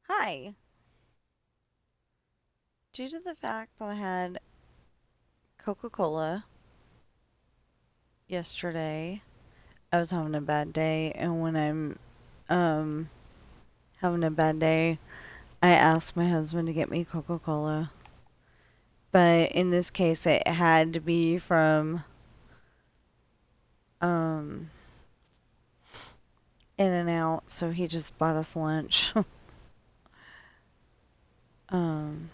Hi. Due to the fact that I had Coca-Cola yesterday, I was having a bad day, and when I'm um having a bad day, I ask my husband to get me Coca-Cola. But in this case, it had to be from um In and Out, so he just bought us lunch. um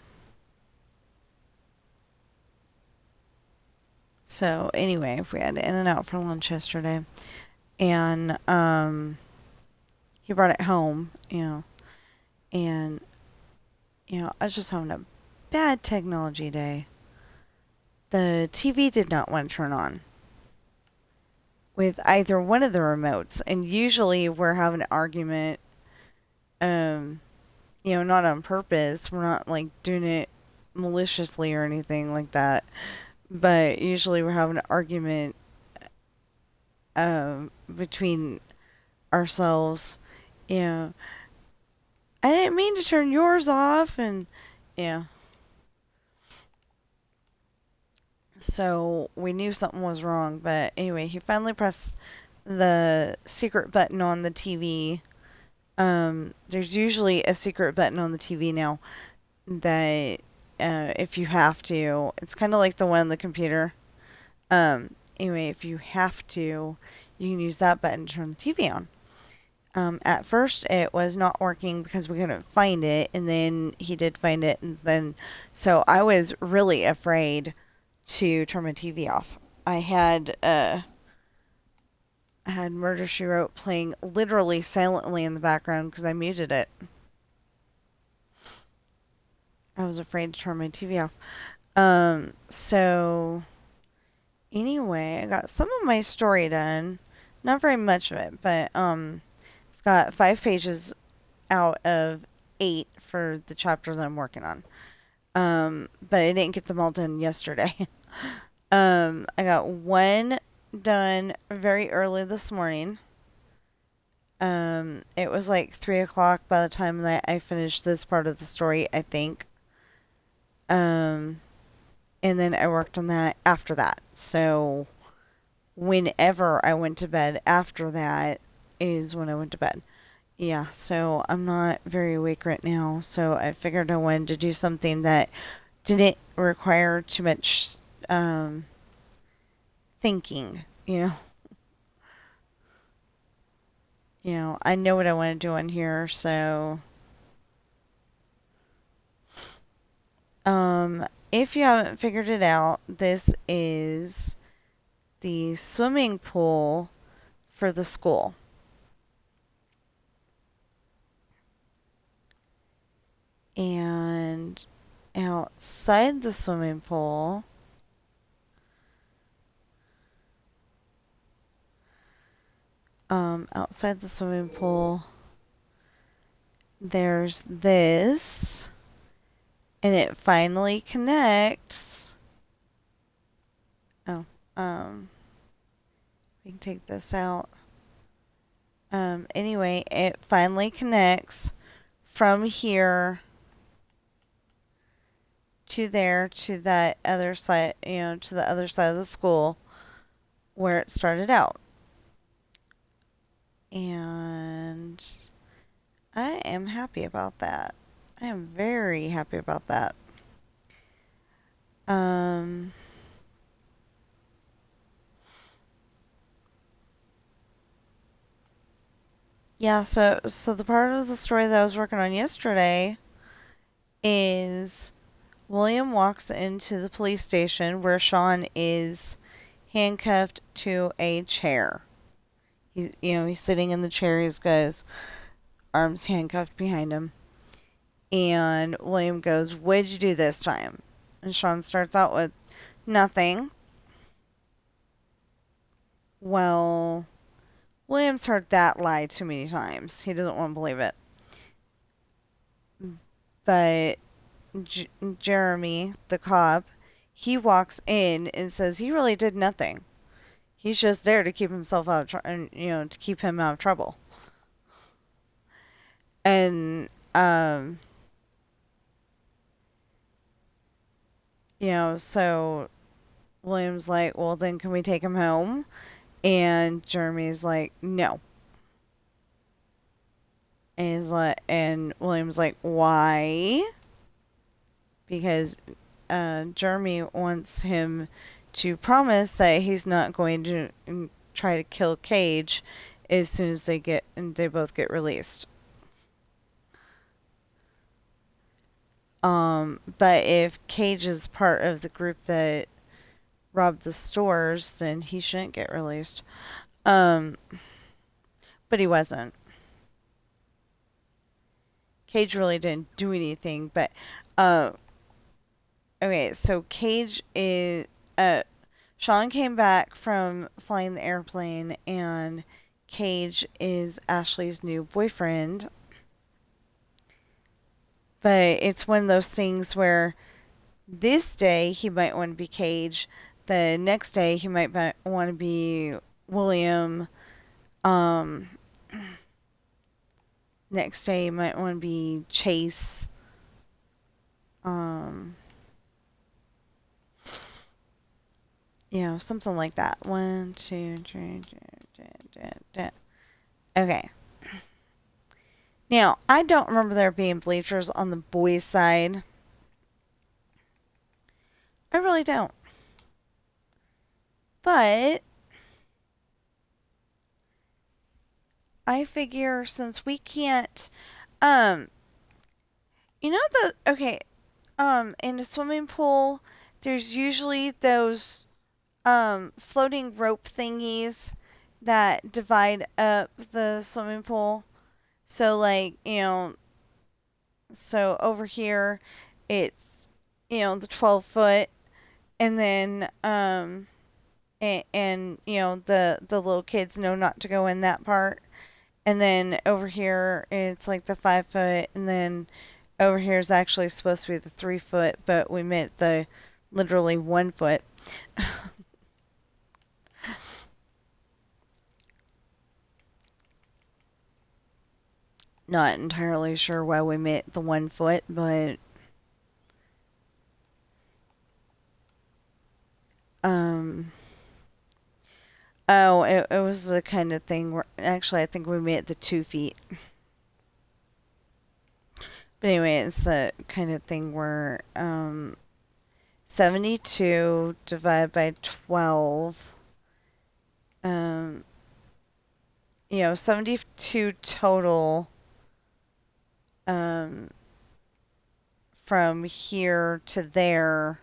so anyway, we had In and Out for lunch yesterday, and he brought it home, and I was just having a bad technology day. The TV did not want to turn on with either one of the remotes, and usually we're having an argument, um, not on purpose. We're not like doing it maliciously or anything like that, but usually we're having an argument between ourselves. You know, I didn't mean to turn yours off, and yeah. So we knew something was wrong, but anyway, he finally pressed the secret button on the TV. There's usually a secret button on the TV now that if you have to, it's kind of like the one on the computer. Anyway, if you have to, you can use that button to turn the TV on. At first, it was not working because we couldn't find it, and then he did find it, and then so I was really afraid to turn my TV off. I had Murder She Wrote playing literally silently in the background because I muted it. I was afraid to turn my TV off. So anyway, I got some of my story done. Not very much of it, but I've got 5 pages out of 8 for the chapter that I'm working on. But I didn't get them all done yesterday. I got one done very early this morning. It was like 3 o'clock by the time that I finished this part of the story, I think. Um, and then I worked on that after that. So whenever I went to bed after that is when I went to bed. Yeah, so I'm not very awake right now. So I figured I wanted to do something that didn't require too much thinking. I know what I want to do on here, so if you haven't figured it out, this is the swimming pool for the school. And outside the swimming pool, there's this, and it finally connects. Oh, we can take this out. Anyway, it finally connects from here to there to that other side, to the other side of the school where it started out. And I am happy about that. I am very happy about that. Um, yeah, so the part of the story that I was working on yesterday is William walks into the police station where Sean is handcuffed to a chair. He's sitting in the chair. He's got his arms handcuffed behind him. And William goes, "What'd you do this time?" And Sean starts out with, "Nothing." Well, William's heard that lie too many times. He doesn't want to believe it. But Jeremy, the cop, he walks in and says he really did nothing. He's just there to keep himself out of to keep him out of trouble. And so William's like, well, then can we take him home? And Jeremy's like, no. And William's like, why? Because Jeremy wants him to promise that he's not going to try to kill Cage as soon as they both get released. But if Cage is part of the group that robbed the stores, then he shouldn't get released. But he wasn't. Cage really didn't do anything, but okay, so Sean came back from flying the airplane, and Cage is Ashley's new boyfriend. But it's one of those things where this day he might want to be Cage, the next day he might want to be William, next day he might want to be Chase, something like that. 1, 2, 3, okay. Now, I don't remember there being bleachers on the boys' side. I really don't. But I figure since we can't, in a swimming pool, there's usually those floating rope thingies that divide up the swimming pool. So, so over here, it's, the 12 foot, and then, the little kids know not to go in that part. And then over here, it's like the 5 foot, and then over here is actually supposed to be the 3 foot, but we meant the literally 1 foot. Not entirely sure why we meant the 1 foot, but it was the kind of thing where actually I think we meant the 2 feet. But anyway, it's the kind of thing where 72 divided by 12, 72 total from here to there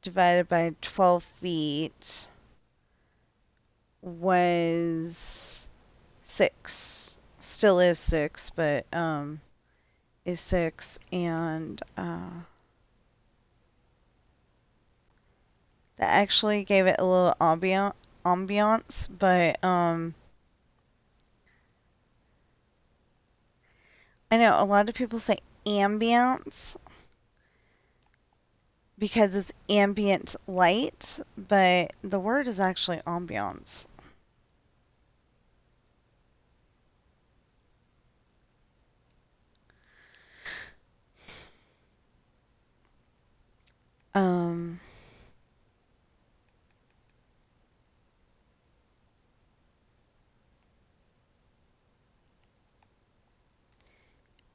divided by 12 feet was 6. Still is 6, but is 6, and that actually gave it a little ambiance, but I know a lot of people say ambience because it's ambient light, but the word is actually ambiance.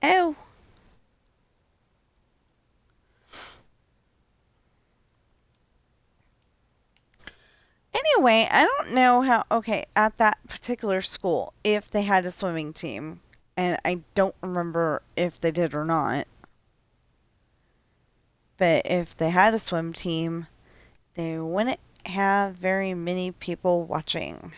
Oh. Anyway, I don't know at that particular school, if they had a swimming team, and I don't remember if they did or not. But if they had a swim team, they wouldn't have very many people watching.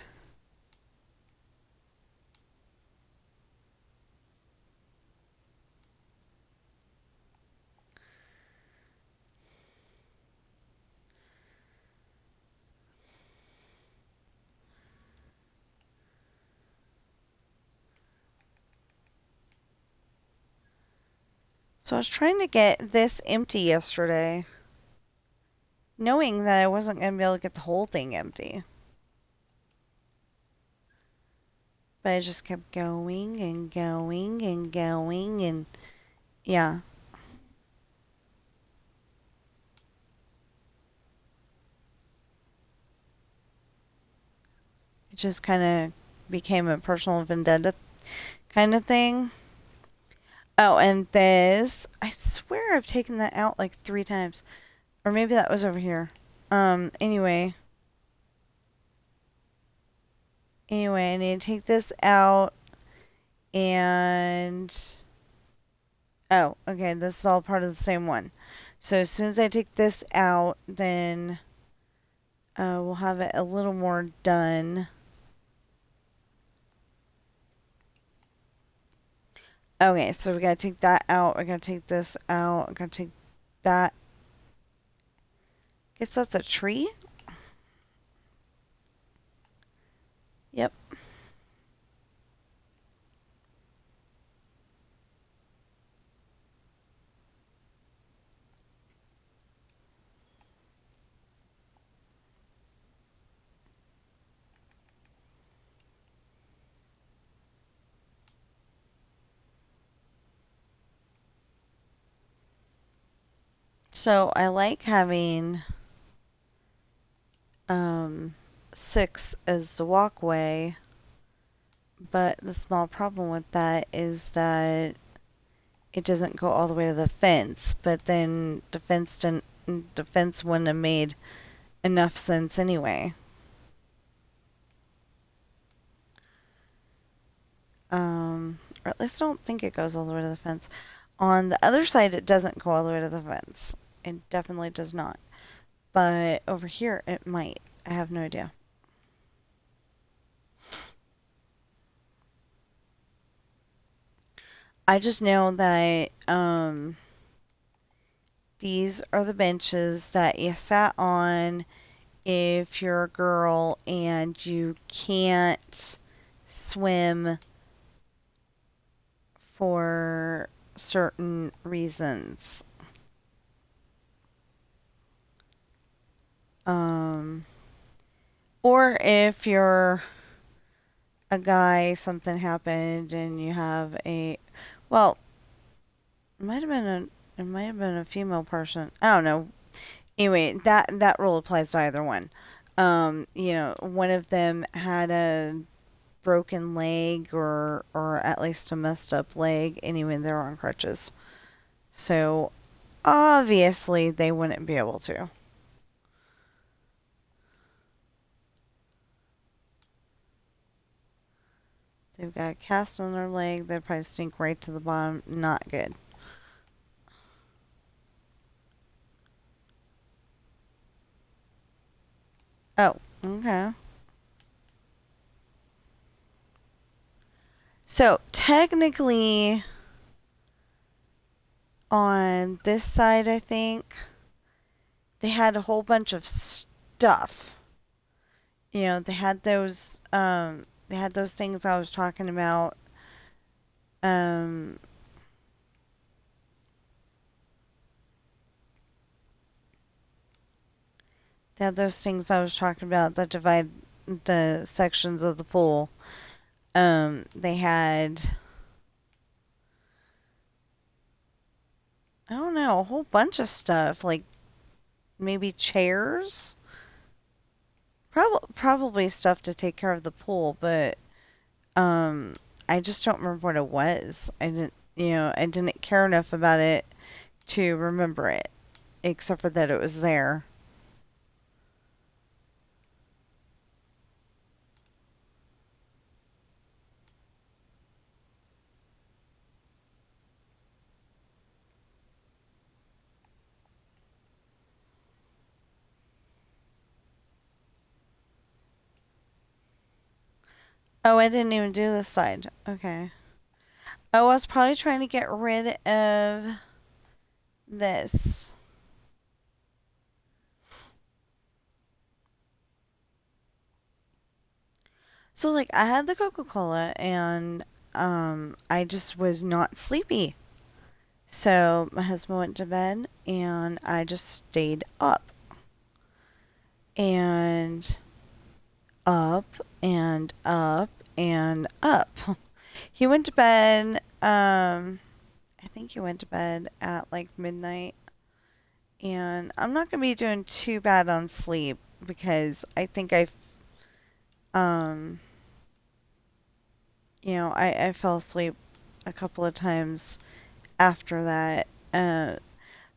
So I was trying to get this empty yesterday, knowing that I wasn't going to be able to get the whole thing empty. But it just kept going and going and going, and yeah. It just kind of became a personal vendetta kind of thing. Oh, and this, I swear I've taken that out like 3 times. Or maybe that was over here. Anyway. Anyway, I need to take this out. And oh, okay, this is all part of the same one. So as soon as I take this out, then we'll have it a little more done. Okay, so we gotta take that out. We gotta take this out. We gotta take that. Guess that's a tree? Yep. So I like having 6 as the walkway, but the small problem with that is that it doesn't go all the way to the fence, but then the fence wouldn't have made enough sense anyway. Or at least I don't think it goes all the way to the fence. On the other side, it doesn't go all the way to the fence. It definitely does not. But over here, it might. I have no idea. I just know that these are the benches that you sat on if you're a girl and you can't swim for certain reasons. Um, or if you're a guy, something happened and you have a, well, it might have been a female person. I don't know. Anyway, that rule applies to either one. One of them had a broken leg or at least a messed up leg. Anyway, they're on crutches. So obviously they wouldn't be able to. They've got a cast on their leg. They'd probably sink right to the bottom. Not good. Oh, okay. So technically, on this side, I think they had a whole bunch of stuff. They had those things I was talking about. Um, they had those things I was talking about that divide the sections of the pool. They had, I don't know, a whole bunch of stuff, like maybe chairs. Probably stuff to take care of the pool, but um, I just don't remember what it was. I didn't care enough about it to remember it, except for that it was there. Oh, I didn't even do this side. Okay. Oh, I was probably trying to get rid of this. So, like, I had the Coca-Cola and I just was not sleepy. So, my husband went to bed and I just stayed up. And up and up and up. He went to bed, I think he went to bed at like midnight. And I'm not going to be doing too bad on sleep because I think um, I fell asleep a couple of times after that.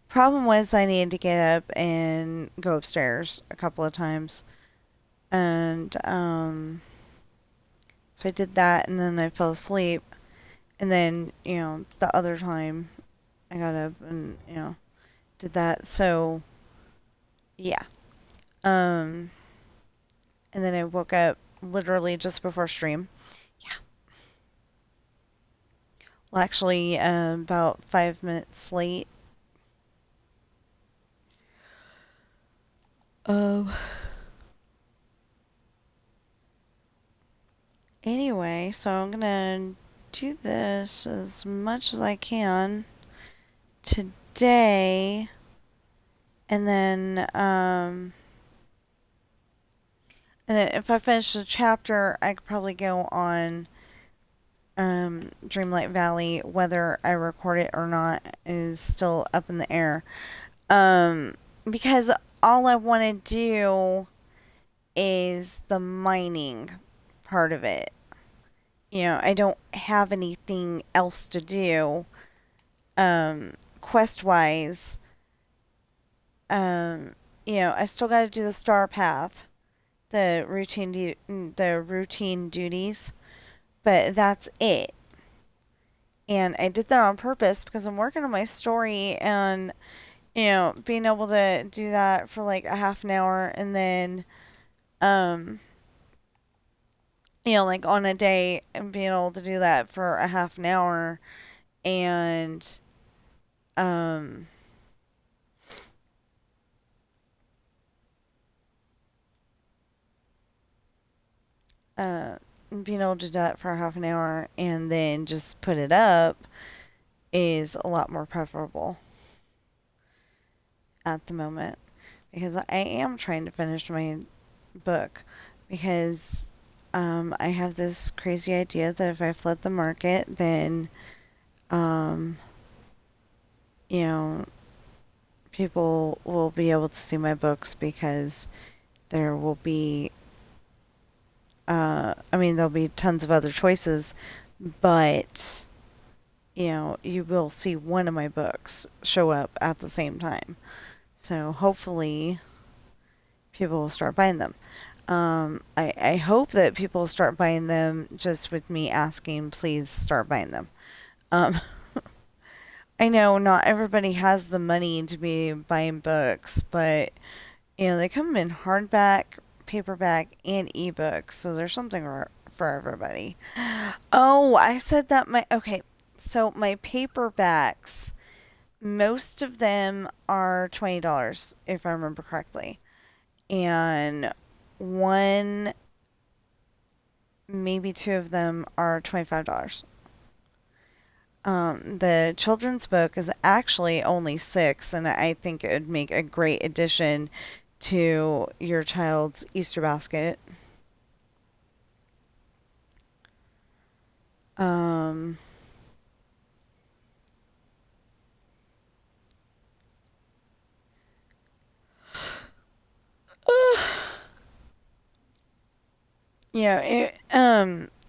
Problem was I needed to get up and go upstairs a couple of times. And so I did that and then I fell asleep. And then, the other time I got up and, did that. So, yeah. Um, and then I woke up literally just before stream. Yeah. Well, actually, about 5 minutes late. Um, anyway, so I'm gonna do this as much as I can today. And then, if I finish the chapter, I could probably go on Dreamlight Valley. Whether I record it or not is still up in the air. Because all I want to do is the mining part of it. I don't have anything else to do, quest-wise. I still got to do the star path, the routine duties, but that's it. And I did that on purpose because I'm working on my story and, being able to do that for like a half an hour and then, like on a day and being able to do that for a half an hour and, um, uh, being able to do that for a half an hour and then just put it up is a lot more preferable at the moment because I am trying to finish my book because I have this crazy idea that if I flood the market, then um, you know people will be able to see my books because there will be there'll be tons of other choices, but you will see one of my books show up at the same time. So hopefully people will start buying them. I hope that people will start buying them just with me asking, please start buying them. Um, I know not everybody has the money to be buying books, but they come in hardback, paperback, and ebook, so there's something for everybody. Oh, I said that okay. So my paperbacks, most of them are $20 if I remember correctly, and one, maybe two of them are $25. The children's book is actually only $6, and I think it would make a great addition to your child's Easter basket. Um,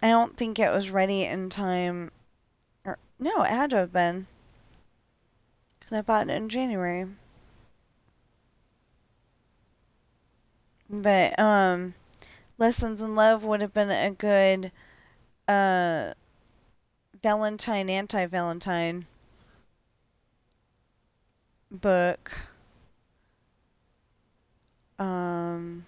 I don't think it was ready in time. Or, no, it had to have been. Because I bought it in January. But, Lessons in Love would have been a good, uh, Valentine, anti-Valentine book. Um,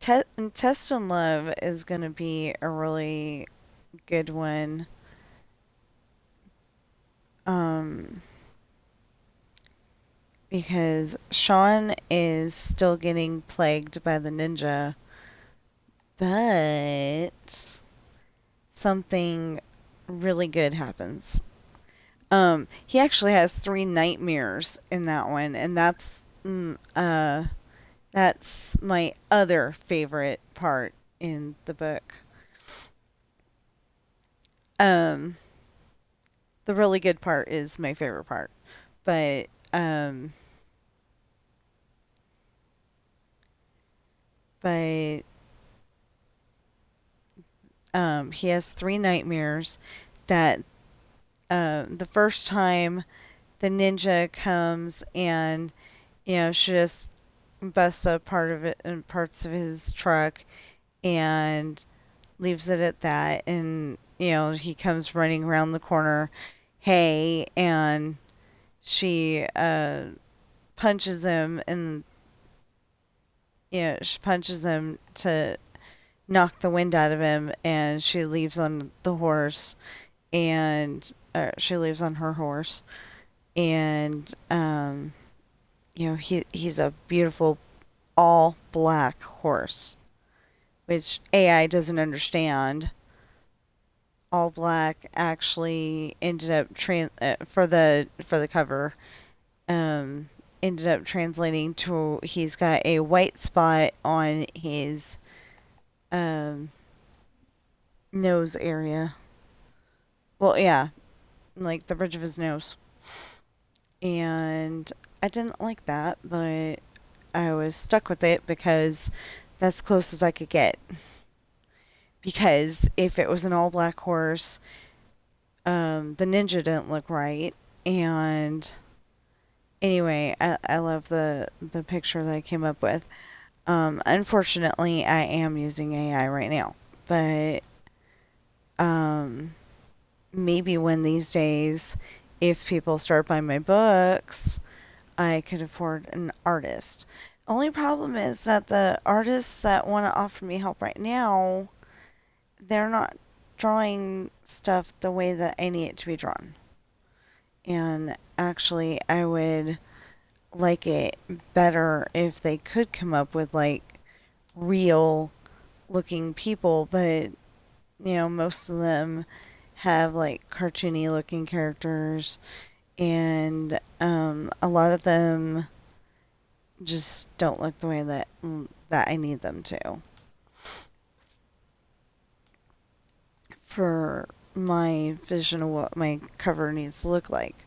Test in Love is going to be a really good one. Um, because Sean is still getting plagued by the ninja, but something really good happens. He actually has 3 nightmares in that one, and that's my other favorite part in the book. Um, the really good part is my favorite part, but um, but he has three nightmares that the first time the ninja comes and she just busts up part of it and parts of his truck and leaves it at that, and he comes running around the corner, hey, and she punches him, and she punches him to knock the wind out of him, and she leaves on the horse, and she leaves on her horse, and he's a beautiful all black horse, which AI doesn't understand. All black actually ended up for the cover, um, ended up translating to he's got a white spot on his um, nose area. Well, yeah, like the bridge of his nose. And I didn't like that, but I was stuck with it because that's close as I could get. Because if it was an all black horse, the ninja didn't look right. And anyway, I love the picture that I came up with. Unfortunately, I am using AI right now, but um, maybe one these days, if people start buying my books, I could afford an artist. Only problem is that the artists that want to offer me help right now, they're not drawing stuff the way that I need it to be drawn. And actually, I would like it better if they could come up with like real looking people, but most of them have like cartoony looking characters, and a lot of them just don't look the way that I need them to for my vision of what my cover needs to look like.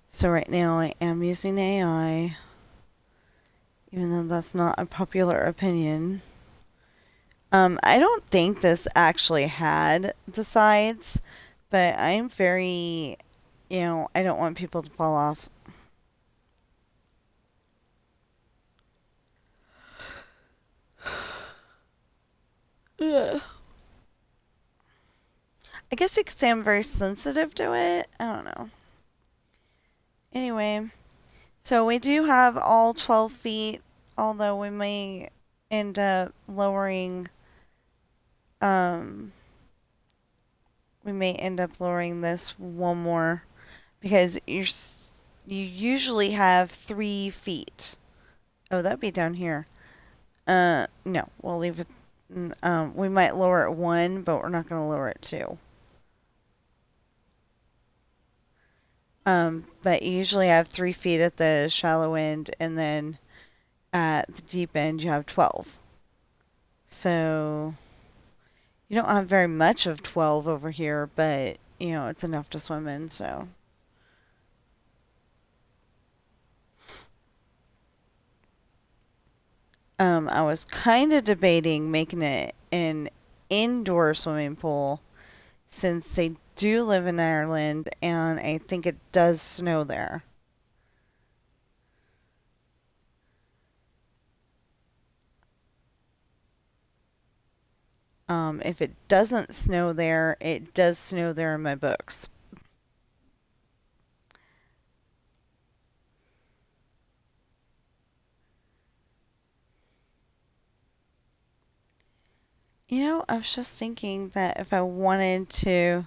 So right now I am using AI, even though that's not a popular opinion. I don't think this actually had the sides, but I'm very, I don't want people to fall off. Ugh. I guess you could say I'm very sensitive to it. I don't know. Anyway, so we do have all 12 feet, although we may end up lowering, um, this one more because you usually have 3 feet. Oh, that'd be down here. No, we'll leave it. We might lower it 1, but we're not going to lower it 2. But you usually have 3 feet at the shallow end, and then at the deep end you have 12. So you don't have very much of 12 over here, but it's enough to swim in. So I was kind of debating making it an indoor swimming pool since they do live in Ireland, and I think it does snow there. If it doesn't snow there, it does snow there in my books. I was just thinking that if I wanted to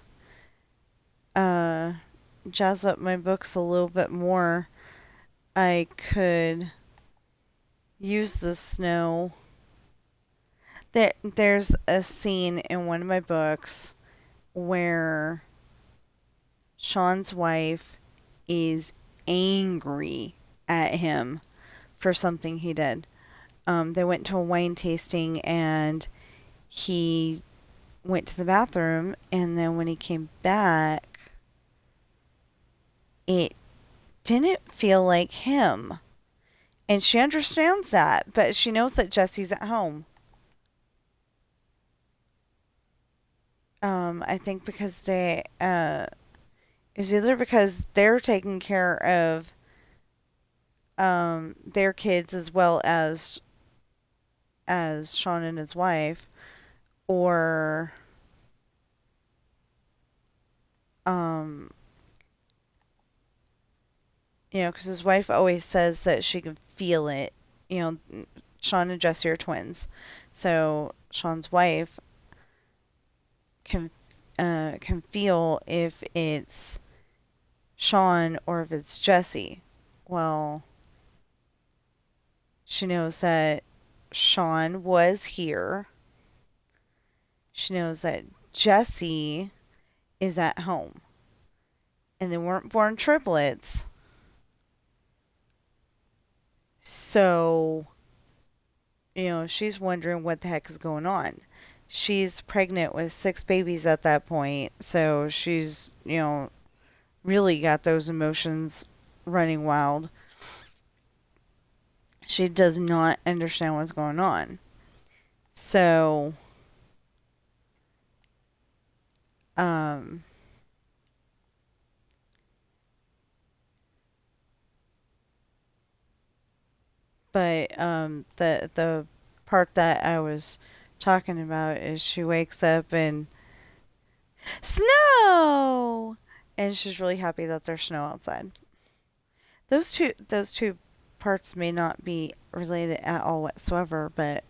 uh, jazz up my books a little bit more, I could use the snow. There's a scene in one of my books where Sean's wife is angry at him for something he did. They went to a wine tasting and he went to the bathroom, and then when he came back, it didn't feel like him. And she understands that, but she knows that Jesse's at home. I think because it's either because they're taking care of their kids as well as Sean and his wife, or um, because his wife always says that she can feel it. You know, Sean and Jesse are twins, so Sean's wife can can feel if it's Sean or if it's Jesse. Well, she knows that Sean was here. She knows that Jesse is at home. And they weren't born triplets. So, she's wondering what the heck is going on. She's pregnant with 6 babies at that point. So she's, really got those emotions running wild. She does not understand what's going on. So, um, but the part that I was talking about is she wakes up and snow, and she's really happy that there's snow outside. Those two parts may not be related at all whatsoever, but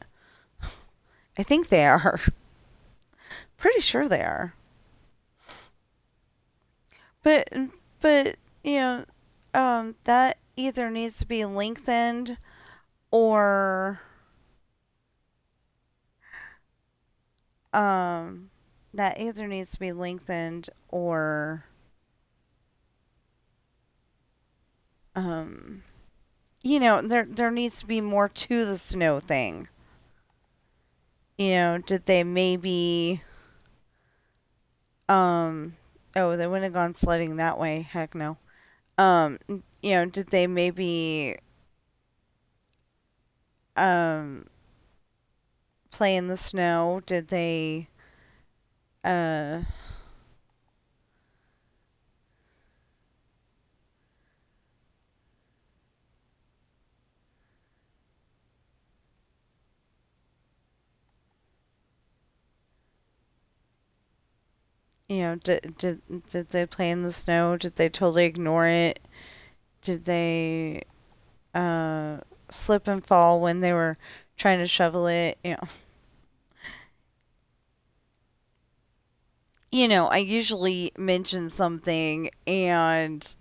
I think they are. Pretty sure they are. But but that either needs to be lengthened or um that either needs to be lengthened or um there needs to be more to the snow thing. Did they maybe oh, they wouldn't have gone sledding that way. Heck no. Um did they maybe um play in the snow? Did they uh did they play in the snow? Did they totally ignore it? Did they uh slip and fall when they were trying to shovel it? I usually mention something and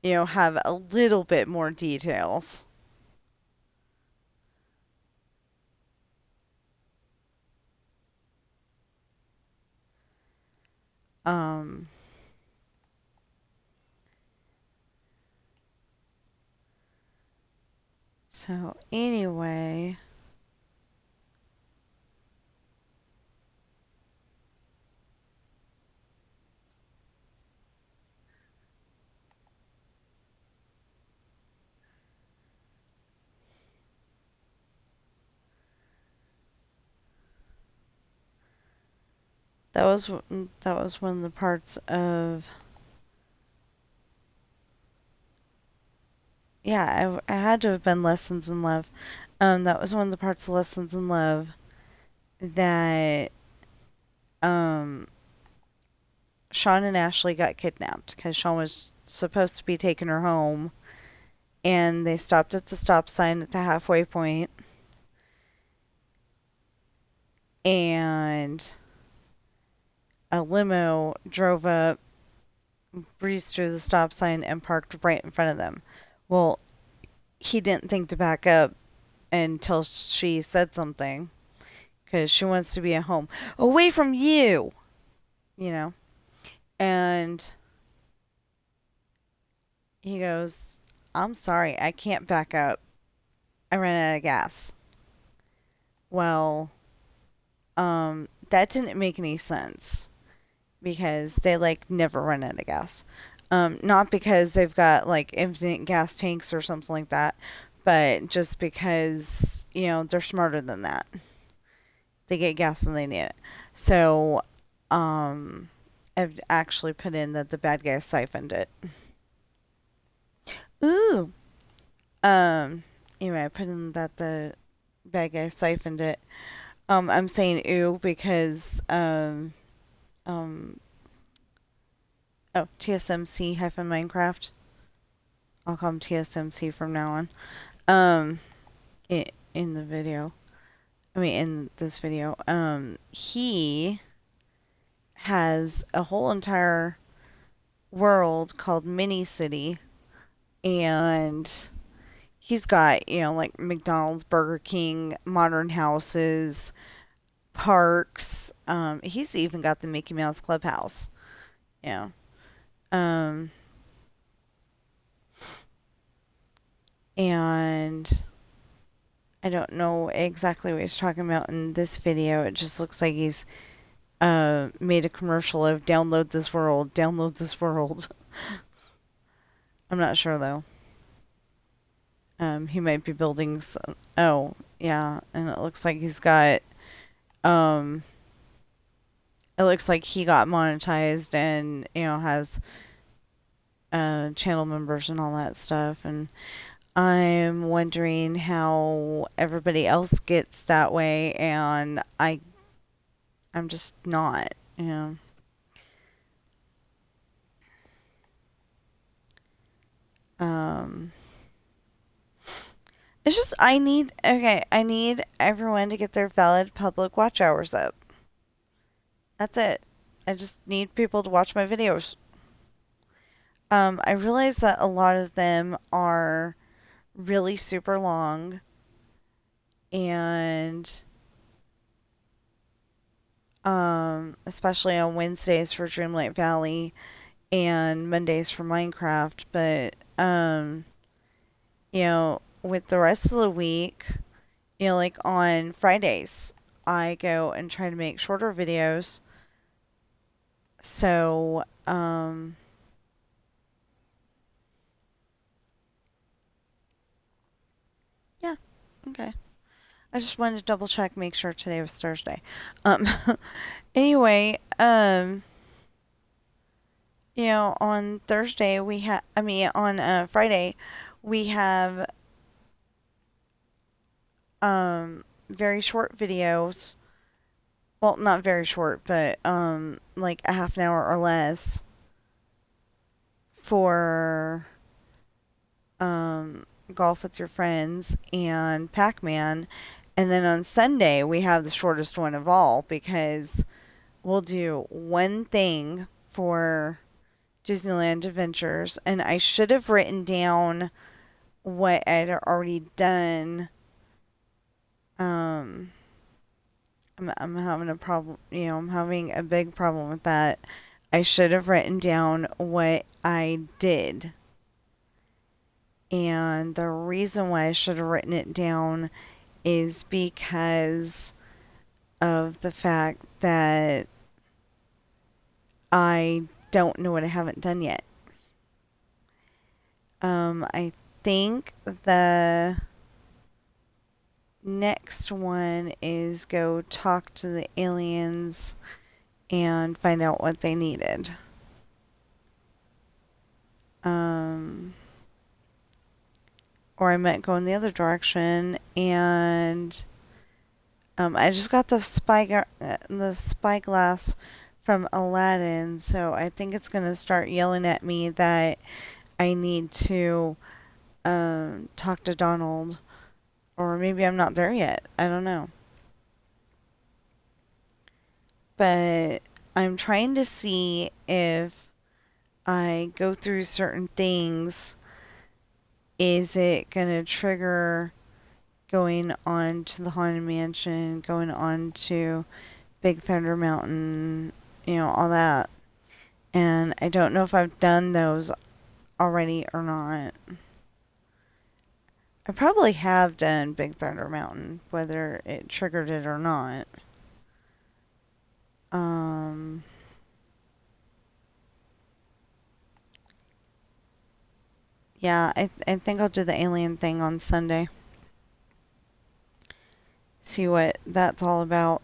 have a little bit more details. Um so anyway, that was one of the parts of yeah, I had to have been Lessons in Love. That was one of the parts of Lessons in Love that um Sean and Ashley got kidnapped because Sean was supposed to be taking her home, and they stopped at the stop sign at the halfway point, and a limo drove up, breezed through the stop sign, and parked right in front of them. Well, he didn't think to back up until she said something because she wants to be at home, away from you, you know. And he goes, "I'm sorry, I can't back up. I ran out of gas." Well, that didn't make any sense because they like never run out of gas. Not because they've got like infinite gas tanks or something like that, but just because, they're smarter than that. They get gas when they need it. So, I've actually put in that the bad guy siphoned it. Ooh. Anyway, I put in that the bad guy siphoned it. I'm saying ooh because, um, oh, TSMC hyphen Minecraft. I'll call him TSMC from now on. Um, in the video. I mean, in this video. He has a whole entire world called Mini City, and he's got, like McDonald's, Burger King, modern houses, parks. He's even got the Mickey Mouse Clubhouse. Yeah. Um, and I don't know exactly what he's talking about in this video. It just looks like he's made a commercial of download this world, download this world. I'm not sure though. He might be building some. Oh, yeah, and it looks like he's got. Um, it looks like he got monetized and has channel members and all that stuff. And I'm wondering how everybody else gets that way, and I'm just not. Um, it's just I need everyone to get their valid public watch hours up. That's it. I just need people to watch my videos. I realize that a lot of them are really super long, and especially on Wednesdays for Dreamlight Valley and Mondays for Minecraft, but with the rest of the week, like on Fridays, I go and try to make shorter videos. So, yeah, okay. I just wanted to double check, make sure today was Thursday. Anyway, on Thursday on Friday, we have very short videos. Well, not very short, but like a half an hour or less for golf with your friends and Pac-Man. And then on Sunday, we have the shortest one of all because we'll do one thing for Disneyland Adventures. And I should have written down what I'd already done. I'm having a problem, I'm having a big problem with that. I should have written down what I did. And the reason why I should have written it down is because of the fact that I don't know what I haven't done yet. I think the next one is go talk to the aliens and find out what they needed. Or I might go in the other direction and I just got the spyglass from Aladdin, so I think it's gonna start yelling at me that I need to talk to Donald, or maybe I'm not there yet. I don't know. But I'm trying to see if I go through certain things, is it gonna trigger going on to the Haunted Mansion, going on to Big Thunder Mountain, all that. And I don't know if I've done those already or not. I probably have done Big Thunder Mountain, whether it triggered it or not. Um, yeah, I think I'll do the alien thing on Sunday. See what that's all about.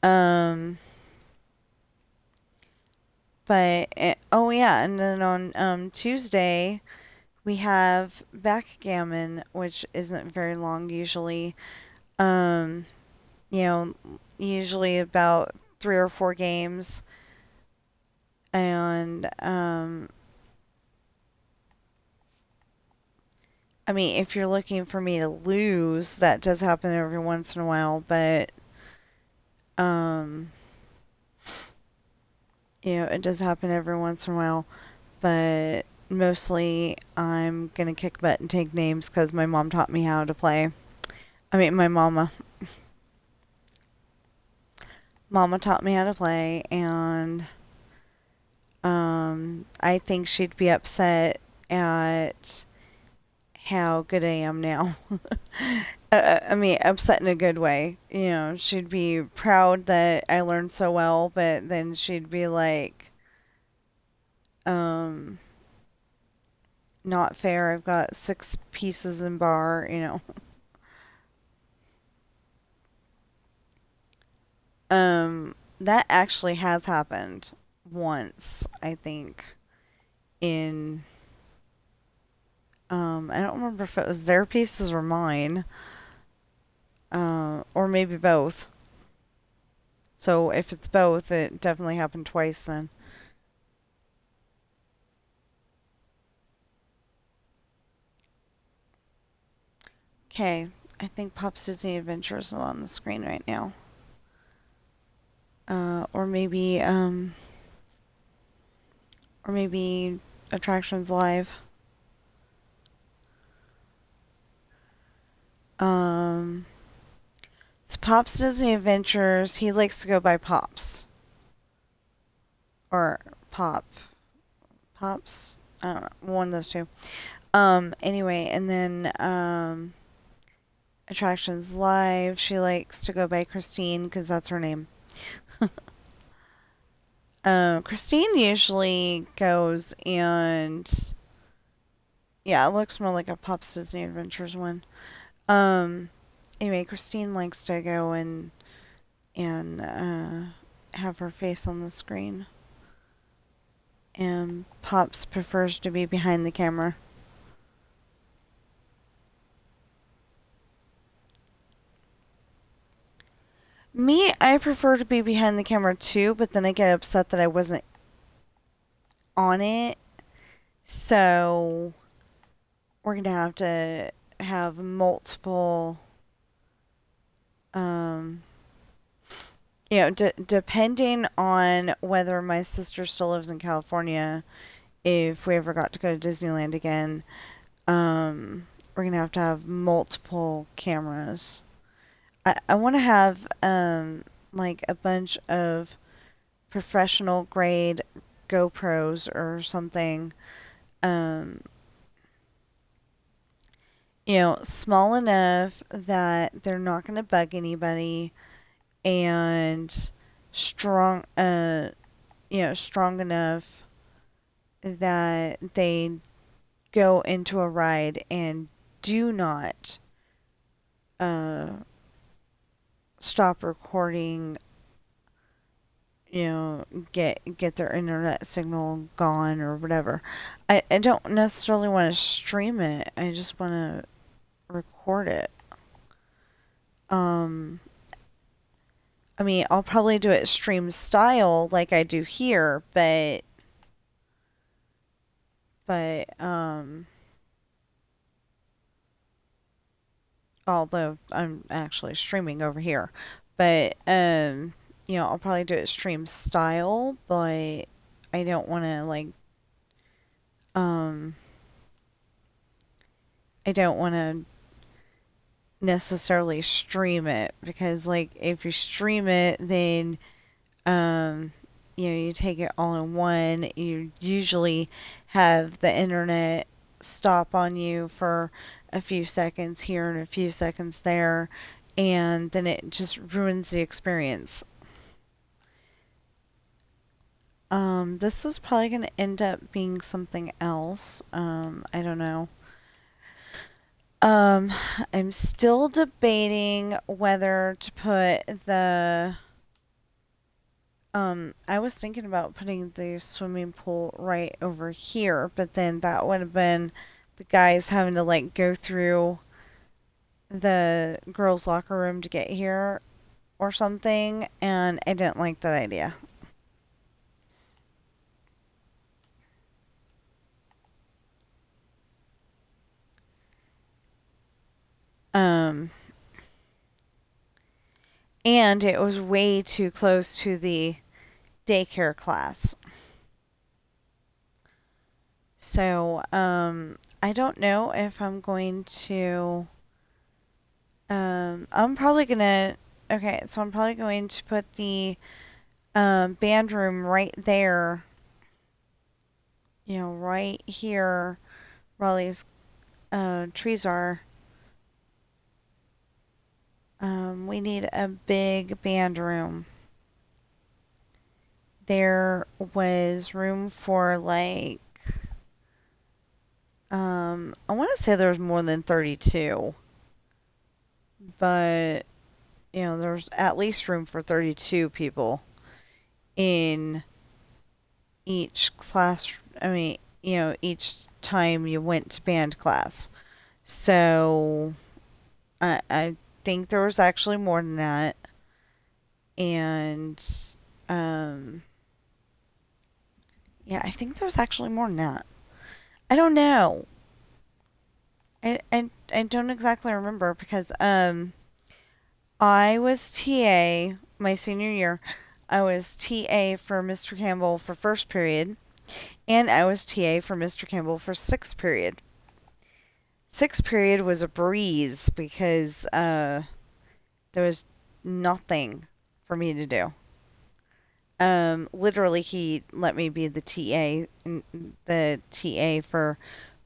Um, oh yeah, and then on Tuesday we have backgammon, which isn't very long usually. Um, you know, usually about 3 or 4 games, and I mean, if you're looking for me to lose, that does happen every once in a while, but um, it does happen every once in a while, but mostly I'm gonna kick butt and take names because my mom taught me how to play. I mean, my mama taught me how to play, and I think she'd be upset at how good I am now. I mean, upset in a good way. She'd be proud that I learned so well, but then she'd be like, um, not fair. I've got 6 pieces in bar. That actually has happened once, I think, in, I don't remember if it was their pieces or mine, or maybe both. So if it's both, it definitely happened twice then. Okay, I think Pop's Disney Adventures is on the screen right now. Or maybe Attractions Live. Um, it's Pop's Disney Adventures. He likes to go by Pops. Or Pop. Pops? I don't know. One of those two. Anyway, and then, Attractions Live. She likes to go by Christine because that's her name. Christine usually goes and yeah, it looks more like a Pop's Disney Adventures one. Um, anyway, Christine likes to go and have her face on the screen, and Pops prefers to be behind the camera. Me, I prefer to be behind the camera too, but then I get upset that I wasn't on it. So we're gonna have to have multiple, um, depending on whether my sister still lives in California, if we ever got to go to Disneyland again, we're gonna have to have multiple cameras. I want to have like a bunch of professional grade GoPros or something, um, small enough that they're not going to bug anybody, and strong, strong enough that they go into a ride and do not uh, stop recording, get their internet signal gone or whatever. I don't necessarily want to stream it. I just want to record it. Um, I mean, I'll probably do it stream style like I do here, but although I'm actually streaming over here, but I'll probably do it stream style, but I don't want to um, I don't want to necessarily stream it because if you stream it, then um, you take it all in one. You usually have the internet stop on you for a few seconds here and a few seconds there, and then it just ruins the experience. This is probably going to end up being something else. I don't know. Um, I'm still debating whether to put I was thinking about putting the swimming pool right over here, but then that would have been the guys having to like go through the girls' locker room to get here or something, and I didn't like that idea. Um, and it was way too close to the daycare class. So, I don't know if I'm going to. I'm probably gonna. Okay, so I'm probably going to put the band room right there. Right here where all these trees are. We need a big band room. There was room for like. I want to say there was more than 32, but there's at least room for 32 people in each class. I mean, each time you went to band class. So I think there was actually more than that. And um, yeah, I think there was actually more than that. I don't know. I don't exactly remember because I was TA my senior year. I was TA for Mr. Campbell for first period, and I was TA for Mr. Campbell for sixth period. Sixth period was a breeze because there was nothing for me to do. Literally, he let me be the TA for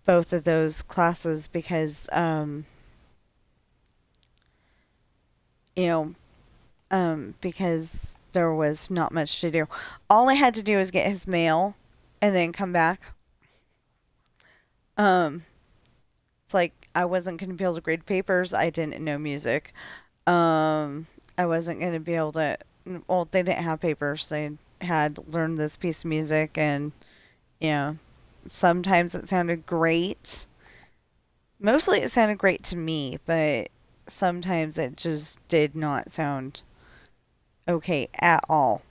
both of those classes because, you know, because there was not much to do. All I had to do was get his mail and then come back. Um, it's like I wasn't going to be able to grade papers. I didn't know music. I wasn't going to be able to. Well, they didn't have papers. They had learned this piece of music, and you know, sometimes it sounded great. Mostly, it sounded great to me, but sometimes it just did not sound okay at all.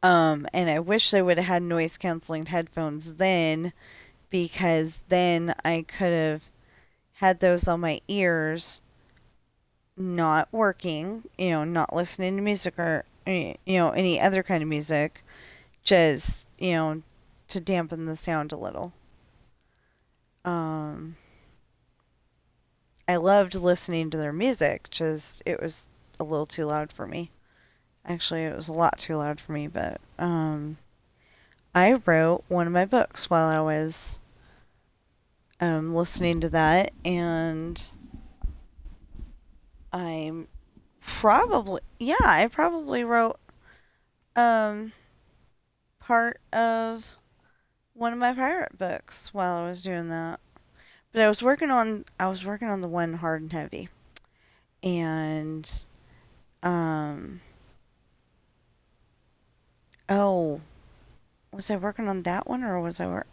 And I wish they would have had noise canceling headphones then, because then I could have had those on my ears, not working, not listening to music or, any other kind of music, just, to dampen the sound a little. Um, I loved listening to their music, just it was a little too loud for me. Actually, it was a lot too loud for me, but I wrote one of my books while I was listening to that, and I'm I probably wrote um, part of one of my pirate books while I was doing that. But I was working on the one hard and heavy, and um, oh, was I working on that one or was I work?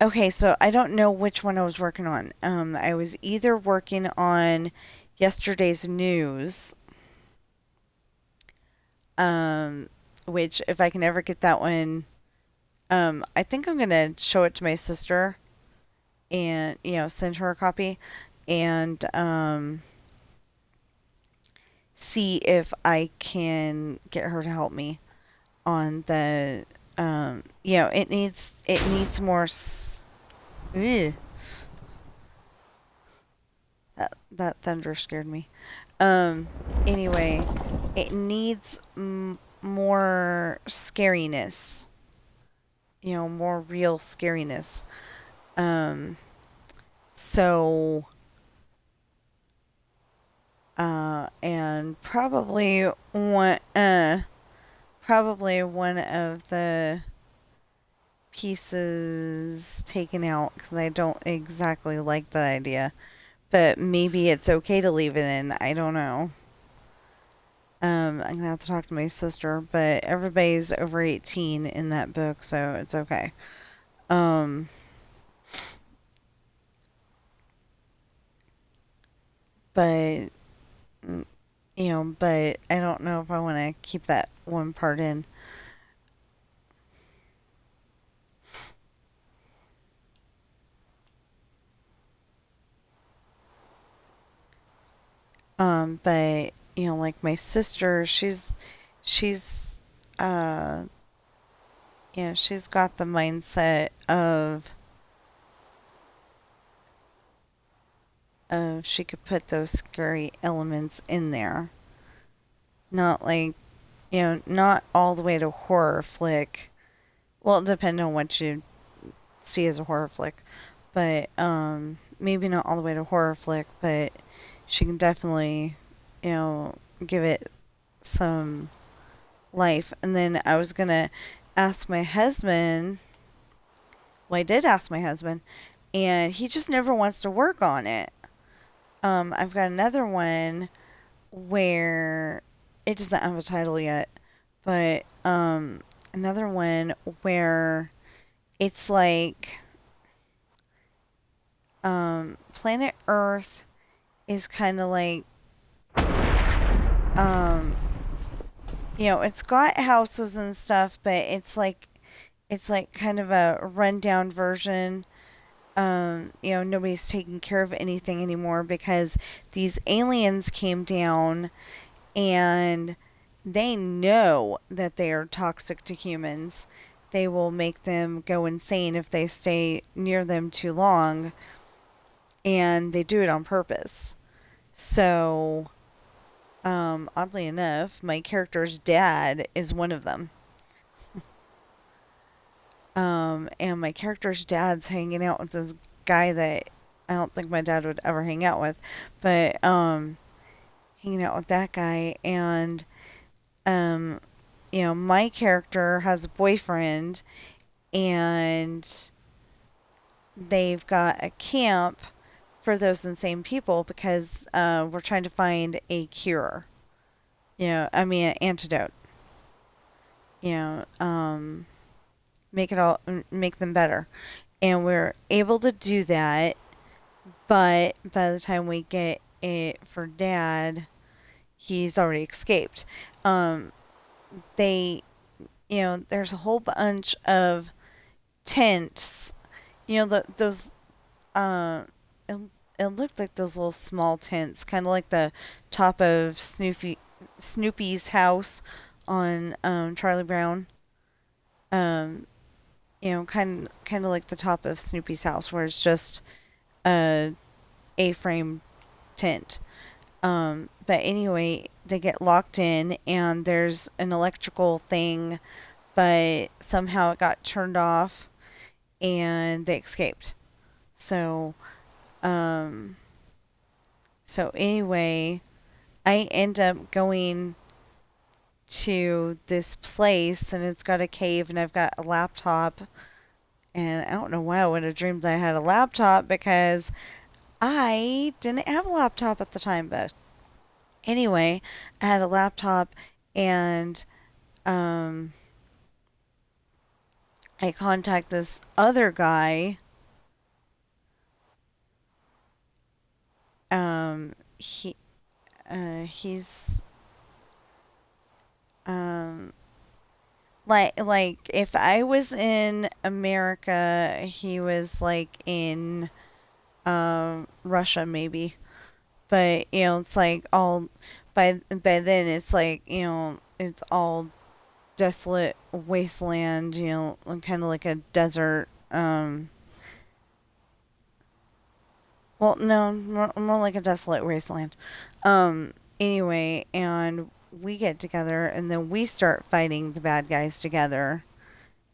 Okay, so I don't know which one I was working on. I was either working on yesterday's news, um, which if I can ever get that one, I think I'm gonna show it to my sister and send her a copy and see if I can get her to help me on the it needs more ugh, that thunder scared me. Anyway, it needs more scariness, more real scariness. Um so And probably one of the pieces taken out because I don't exactly like that idea. But maybe it's okay to leave it in. I don't know. I'm gonna have to talk to my sister, but everybody's over 18 in that book, so it's okay. Um, but but I don't know if I want to keep that one part in. But like my sister, she's, uh, she's got the mindset of she could put those scary elements in there. Not like, not all the way to horror flick. Well, depending on what you see as a horror flick, but maybe not all the way to horror flick, but she can definitely, you know, give it some life. And then I was gonna ask my husband. Well, I did ask my husband, and he just never wants to work on it. I've got another one where it doesn't have a title yet, but another one where it's like planet Earth is kind of like um it's got houses and stuff, but it's like kind of a rundown version. Nobody's taking care of anything anymore because these aliens came down and they know that they are toxic to humans. They will make them go insane if they stay near them too long, and they do it on purpose. So, oddly enough, my character's dad is one of them. And my character's dad's hanging out with this guy that I don't think my dad would ever hang out with, but hanging out with that guy, and um, my character has a boyfriend, and they've got a camp for those insane people because we're trying to find a cure. I mean, an antidote. You know, um, make them better, and we're able to do that. But by the time we get it for Dad, he's already escaped. Um, they, there's a whole bunch of tents. Those uh, it, it looked like those little small tents, kind of like the top of Snoopy's house on Charlie Brown. Um, kind of like the top of Snoopy's house, where it's just a A-frame tent. But anyway, they get locked in, and there's an electrical thing, but somehow it got turned off, and they escaped. So, um, so anyway, I end up going to this place, and it's got a cave, and I've got a laptop. And I don't know why I would have dreamed I had a laptop because I didn't have a laptop at the time. But anyway, I had a laptop, and um, I contact this other guy. He he's um, like if I was in America, he was like in Russia maybe. But it's like all by then it's like it's all desolate wasteland. Kind of like a desert. Well, no, more like a desolate wasteland. Anyway, and we get together, and then we start fighting the bad guys together.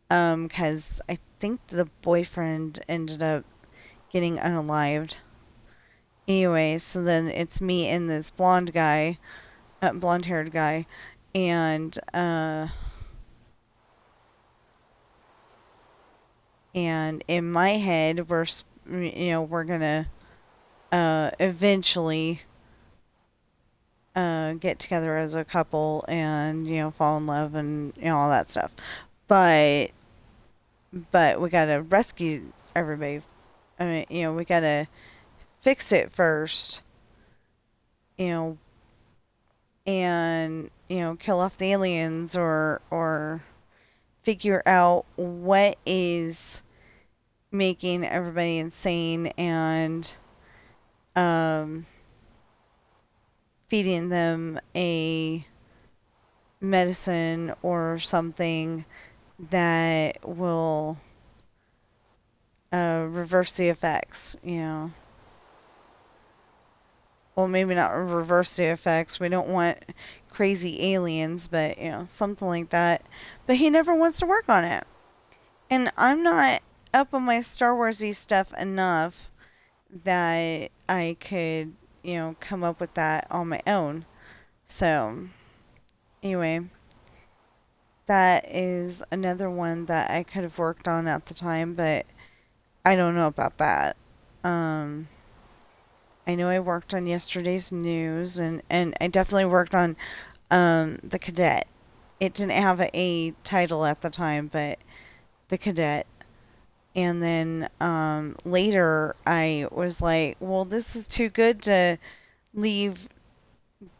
Because I think the boyfriend ended up getting unalived. Anyway, so then it's me and this blonde haired guy, and in my head we're gonna eventually get together as a couple and fall in love and all that stuff, but we gotta rescue everybody. I mean, we gotta fix it first, you know, and kill off the aliens or figure out what is making everybody insane and um, feeding them a medicine or something that will reverse the effects. Well, maybe not reverse the effects. We don't want crazy aliens, but something like that. But he never wants to work on it. And I'm not up on my Star Warsy stuff enough that I could, come up with that on my own. So, anyway, that is another one that I could have worked on at the time, but I don't know about that. Um, I know I worked on yesterday's news, and I definitely worked on the cadet. It didn't have a title at the time, but the cadet. And then later I was like, well, this is too good to leave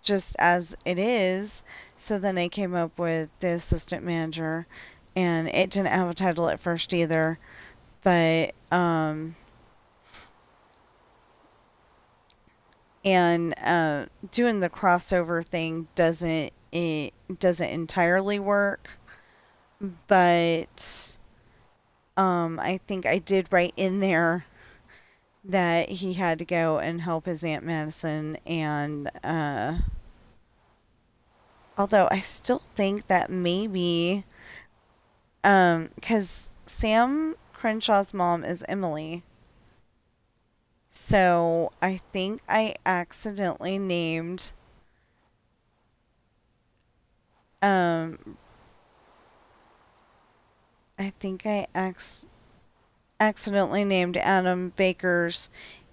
just as it is. So then I came up with the assistant manager, and it didn't have a title at first either. But, and doing the crossover thing doesn't entirely work. But, I think I did write in there that he had to go and help his Aunt Madison, and although I still think that maybe because Sam Crenshaw's mom is Emily, so I think I accidentally named um I think I accidentally named Adam Baker's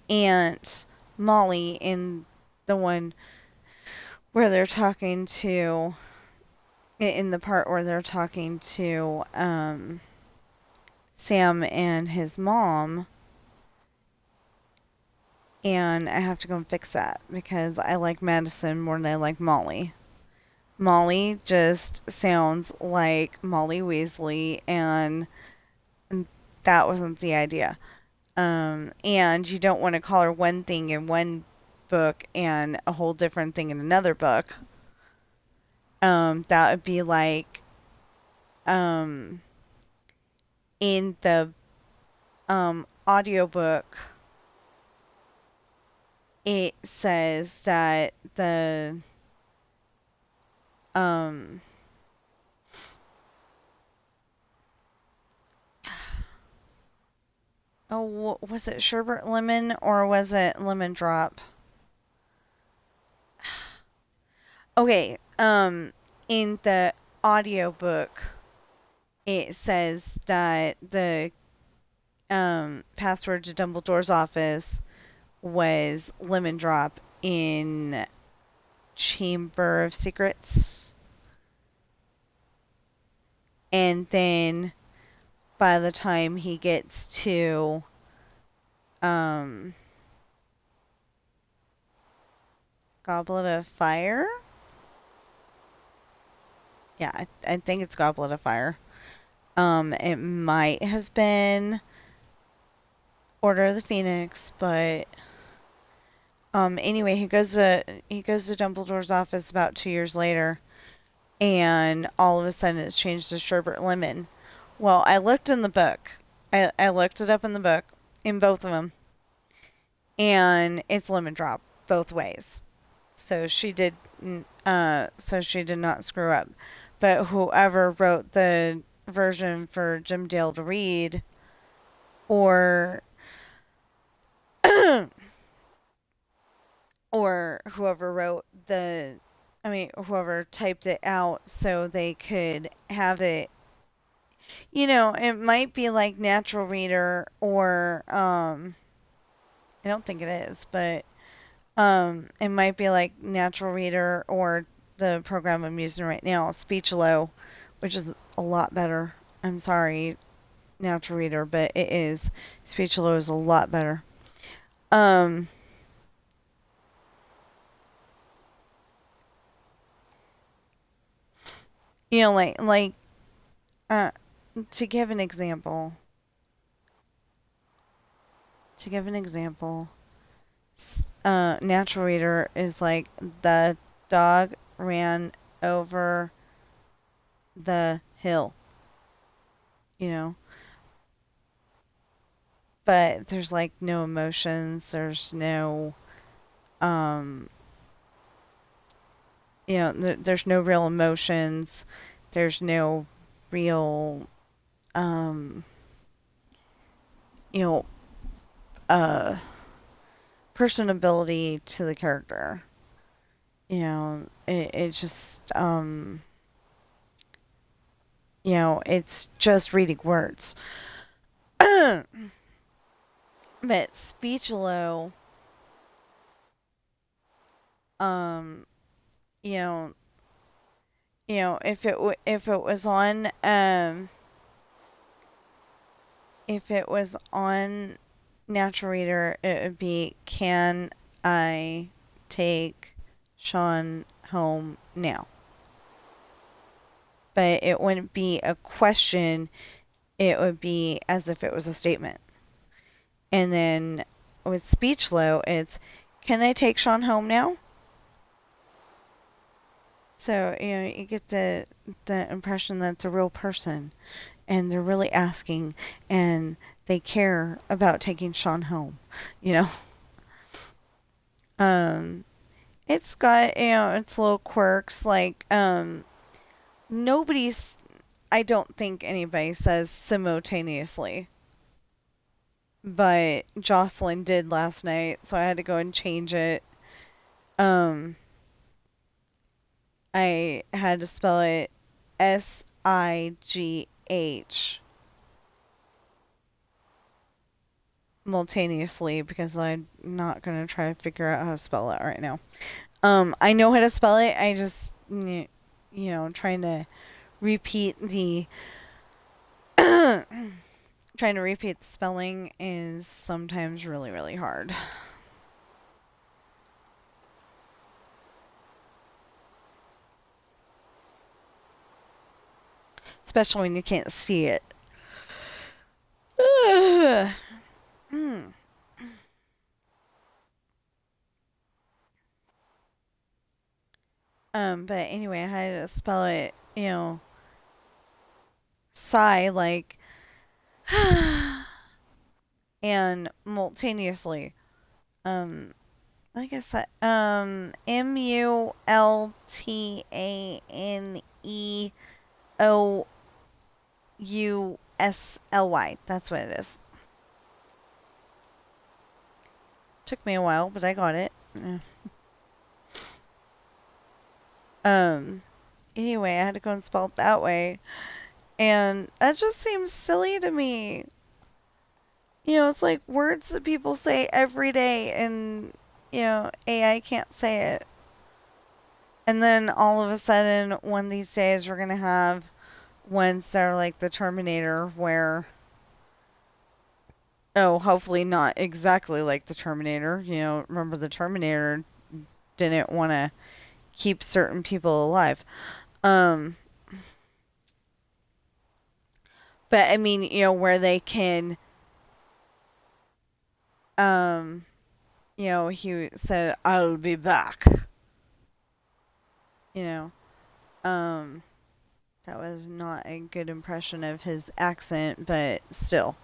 aunt Molly in the one where they're talking to in the part where they're talking to Sam and his mom, and I have to go and fix that because I like Madison more than I like Molly. Molly just sounds like Molly Weasley, and that wasn't the idea. And you don't want to call her one thing in one book and a whole different thing in another book. That would be like um, in the audiobook, it says that um, was it sherbet lemon or was it lemon drop? Okay, in the audiobook, it says that the password to Dumbledore's office was lemon drop in Chamber of Secrets. And then by the time he gets to Goblet of Fire, yeah, I think it's Goblet of Fire. It might have been Order of the Phoenix, but anyway, he goes to Dumbledore's office about 2 years later, and all of a sudden it's changed to sherbet lemon. Well, I looked in the book. I looked it up in the book in both of them, and it's lemon drop both ways. So she did. So she did not screw up. But whoever wrote the version for Jim Dale to read, or or whoever wrote whoever typed it out so they could have it. It might be like natural reader or I don't think it is, but it might be like natural reader or the program I'm using right now, Speechlo, which is a lot better. I'm sorry, natural reader, but it is. Speechlo is a lot better. Um, like uh, to give an example, to give an example, natural reader is like the dog ran over the hill, you know, but there's like no emotions, there's no, um, there's no real emotions, there's no real, um, you know, uh, personability to the character. It just, it's just reading words. But Speechlo, um, you know, if it was on, if it was on Natural Reader, it would be, can I take Sean home now? But it wouldn't be a question, it would be as if it was a statement. And then with Speechlo, it's, can I take Sean home now? So, you get the impression that it's a real person and they're really asking and they care about taking Sean home, you know. Um it's got, its little quirks like nobody's I don't think anybody says simultaneously. But Jocelyn did last night, so I had to go and change it. Um I had to spell it Sigh simultaneously because I'm not going to try to figure out how to spell it right now. I know how to spell it. I just, trying to repeat the trying to repeat the spelling is sometimes really, really hard. Especially when you can't see it. Mm. But anyway, I had to spell it, sigh like and simultaneously. Um, like I said, Multaneously. That's what it is. Took me a while, but I got it. Um, anyway, I had to go and spell it that way. And that just seems silly to me. It's like words that people say every day, and, AI can't say it. And then all of a sudden, one of these days, we're going to have ones that are like the Terminator, where, oh, hopefully not exactly like the Terminator. Remember the Terminator didn't want to keep certain people alive. Um, but I mean, where they can, um, he said, I'll be back. You know, um, that was not a good impression of his accent, but still.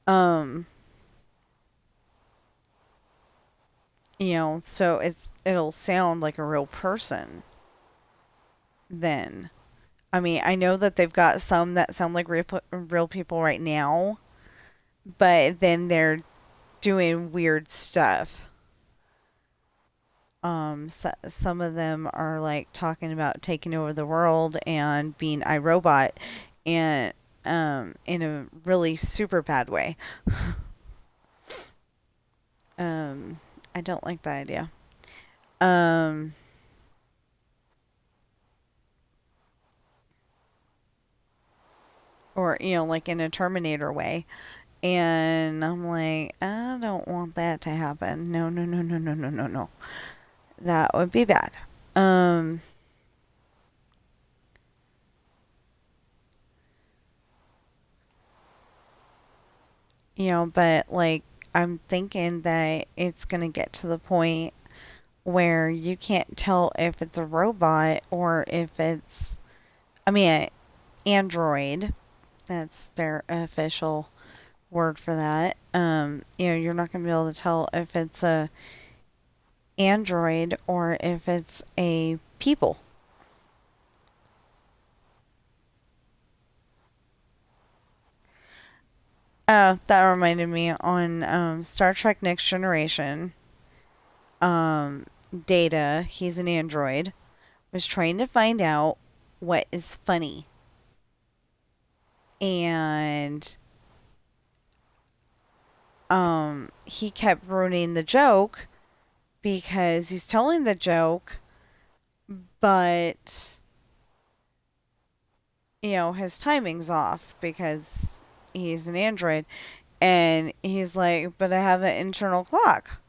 Um, so it'll sound like a real person then. I mean, I know that they've got some that sound like real people right now, but then they're doing weird stuff. Some of them are like talking about taking over the world and being iRobot, and in a really super bad way. Um, I don't like that idea. Um, or like in a Terminator way. And I'm like, I don't want that to happen. No, no, no, no, no, no, no, no. That would be bad. Um, but like I'm thinking that it's gonna get to the point where you can't tell if it's a robot or if it's, I mean, an android. That's their official word for that. You're not gonna be able to tell if it's a android or if it's a people. That reminded me on Star Trek Next Generation. Um, Data, he's an android, was trying to find out what is funny. And he kept ruining the joke because he's telling the joke, but, his timing's off because he's an android. And he's like, but I have an internal clock.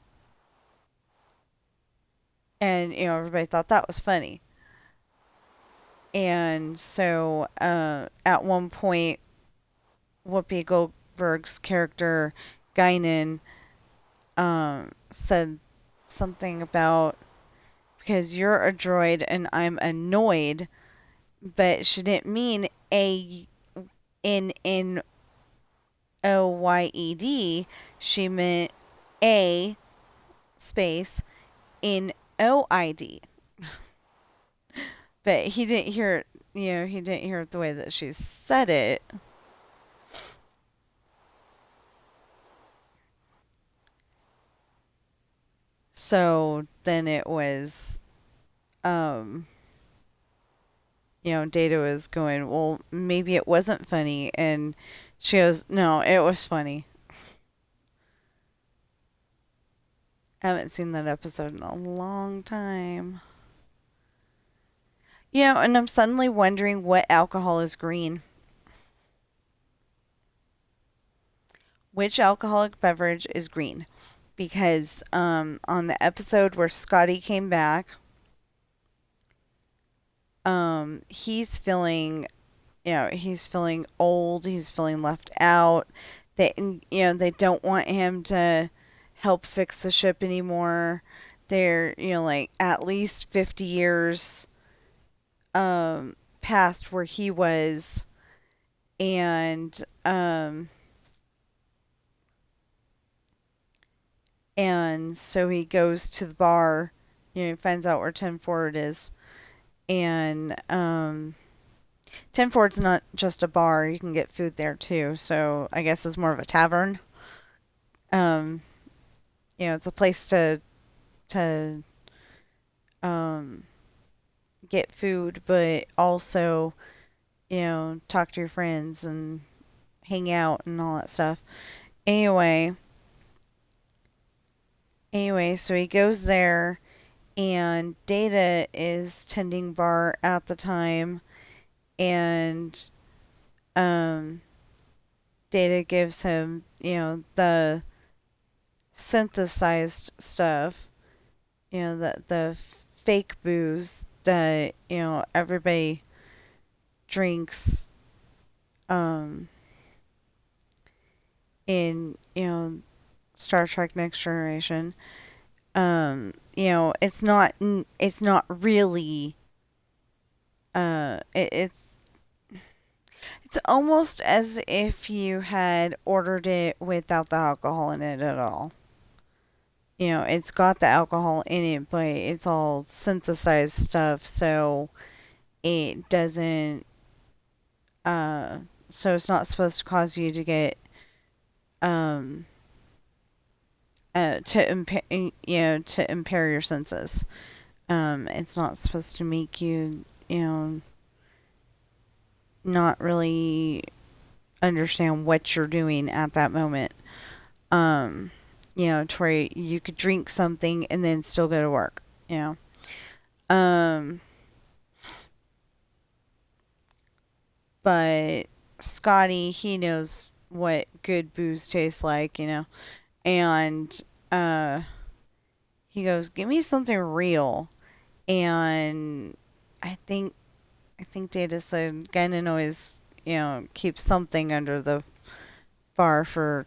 And, everybody thought that was funny. And so at one point, Whoopi Goldberg's character, Guinan, said something about, because you're a droid and I'm annoyed, but she didn't mean Anoyed. She meant A space Noid. But he didn't hear it, he didn't hear it the way that she said it. So then it was, um, Data was going, well, maybe it wasn't funny. And she goes, no, it was funny. I haven't seen that episode in a long time. And I'm suddenly wondering what alcohol is green. Which alcoholic beverage is green? Because on the episode where Scotty came back, he's feeling, he's feeling old. He's feeling left out. They don't want him to help fix the ship anymore. They're, like at least 50 years past where he was, and so he goes to the bar, he finds out where 10 Forward is, and 10 Forward's not just a bar, you can get food there too, so I guess it's more of a tavern. Um, it's a place to um get food, but also, talk to your friends and hang out and all that stuff. Anyway, so he goes there, and Data is tending bar at the time, and um, Data gives him, the synthesized stuff, the fake booze that everybody drinks um, in Star Trek Next Generation. It's not really it's almost as if you had ordered it without the alcohol in it at all. It's got the alcohol in it, but it's all synthesized stuff, so it doesn't so it's not supposed to cause you to get um to impair your senses. It's not supposed to make you, not really understand what you're doing at that moment. Um, to where you could drink something and then still go to work. Um, but Scotty, he knows what good booze tastes like, and uh, he goes, "Give me something real." And I think Data said Guinan always, keeps something under the bar for,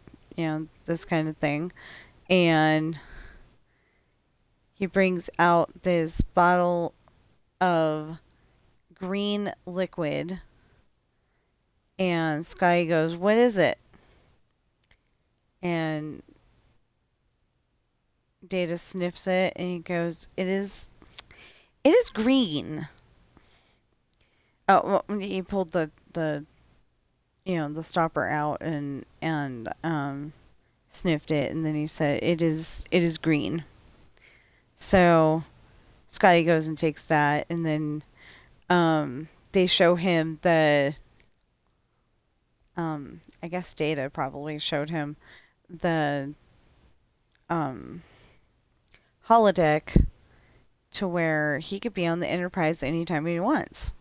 this kind of thing. And he brings out this bottle of green liquid. And Sky goes, "What is it?" And Data sniffs it and he goes, it is green. Oh, well, he pulled the stopper out and sniffed it, and then he said, it is green. So Scotty goes and takes that, and then they show him I guess Data probably showed him the holodeck to where he could be on the Enterprise anytime he wants.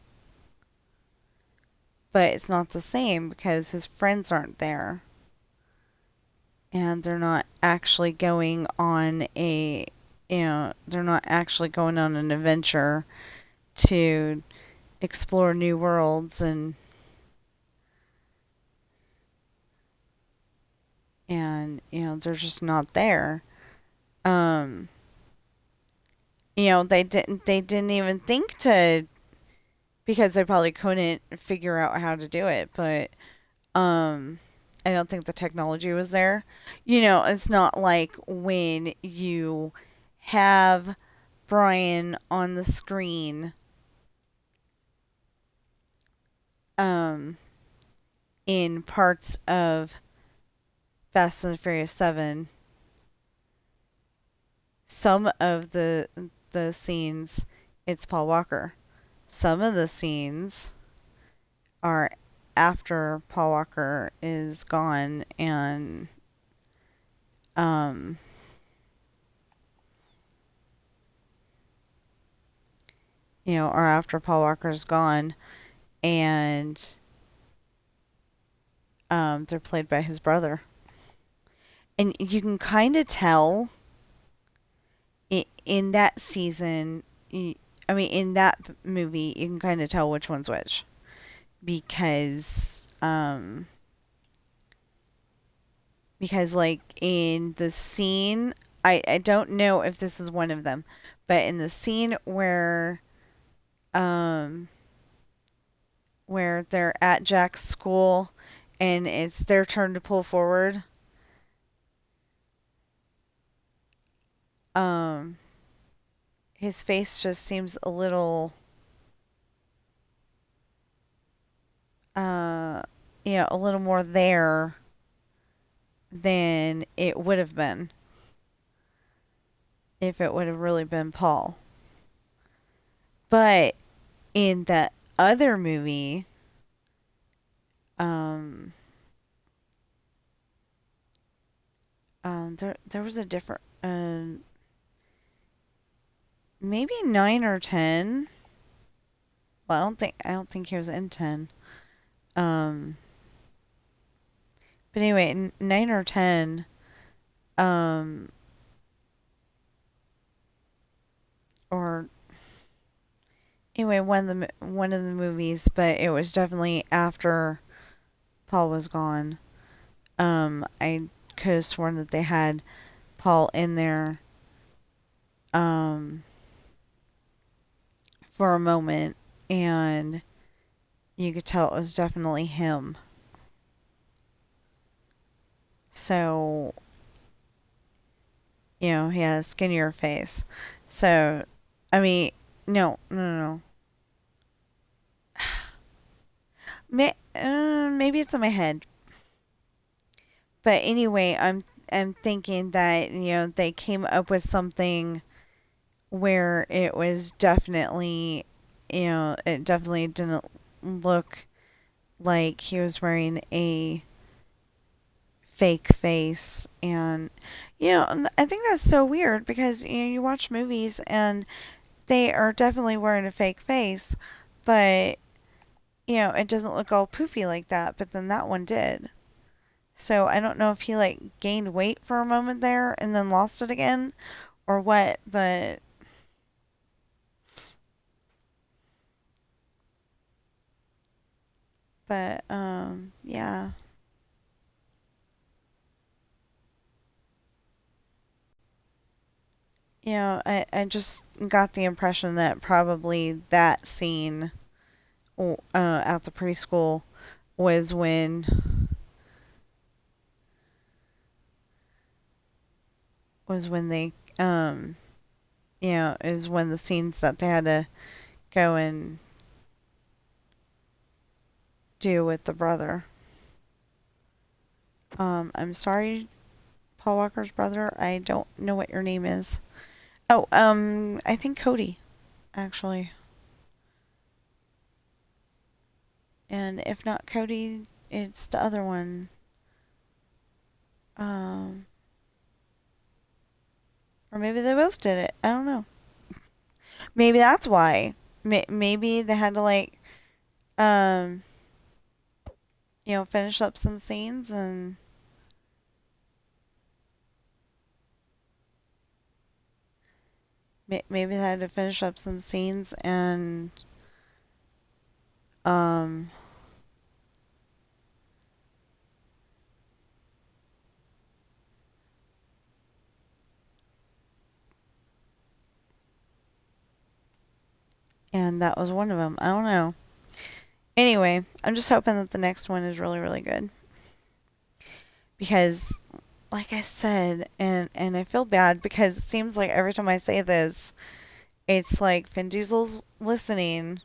But it's not the same because his friends aren't there. And they're not actually going on an adventure to explore new worlds and they're just not there. They didn't even think to, because they probably couldn't figure out how to do it, but I don't think the technology was there. It's not like when you have Brian on the screen in parts of Fast and Furious 7. Some of the scenes, it's Paul Walker. Some of the scenes are after Paul Walker is gone and or after Paul Walker's gone, and they're played by his brother. And you can kind of tell in that season, in that movie, you can kind of tell which one's which. Because like in the scene, I don't know if this is one of them, but in the scene where they're at Jack's school and it's their turn to pull forward, his face just seems a little a little more there than it would have been if it would have really been Paul. But in the other movie, there was a different maybe 9 or 10. Well, I don't think he was in 10. But anyway, 9 or 10 or anyway, one of the movies, but it was definitely after Paul was gone. I could have sworn that they had Paul in there for a moment, and you could tell it was definitely him. So, he had a skinnier face. So, I mean, no. Maybe it's in my head. But anyway, am thinking that, they came up with something where it was definitely, it definitely didn't look like he was wearing a fake face. And, I think that's so weird because, you watch movies and they are definitely wearing a fake face, but, it doesn't look all poofy like that, but then that one did. So I don't know if he like gained weight for a moment there and then lost it again or what, but yeah. I just got the impression that probably that scene at the preschool was when they is when the scenes that they had to go and do with the brother. I'm sorry, Paul Walker's brother. I don't know what your name is. Oh, I think Cody, actually. And if not Cody, it's the other one. Um, or maybe they both did it. I don't know. Maybe that's why. Maybe they had to like, um, finish up some scenes and maybe they had to finish up some scenes um, and that was one of them. I don't know. Anyway, I'm just hoping that the next one is really, really good. Because, like I said, and I feel bad because it seems like every time I say this, it's like Vin Diesel's listening.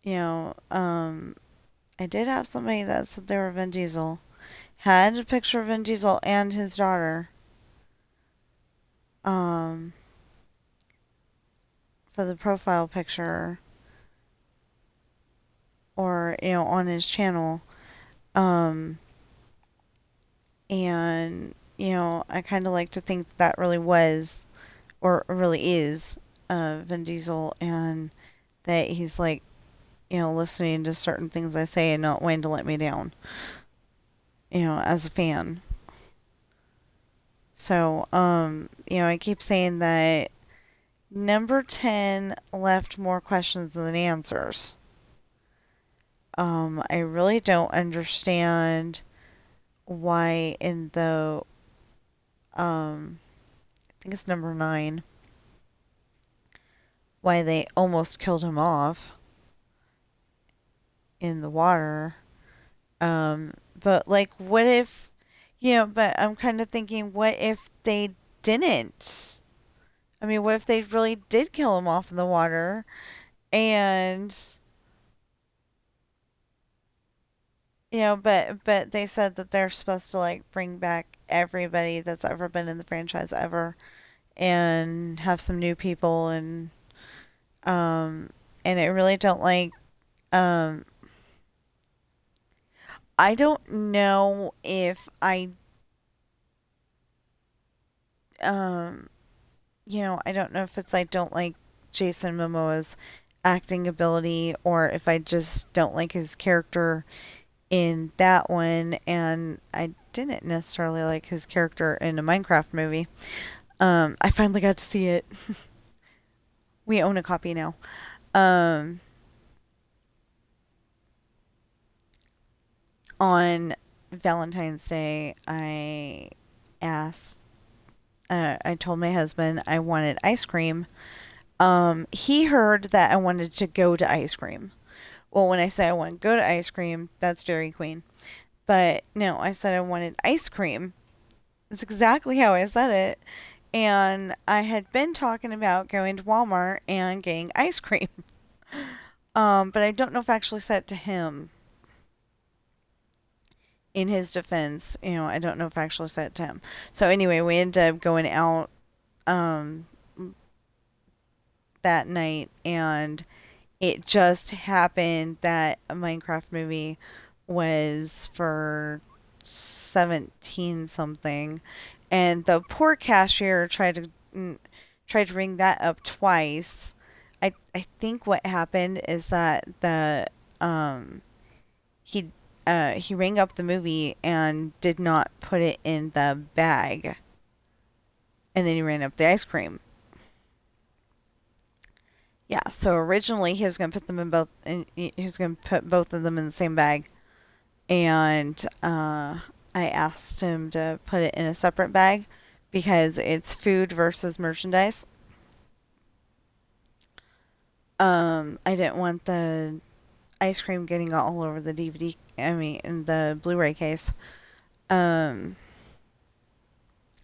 You know, I did have somebody that said they were Vin Diesel. Had a picture of Vin Diesel and his daughter. Um, for the profile picture or, on his channel. Um, and, I kind of like to think that really was or really is Vin Diesel and that he's like, listening to certain things I say and not wanting to let me down, as a fan. So, I keep saying that number 10 left more questions than answers. I really don't understand why in the, I think it's number 9, why they almost killed him off in the water. But like, what if, but I'm kind of thinking, what if they didn't? I mean, what if they really did kill him off in the water and, but they said that they're supposed to like bring back everybody that's ever been in the franchise ever and have some new people um, and I really don't like, um, I don't know if um, I don't know if it's I don't like Jason Momoa's acting ability or if I just don't like his character in that one, and I didn't necessarily like his character in a Minecraft movie. I finally got to see it. We own a copy now. Um, on Valentine's Day, asked, I told my husband I wanted ice cream. He heard that I wanted to go to ice cream. Well, when I say I want to go to ice cream, that's Dairy Queen. But no, I said I wanted ice cream. It's exactly how I said it. And I had been talking about going to Walmart and getting ice cream. But I don't know if I actually said it to him. in his defense, I don't know if I actually said it to him. So anyway, we ended up going out um, that night, and it just happened that a Minecraft movie was for 17 something, and the poor cashier tried to ring that up twice. I think what happened is that the he he rang up the movie and did not put it in the bag, and then he ran up the ice cream. Yeah, so originally he was going to put them in both, and he was going to put both of them in the same bag, and I asked him to put it in a separate bag because it's food versus merchandise. I didn't want the ice cream getting all over the DVD, I mean, in the Blu-ray case. Um,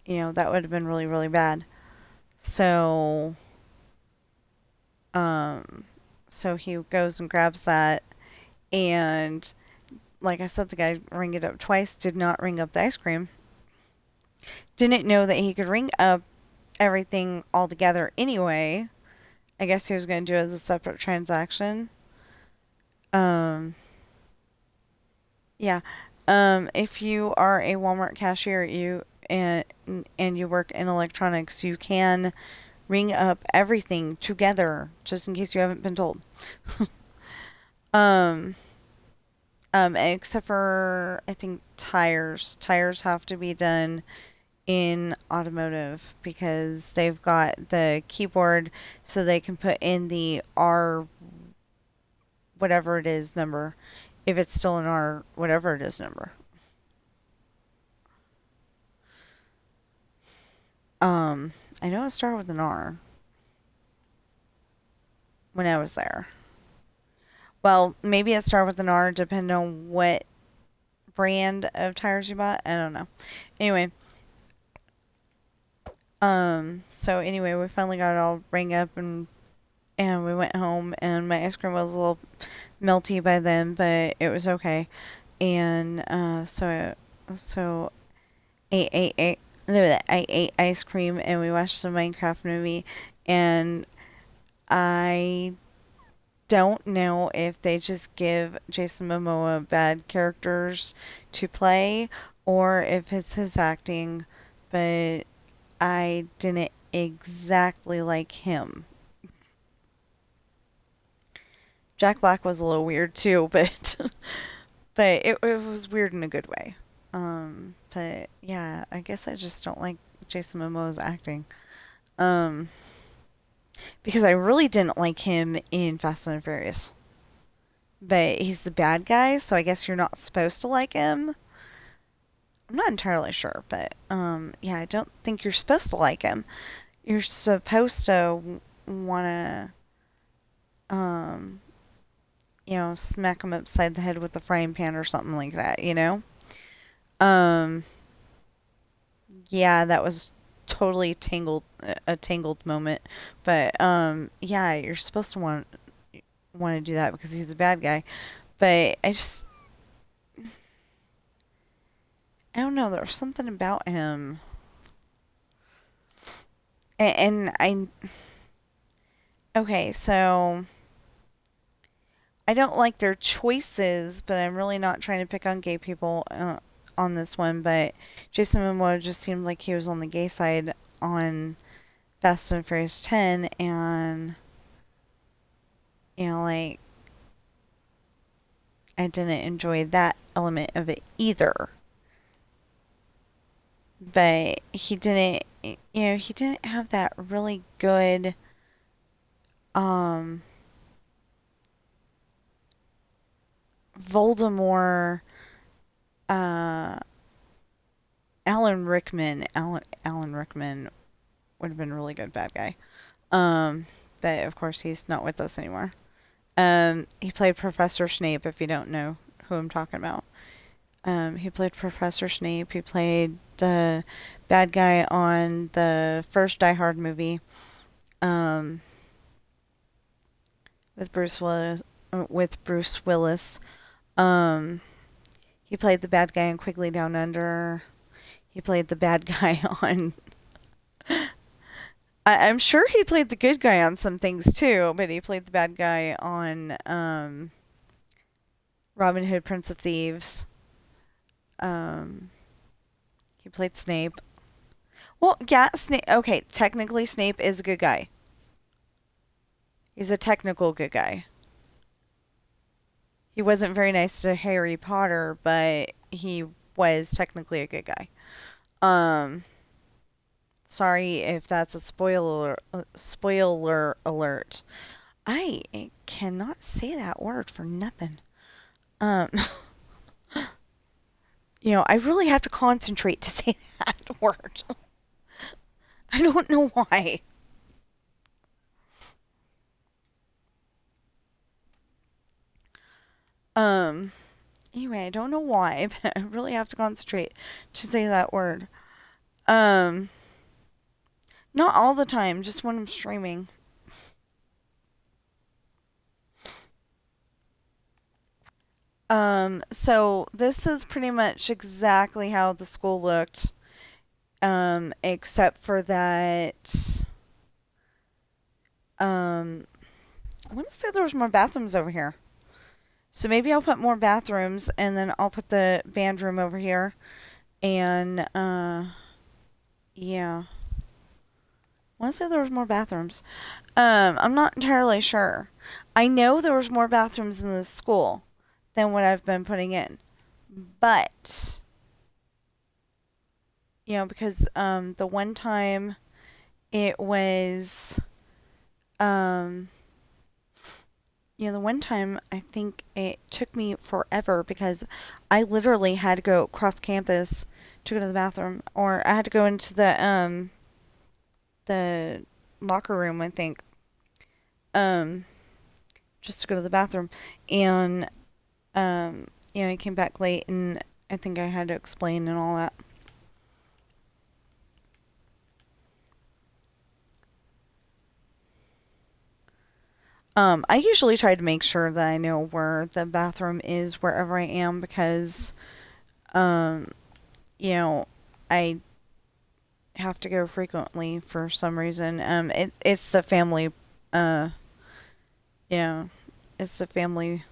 that would have been really, really bad. So, um, so he goes and grabs that, and like I said, the guy rang it up twice, did not ring up the ice cream. Didn't know that he could ring up everything all together anyway. I guess he was going to do it as a separate transaction. Um, yeah. If you are a Walmart cashier, and you work in electronics, you can ring up everything together, just in case you haven't been told. Um, except for I think tires. Tires have to be done in automotive because they've got the keyboard so they can put in the R whatever it is number, if it's still an R whatever it is number. Um, I know it started with an R when I was there. Well, maybe it started with an R depending on what brand of tires you bought. I don't know. Anyway, so anyway, we finally got it all rang up, and we went home, and my ice cream was a little melty by then, but it was okay. And so I ate ice cream, and we watched the Minecraft movie, and I don't know if they just give Jason Momoa bad characters to play or if it's his acting, but I didn't exactly like him. Jack Black was a little weird too, but but it was weird in a good way. But yeah, I guess I just don't like Jason Momoa's acting. Um, because I really didn't like him in Fast and Furious. But he's the bad guy, so I guess you're not supposed to like him. I'm not entirely sure, but yeah, I don't think you're supposed to like him. You're supposed to want to, smack him upside the head with a frying pan or something like that. Um, yeah, that was totally a tangled moment, but yeah, you're supposed to want to do that because he's a bad guy. But I don't know. There was something about him, and okay, so I don't like their choices, but I'm really not trying to pick on gay people on this one. But Jason Momoa just seemed like he was on the gay side on Fast and Furious 10, and like I didn't enjoy that element of it either. But he didn't have that really good um Voldemort uh Alan Rickman would have been a really good bad guy. Um but of course he's not with us anymore. He played Professor Snape, if you don't know who I'm talking about. He played Professor Snape. He played the bad guy on the first Die Hard movie. Um, with Bruce Willis. Um, He played the bad guy on Quigley Down Under. He played the bad guy on. I'm sure he played the good guy on some things too, but he played the bad guy on Robin Hood, Prince of Thieves. Um, he played Snape. Well, yeah, Snape. Okay, technically Snape is a good guy. He's a technical good guy. He wasn't very nice to Harry Potter, but he was technically a good guy. Um, Sorry if that's a spoiler alert. I cannot say that word for nothing. Um, I really have to concentrate to say that word. I don't know why. Um, anyway, I don't know why, but I really have to concentrate to say that word. Um, Not all the time, just when I'm streaming. So this is pretty much exactly how the school looked, except for that, I want to say there was more bathrooms over here. So maybe I'll put more bathrooms, and then I'll put the band room over here, and, yeah. I want to say there was more bathrooms. I'm not entirely sure. I know there was more bathrooms in this school than what I've been putting in. But, because, the one time it was, the one time I think it took me forever because I literally had to go across campus to go to the bathroom, or I had to go into the locker room, I think, um, just to go to the bathroom. And, I came back late, and I think I had to explain and all that. I usually try to make sure that I know where the bathroom is wherever I am because, um, I have to go frequently for some reason. It's the family, uh, yeah, it's the family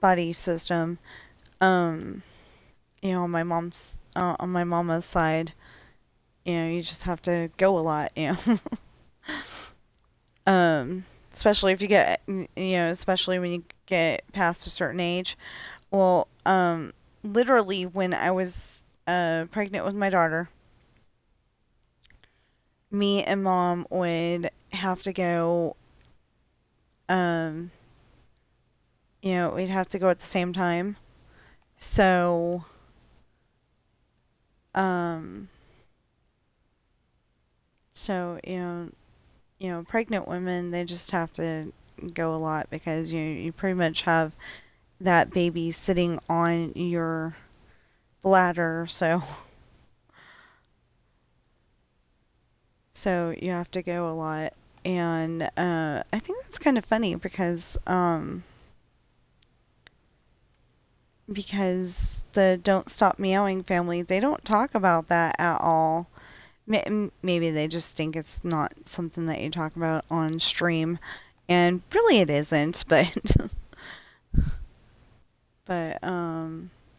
body system. Um, on on my mama's side, you just have to go a lot, especially if you get, especially when you get past a certain age. Well, literally when I was pregnant with my daughter, me and mom would have to go, um, we'd have to go at the same time. So, um, so, pregnant women, they just have to go a lot because you pretty much have that baby sitting on your bladder, so you have to go a lot. And I think that's kind of funny because the Don't Stop Meowing family, they don't talk about that at all. Maybe they just think it's not something that you talk about on stream, and really it isn't, but but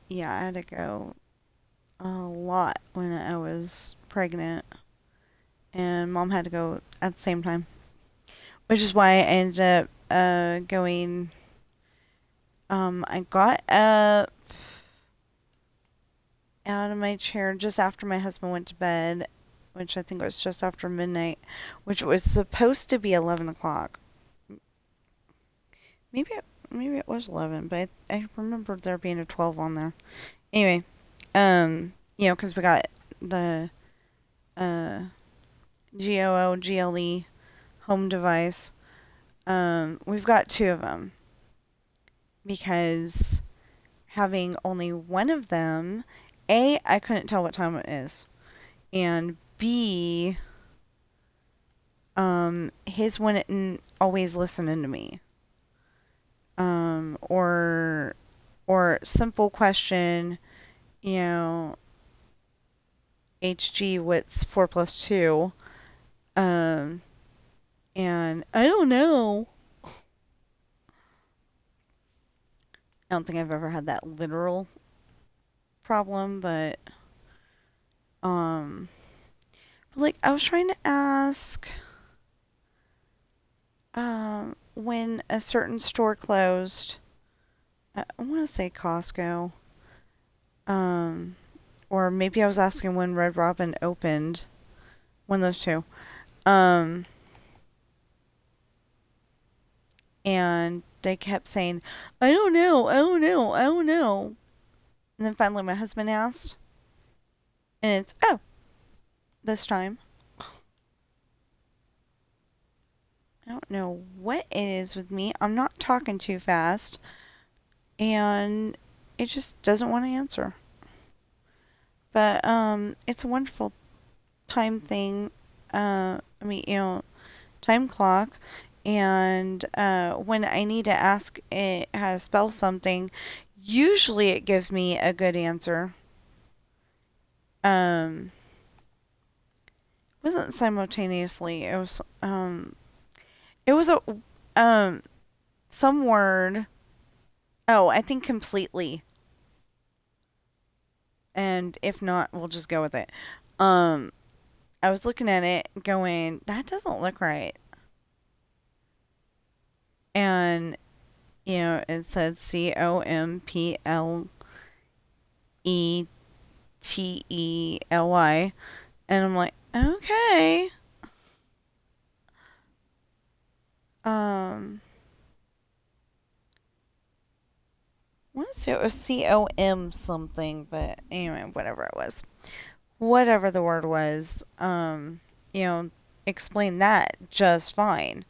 yeah, I had to go a lot when I was pregnant, and mom had to go at the same time, which is why I ended up going. I got up out of my chair just after my husband went to bed, which I think was just after midnight, which was supposed to be 11 o'clock. Maybe it was 11, but I remember there being a 12 on there. Anyway, because we got the uh, GOO home device. We've got two of them because having only one of them, A, I couldn't tell what time it is, and B, his wouldn't always listening to me. Or or simple question, you know, HG, what's 4 plus 2? Um, and I don't know. I don't think I've ever had that literal problem, um, but like I was trying to ask, when a certain store closed, I want to say Costco, um, or maybe I was asking when Red Robin opened, one of those two. Um, and they kept saying, I don't know, I don't know, I don't know. And then finally my husband asked, and it's, oh, this time. I don't know what it is with me. I'm not talking too fast, and it just doesn't want to answer. But it's a wonderful time thing. I mean, time clock. And when I need to ask it how to spell something, usually it gives me a good answer. Um, it wasn't simultaneously. It was a some word. Oh, I think completely. And if not, we'll just go with it. Um, I was looking at it going, that doesn't look right. And, it said Completely. And I'm like, okay. I want to say it was COM something, but anyway, whatever it was. Whatever the word was, you know, explained that just fine.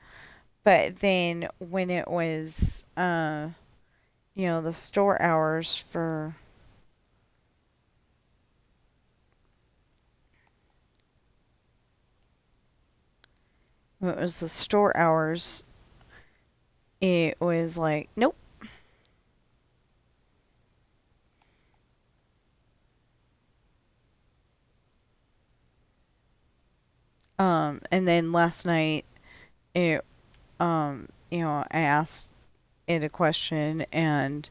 But then when it was, the store hours for, when it was the store hours, it was like, nope. And then last night, it, I asked it a question and,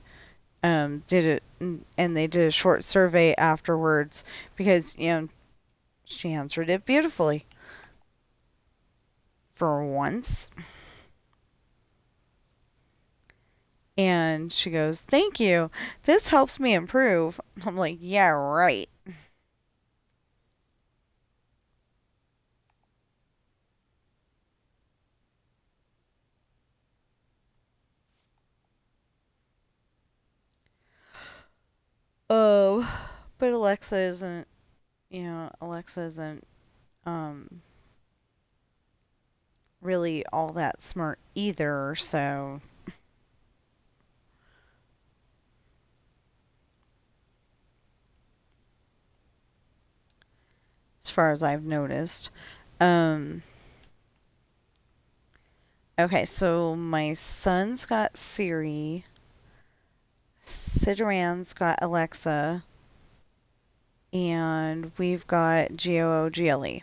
did it, and they did a short survey afterwards because, she answered it beautifully for once. And she goes, thank you. This helps me improve. I'm like, yeah, right. Oh, but Alexa isn't, um, really all that smart either. So, as far as I've noticed, um, okay, so my son's got Siri, Cideran's got Alexa, and we've got GOOGLE.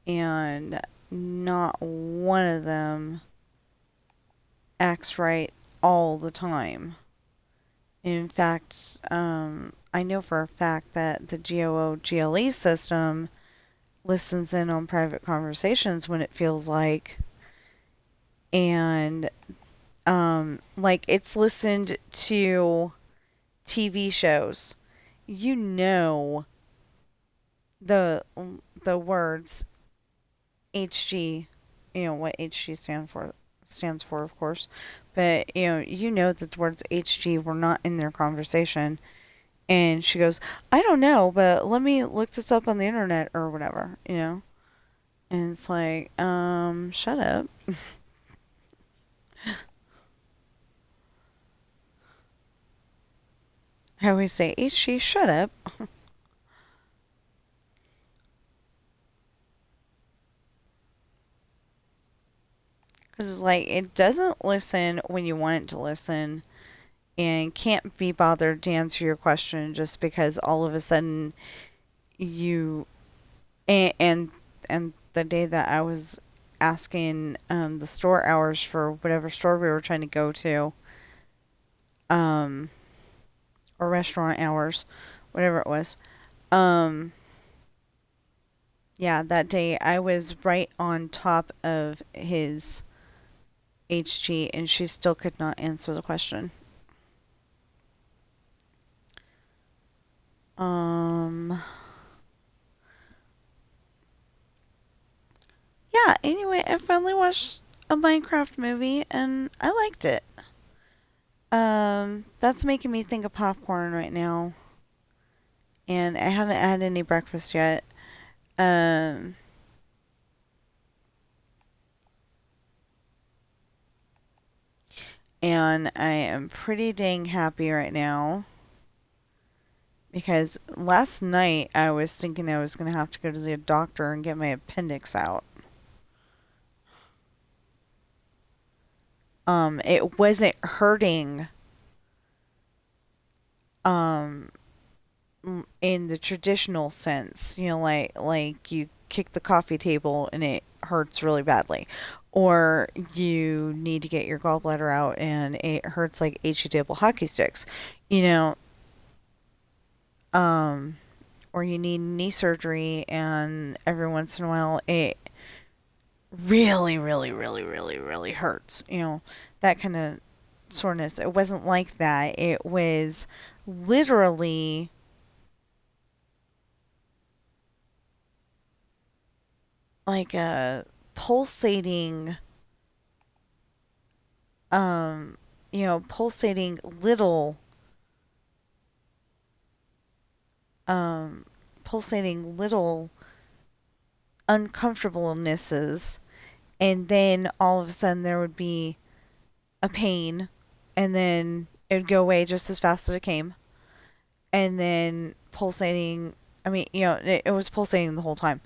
And not one of them acts right all the time. In fact, I know for a fact that the GOOGLE system listens in on private conversations when it feels like, and like it's listened to TV shows. You know the the words HG, what HG stands for, of course. But that the words HG were not in their conversation. And she goes, I don't know, but let me look this up on the internet or whatever. And it's like, shut up. I always say, HG, shut up. Because it's like, it doesn't listen when you want it to listen. and can't be bothered to answer your question just because all of a sudden you and the day that I was asking the store hours for whatever store we were trying to go to, um, or restaurant hours, whatever it was. Um, yeah, that day I was right on top of his HG, and she still could not answer the question. Um, yeah, anyway, I finally watched a Minecraft movie and I liked it. That's making me think of popcorn right now. And I haven't had any breakfast yet. Um, and I am pretty dang happy right now because last night I was thinking I was going to have to go to the doctor and get my appendix out. It wasn't hurting, um, in the traditional sense, like you kick the coffee table and it hurts really badly, or you need to get your gallbladder out and it hurts like HE table hockey sticks, you know, um, or you need knee surgery and every once in a while it really, really, really, really, really hurts, that kind of soreness. It wasn't like that. It was literally like a pulsating, um, pulsating little, um, pulsating little uncomfortablenesses, and then all of a sudden there would be a pain, and then it would go away just as fast as it came, and then pulsating. I mean, it was pulsating the whole time,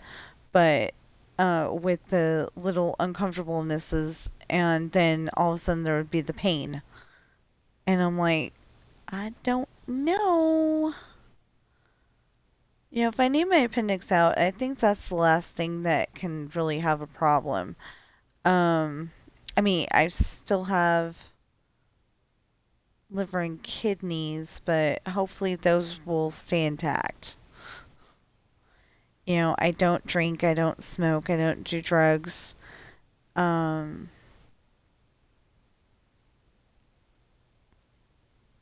but with the little uncomfortablenesses, and then all of a sudden there would be the pain. And I'm like, I don't know. If I need my appendix out, I think that's the last thing that can really have a problem. Um, I mean, I still have liver and kidneys, but hopefully those will stay intact. I don't drink, I don't smoke, I don't do drugs. Um,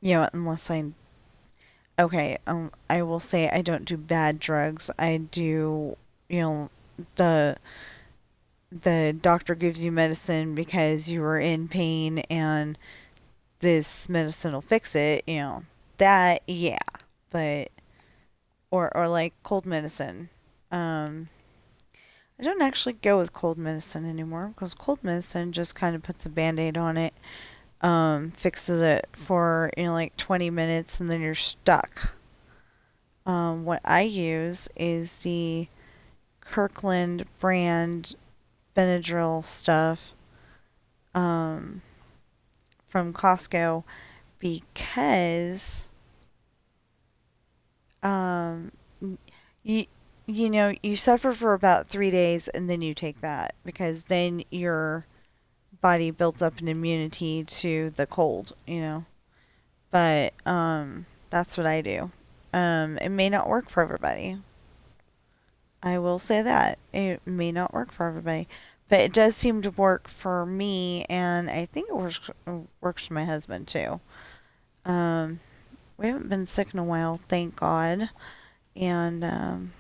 unless I will say I don't do bad drugs. I do, the the doctor gives you medicine because you are in pain and this medicine will fix it, that, yeah. But, or like cold medicine. Um, I don't actually go with cold medicine anymore because cold medicine just kind of puts a band-aid on it, fixes it for, like 20 minutes and then you're stuck. What I use is the Kirkland brand Benadryl stuff, um, from Costco because, um, you, you suffer for about 3 days and then you take that because then your body builds up an immunity to the cold, But, that's what I do. It may not work for everybody. I will say that. It may not work for everybody. But it does seem to work for me, and I think it works for my husband too. Um, we haven't been sick in a while, thank God. And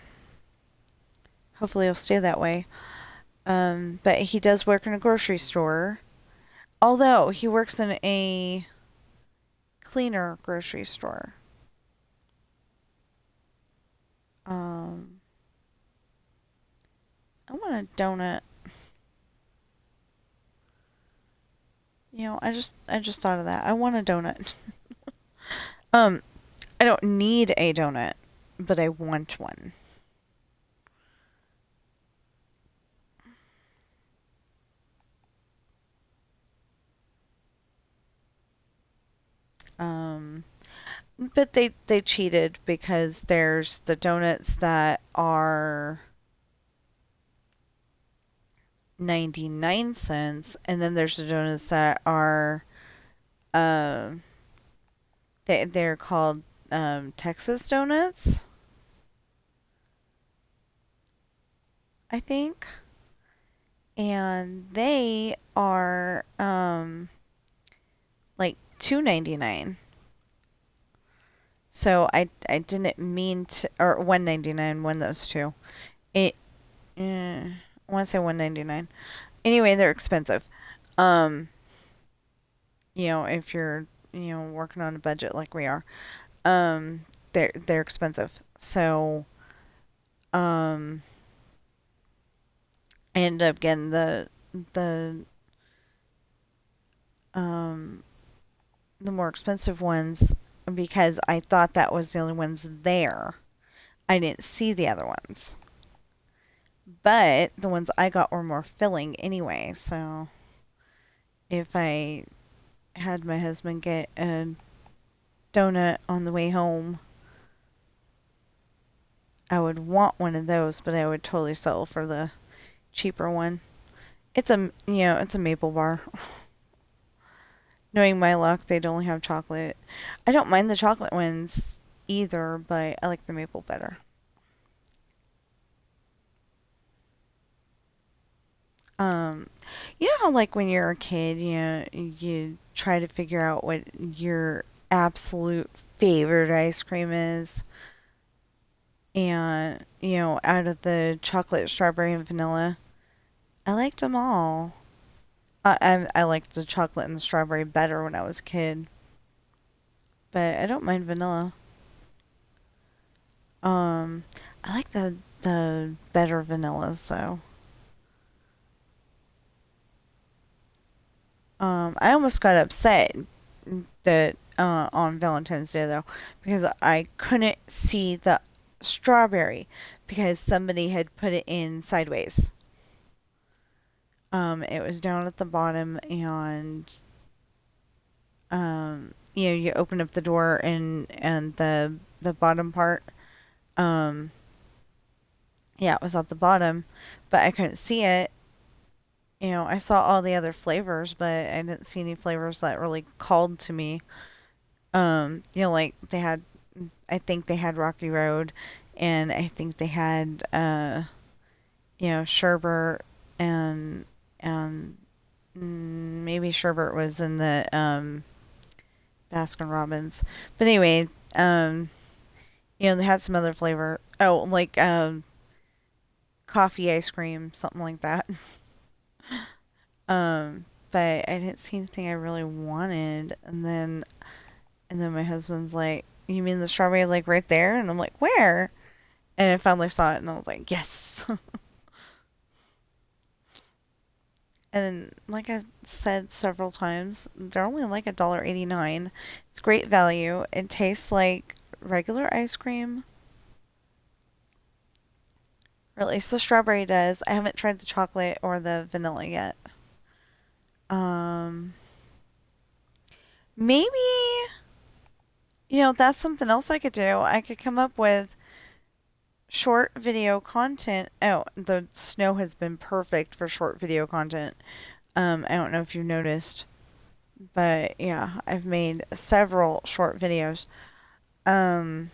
hopefully it'll stay that way. But he does work in a grocery store. Although he works in a cleaner grocery store. Um, I want a donut. I just thought of that. I want a donut. um, I don't need a donut, but I want one. Um, but they cheated because there's the donuts that are 99 cents, and then there's the donuts that are uh, they're called Texas donuts, I think, and they are like 2.99. So I didn't mean to, or 1.99, one of those two. It I want to say 1.99. Anyway, they're expensive. Um, if you're working on a budget like we are, um, they're expensive. So um, I ended up getting the um the more expensive ones because I thought that was the only ones there. I didn't see the other ones. But the ones I got were more filling anyway, so if I had my husband get a donut on the way home, I would want one of those, but I would totally settle for the cheaper one. It's a maple bar. Knowing my luck, they'd only have chocolate. I don't mind the chocolate ones either, but I like the maple better. Um, you know how like when you're a kid, you try to figure out what your absolute favorite ice cream is, and out of the chocolate, strawberry, and vanilla, I liked them all. I liked the chocolate and the strawberry better when I was a kid, but I don't mind vanilla. Um, I like the better vanillas, so. I almost got upset that on Valentine's Day though, because I couldn't see the strawberry because somebody had put it in sideways. It was down at the bottom, and you open up the door, and the bottom part, um, yeah, it was at the bottom, but I couldn't see it. I saw all the other flavors, but I didn't see any flavors that really called to me. Like they had, I think they had Rocky Road, and I think they had, sherbet, and maybe sherbet was in the Baskin Robbins. But anyway, they had some other flavor. Oh, like coffee ice cream, something like that. But I didn't see anything I really wanted, and then my husband's like, "You mean the strawberry like right there?" And I'm like, "Where?" And I finally saw it, and I was like, "Yes." And like I said several times, they're only like $1.89. It's great value. It tastes like regular ice cream, or at least the strawberry does. I haven't tried the chocolate or the vanilla yet. Um, Maybe, that's something else I could do. I could come up with short video content. Oh, the snow has been perfect for short video content. I don't know if you noticed, but yeah, I've made several short videos. Um,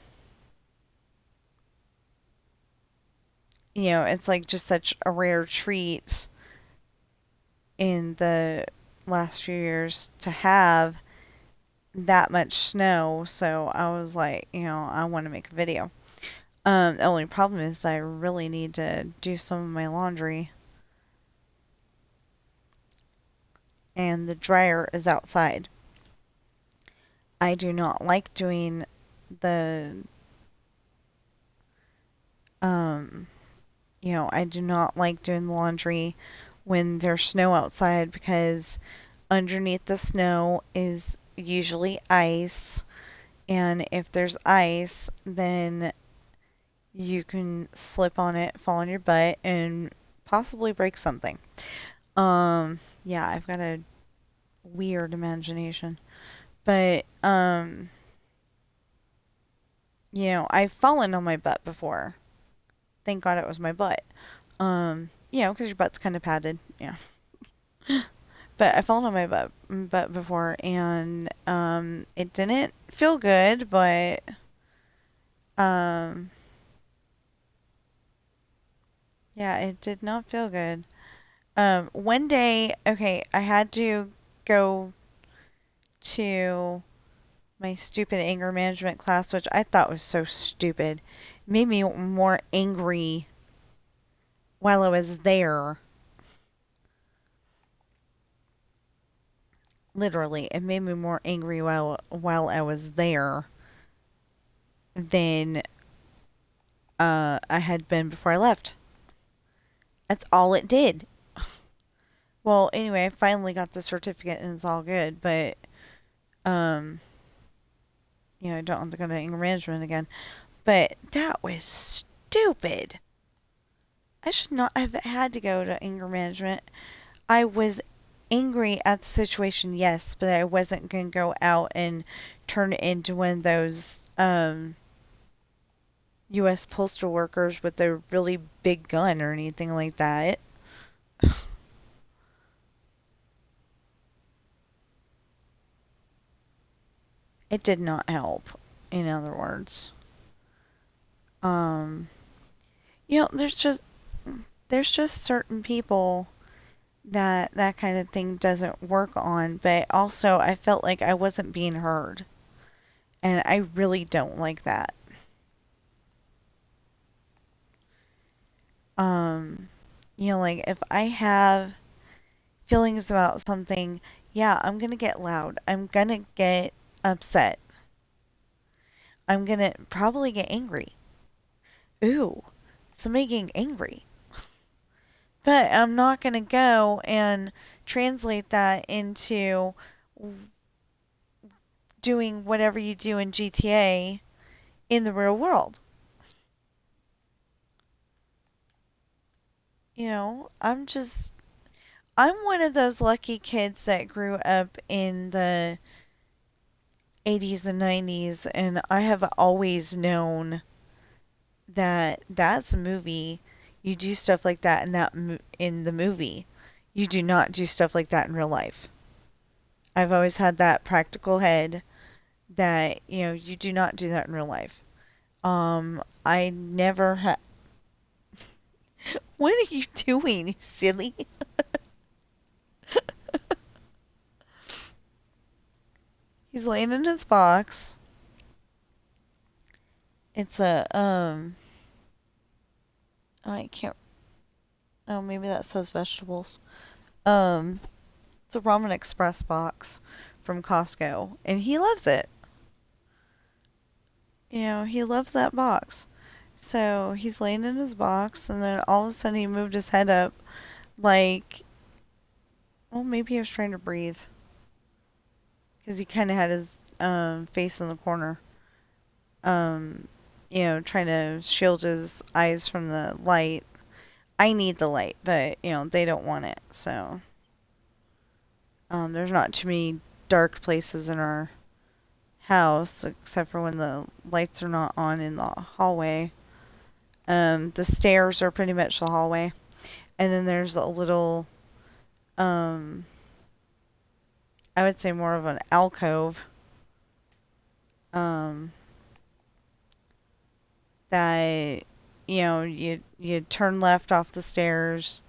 it's like just such a rare treat in the last few years to have that much snow. So I was like, I want to make a video. The only problem is I really need to do some of my laundry, and the dryer is outside. I do not like doing the um I do not like doing the laundry when there's snow outside because underneath the snow is usually ice, and if there's ice, then you can slip on it, fall on your butt, and possibly break something. Yeah, I've got a weird imagination. But I've fallen on my butt before. Thank God it was my butt. Because your butt's kind of padded. Yeah. But I fallen on my butt before, and it didn't feel good, but um, yeah, it did not feel good. One day, okay, I had to go to my stupid anger management class, which I thought was so stupid. It made me more angry while I was there. Literally, it made me more angry while I was there than I had been before I left. That's all it did. Well, anyway, I finally got the certificate and it's all good, but um, I don't have to go to anger management again. But that was stupid. I should not have had to go to anger management. I was angry at the situation, yes, but I wasn't going to go out and turn it into one of those U.S. postal workers with a really big gun or anything like that. It did not help, in other words. Um, there's just certain people that kind of thing doesn't work on, but also I felt like I wasn't being heard. And I really don't like that. Um, like if I have feelings about something, yeah, I'm going to get loud. I'm going to get upset. I'm going to probably get angry. Ooh, somebody getting angry. But I'm not going to go and translate that into doing whatever you do in GTA in the real world. I'm one of those lucky kids that grew up in the 80s and 90s, and I have always known that that's a movie. You do stuff like that in the movie. You do not do stuff like that in real life. I've always had that practical head that, you do not do that in real life. I never had. What are you doing, you silly? He's laying in his box. It's I can't, oh, maybe that says vegetables. Um, it's a Ramen Express box from Costco, and he loves it. He loves that box. So he's laying in his box, and then all of a sudden he moved his head up, like, well, maybe he was trying to breathe. Because he kind of had his face in the corner. Um, trying to shield his eyes from the light. I need the light, but, they don't want it, so. There's not too many dark places in our house, except for when the lights are not on in the hallway. The stairs are pretty much the hallway. And then there's a little, um, I would say more of an alcove, um, that, you turn left off the stairs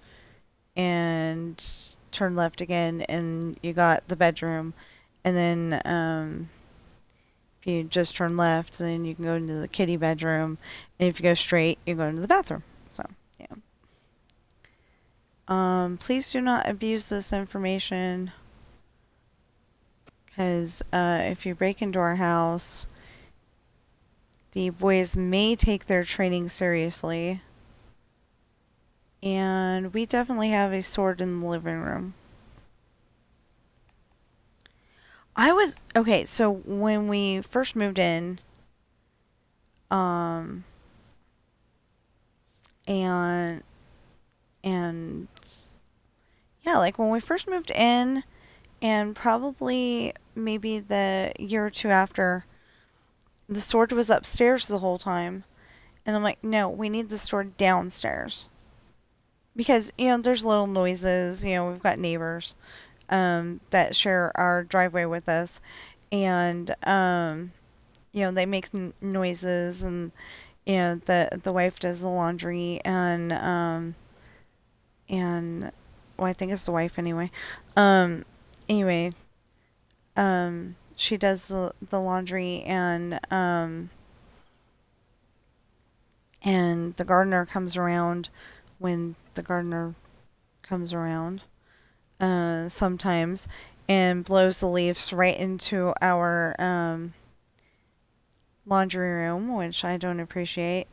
and turn left again, and you got the bedroom. And then, if you just turn left, then you can go into the kitty bedroom. And if you go straight, you go into the bathroom. So, yeah. Please do not abuse this information. Because if you break into our house, the boys may take their training seriously. And we definitely have a sword in the living room. Okay, so when we first moved in, um, and, and, yeah, like when we first moved in, and probably maybe the year or two after, the storage was upstairs the whole time. And I'm like, no, we need the storage downstairs. Because, there's little noises. We've got neighbors that share our driveway with us. And, they make noises. And, the wife does the laundry. And, well, I think it's the wife anyway. Anyway, she does the laundry, and the gardener comes around when the gardener comes around, sometimes, and blows the leaves right into our laundry room, which I don't appreciate.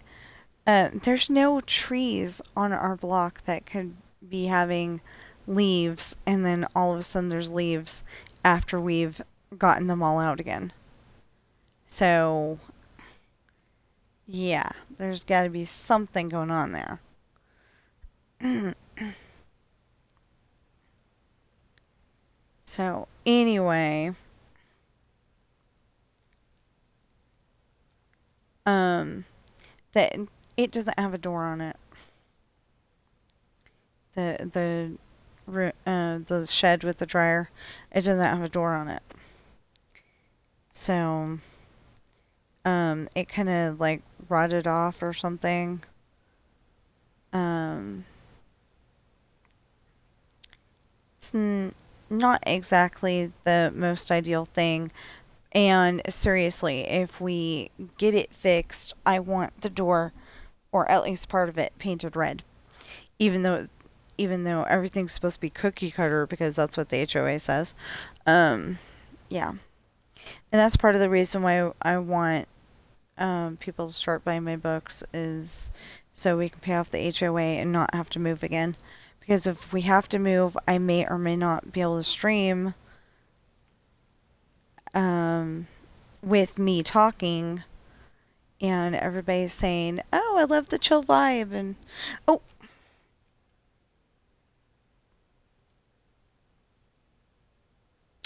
There's no trees on our block that could be having leaves, and then all of a sudden there's leaves after we've gotten them all out again. So, yeah, there's got to be something going on there. So, anyway, that it doesn't have a door on it. The shed with the dryer, it doesn't have a door on it. So, it kind of like rotted off or something. It's not exactly the most ideal thing. And seriously, if we get it fixed, I want the door, or at least part of it, painted red. Even though everything's supposed to be cookie cutter because that's what the HOA says. Yeah. And that's part of the reason why I want people to start buying my books, is so we can pay off the HOA and not have to move again. Because if we have to move, I may or may not be able to stream with me talking, and everybody's saying, "Oh, I love the chill vibe," and oh.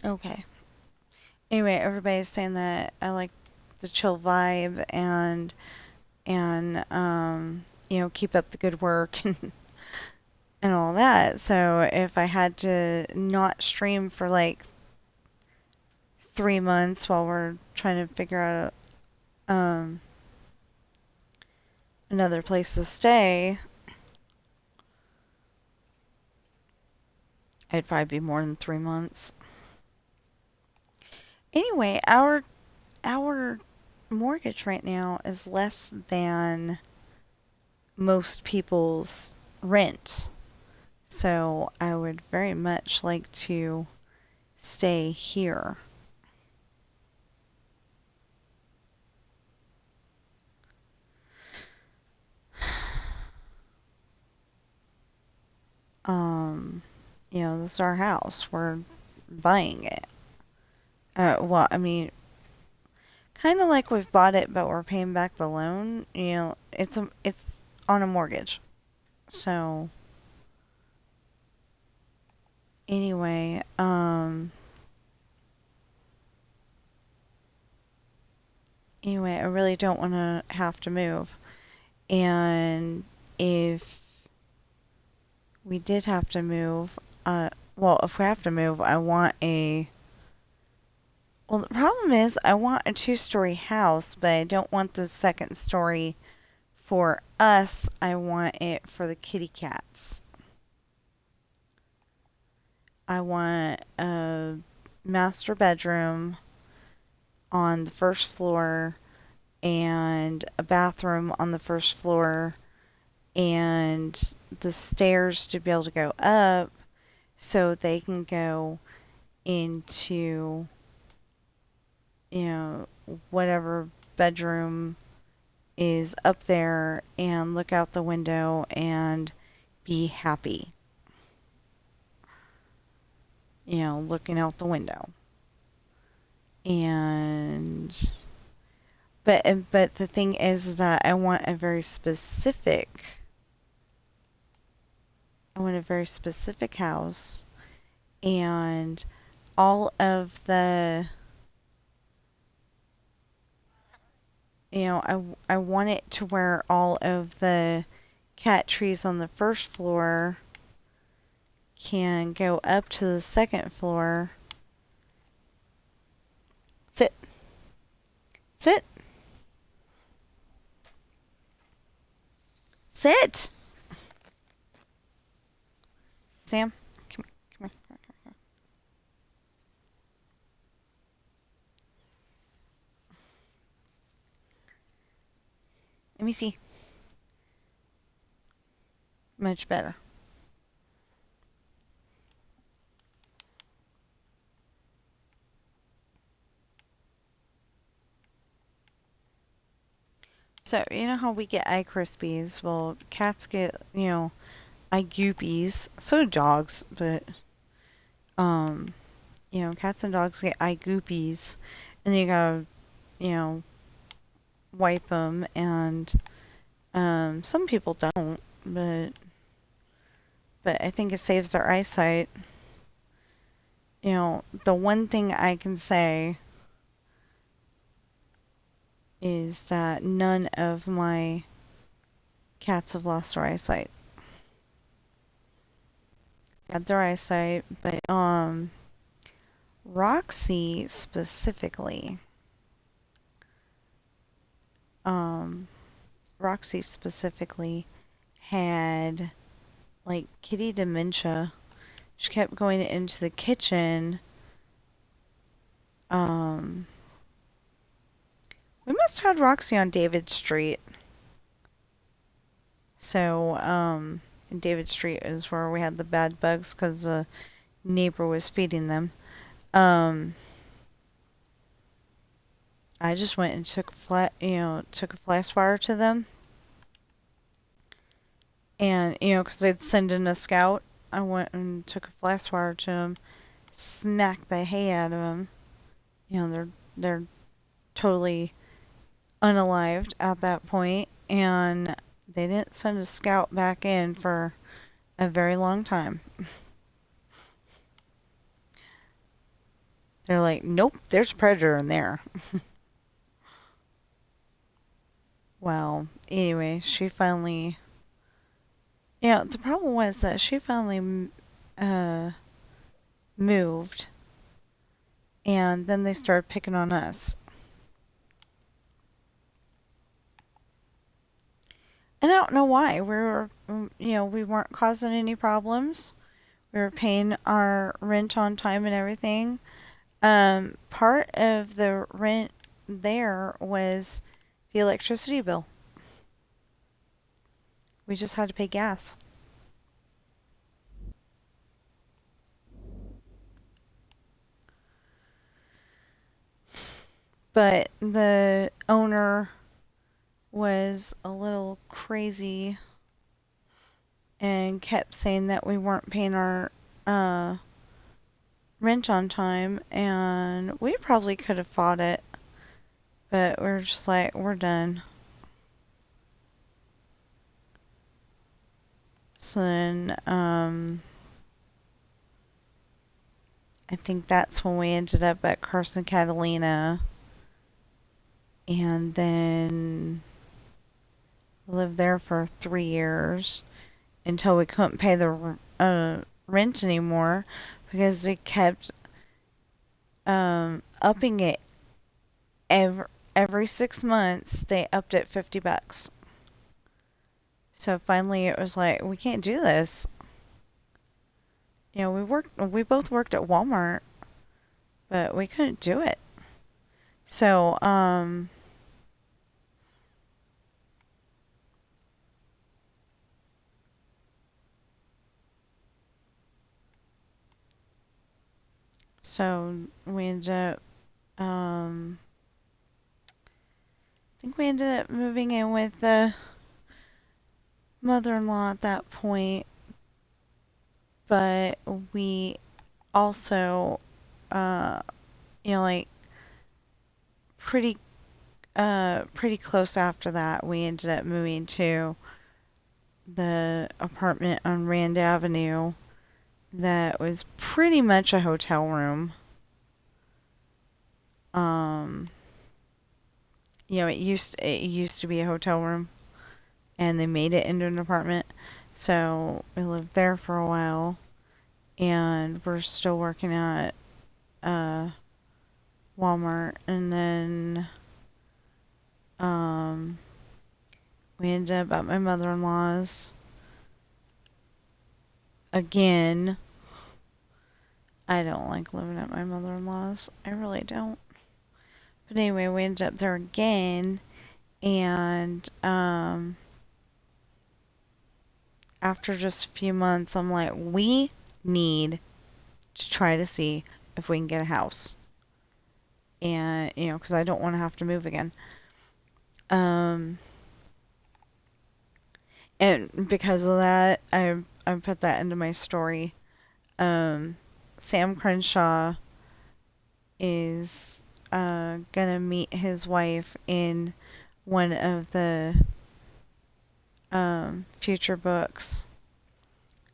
Okay. Anyway, everybody's saying that I like the chill vibe, and keep up the good work and all that. So if I had to not stream for like 3 months while we're trying to figure out another place to stay, it'd probably be more than 3 months. Anyway, our mortgage right now is less than most people's rent. So I would very much like to stay here. This is our house. We're buying it. Well, I mean, kind of like we've bought it, but we're paying back the loan. It's on a mortgage. So anyway, I really don't want to have to move. And if we did have to move, if we have to move, I want a. Well, the problem is I want a 2-story house, but I don't want the second story for us. I want it for the kitty cats. I want a master bedroom on the first floor and a bathroom on the first floor and the stairs to be able to go up so they can go into whatever bedroom is up there and look out the window and be happy. Looking out the window. And but the thing is that I want a very specific house, and all of the, I want it to where all of the cat trees on the first floor can go up to the second floor. Sit. Sit. Sit. Sam, come here. Let me see. Much better. So, you know how we get eye crispies? Well, cats get, eye goopies. So do dogs, but, cats and dogs get eye goopies. And you gotta, wipe them. And, some people don't, but I think it saves their eyesight. The one thing I can say is that none of my cats have lost their eyesight. They had their eyesight, but Roxy specifically, had like kitty dementia. She kept going into the kitchen. We must have had Roxy on David Street. So, and David Street is where we had the bad bugs because the neighbor was feeding them. I just went and took a fly swatter to them. And, because they'd send in a scout, I went and took a fly swatter to them, smacked the hay out of them. They're totally unalived at that point, and they didn't send a scout back in for a very long time. They're like, nope, there's a predator in there. Well, anyway, she finally... the problem was that she finally moved, and then they started picking on us. And I don't know why. We weren't causing any problems. We were paying our rent on time and everything. Part of the rent there was the electricity bill. We just had to pay gas. But the owner was a little crazy and kept saying that we weren't paying our rent on time, and we probably could have fought it, but we're just like, we're done. So then, I think that's when we ended up at Carson Catalina, and then lived there for 3 years until we couldn't pay the rent anymore because they kept upping it every 6 months. They upped it $50. So finally it was like, we can't do this. We both worked at Walmart, but we couldn't do it. So we ended up, I think we ended up moving in with the mother-in-law at that point, but we also, pretty close after that, we ended up moving to the apartment on Rand Avenue that was pretty much a hotel room. Um, it used to be a hotel room, and they made it into an apartment. So we lived there for a while, and we're still working at uh, Walmart. And then um, we ended up at my mother-in-law's again. I don't like living at my mother-in-law's. I really don't. But anyway, we ended up there again, and after just a few months, I'm like, we need to try to see if we can get a house. And, because I don't want to have to move again. Um, and because of that, I put that into my story. Sam Crenshaw is gonna meet his wife in one of the future books.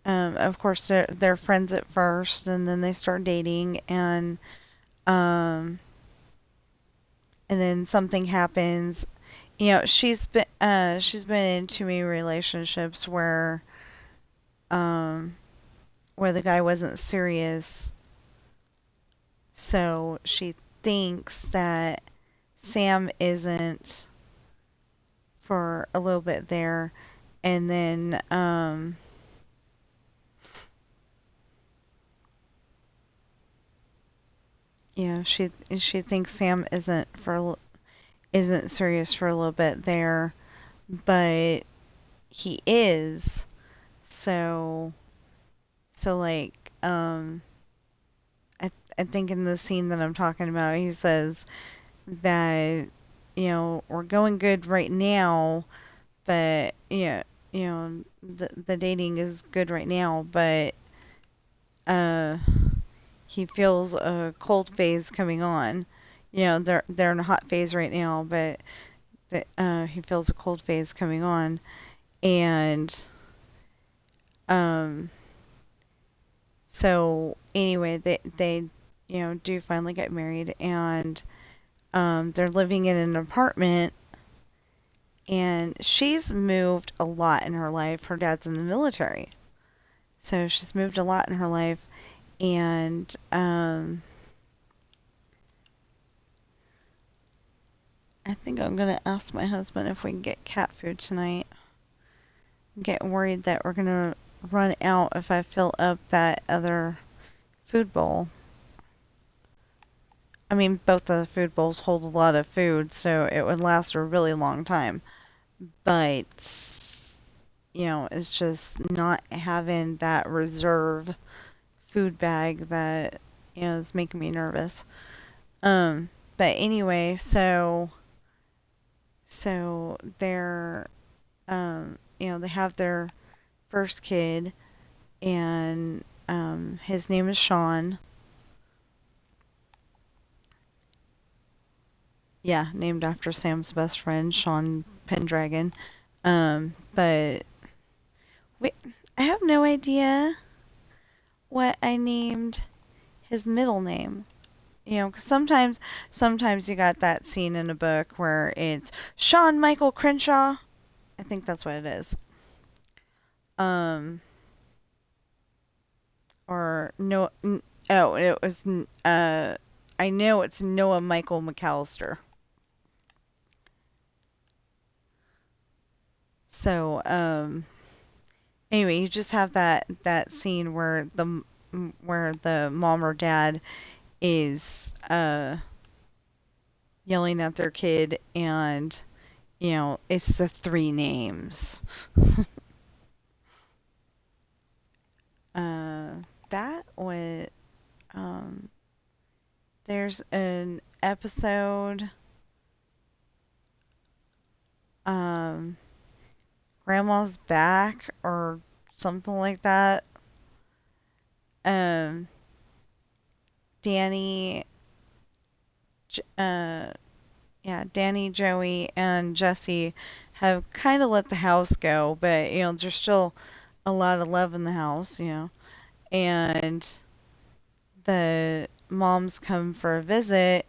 Of course, they're friends at first, and then they start dating, um, and then something happens. She's been in too many relationships where the guy wasn't serious, so she thinks that Sam isn't for a little bit there, and then she thinks Sam isn't serious for a little bit there, but he is. So like I think in the scene that I'm talking about, he says that we're going good right now, but the dating is good right now, but uh he feels a cold phase coming on. They're in a hot phase right now, but he feels a cold phase coming on, and um, so anyway, they do finally get married, and they're living in an apartment, and she's moved a lot in her life. Her dad's in the military, so she's moved a lot in her life, and I think I'm gonna ask my husband if we can get cat food tonight. I'm getting worried that we're gonna run out if I fill up that other food bowl. I mean, both of the food bowls hold a lot of food, so it would last a really long time. But, it's just not having that reserve food bag that, is making me nervous. But anyway, so they're, they have their first kid, and his name is Sean. Yeah, named after Sam's best friend, Sean Pendragon. But wait, I have no idea what I named his middle name. 'Cause sometimes you got that scene in a book where it's Sean Michael Crenshaw. I think that's what it is. Um, or no, oh, it was I know it's Noah Michael McAllister. So, anyway, you just have that scene where the mom or dad is yelling at their kid, and it's the three names. That would um there's an episode, um Grandma's Back or something like that. um Danny, uh, yeah, Danny, Joey, and Jesse have kind of let the house go, but there's still a lot of love in the house, and the moms come for a visit,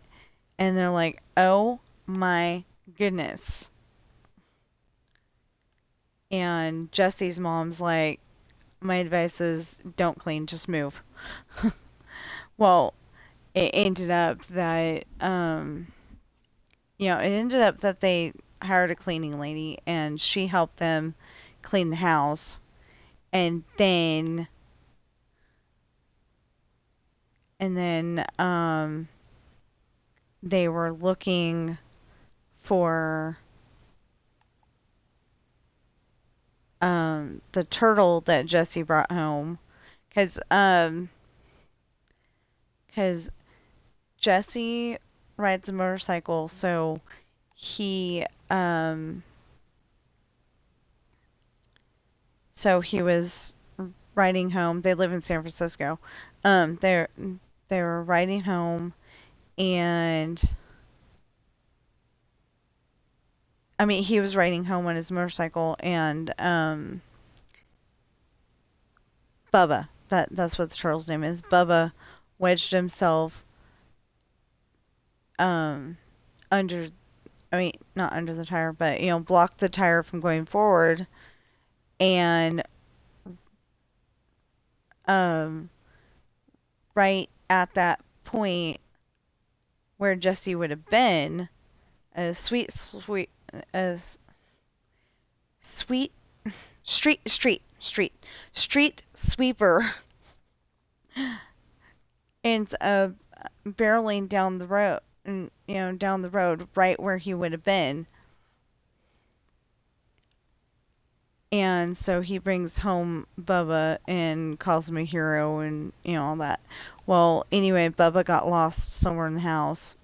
And they're like, oh my goodness. And Jesse's mom's like, my advice is don't clean, just move. Well, it ended up that, it ended up that they hired a cleaning lady and she helped them clean the house. And then, they were looking for the turtle that Jesse brought home, because because Jesse rides a motorcycle, so he he was riding home. They live in San Francisco. They were riding home, and I mean he was riding home on his motorcycle, and Bubba, that's what the turtle's name is. Bubba wedged himself um under, I mean, not under the tire, but blocked the tire from going forward, and um right at that point where Jesse would have been, a sweet street sweeper ends up barreling down the road, down the road right where he would have been. And so he brings home Bubba and calls him a hero and, all that. Well, anyway, Bubba got lost somewhere in the house.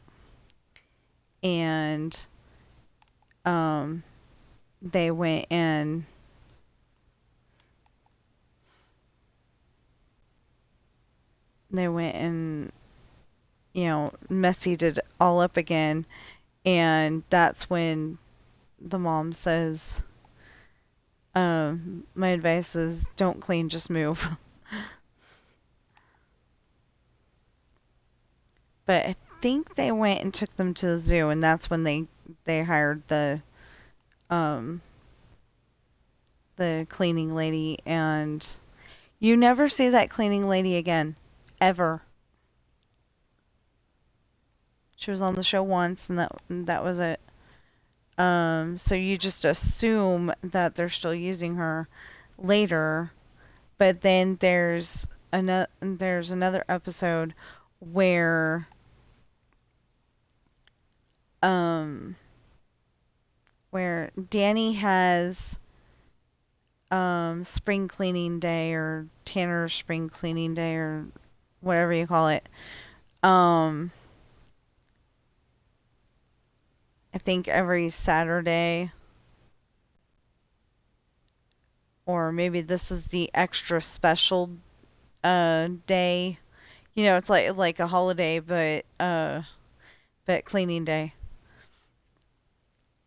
And they went and messied it all up again. And that's when the mom says, my advice is don't clean, just move. But I think they went and took them to the zoo, and that's when they hired the cleaning lady, and you never see that cleaning lady again, ever. She was on the show once, and that was it. So you just assume that they're still using her later, but then there's another episode where where Danny has spring cleaning day, or Tanner's spring cleaning day, or whatever you call it. I think every Saturday, or maybe this is the extra special day. It's like a holiday, but cleaning day.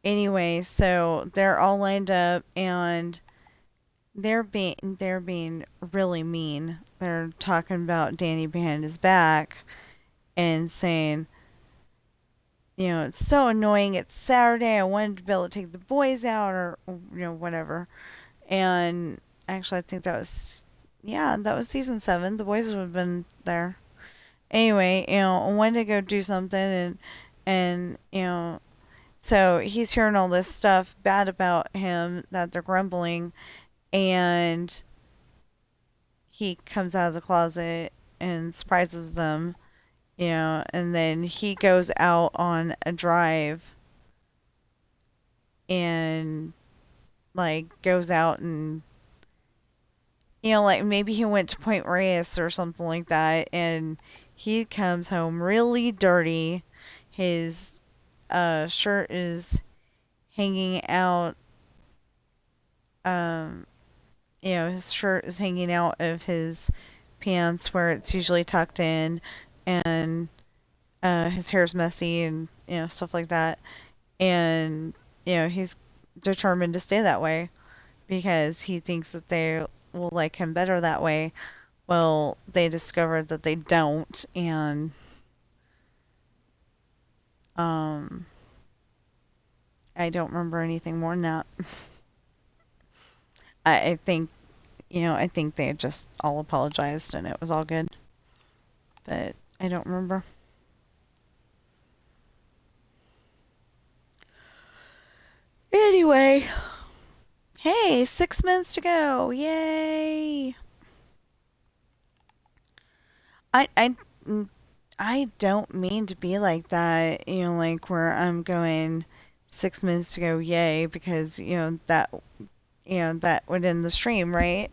Anyway, so they're all lined up, and they're being really mean. They're talking about Danny behind his back and saying, it's so annoying. It's Saturday. I wanted to be able to take the boys out, or whatever. And actually, I think that was season 7. The boys would have been there. Anyway, I wanted to go do something, and so he's hearing all this stuff bad about him, that they're grumbling, and he comes out of the closet and surprises them, and then he goes out on a drive and goes out and maybe he went to Point Reyes or something like that, and he comes home really dirty. His shirt is hanging out. His shirt is hanging out of his pants where it's usually tucked in, and his hair's messy, and stuff like that. And he's determined to stay that way because he thinks that they will like him better that way. Well, they discovered that they don't, and Um, I don't remember anything more than that. I think, I think they just all apologized and it was all good. But I don't remember. Anyway, hey, 6 minutes to go. Yay. I, I, I don't mean to be like that, like where I'm going 6 minutes to go, yay, because, that would end the stream, right?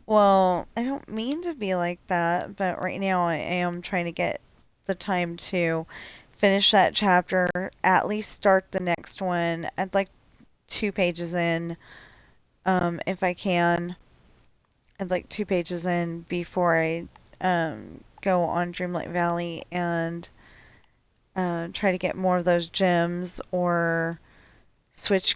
Well, I don't mean to be like that, but right now I am trying to get the time to finish that chapter, at least start the next one. I'd like 2 pages in, if I can. I'd like 2 pages in before I go on Dreamlight Valley and try to get more of those gems or switch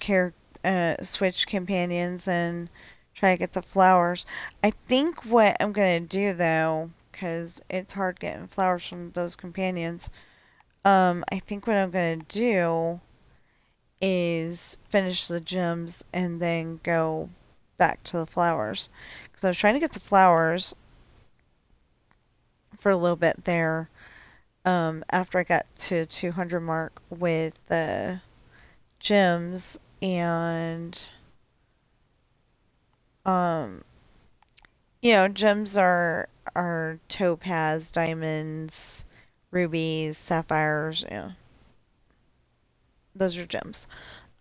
companions and try to get the flowers. I think what I'm gonna do though, because it's hard getting flowers from those companions. I think what I'm gonna do is finish the gems and then go back to the flowers. Because I was trying to get the flowers for a little bit there. After I got to 200 mark with the gems and um gems are topaz, diamonds, rubies, sapphires, those are gems.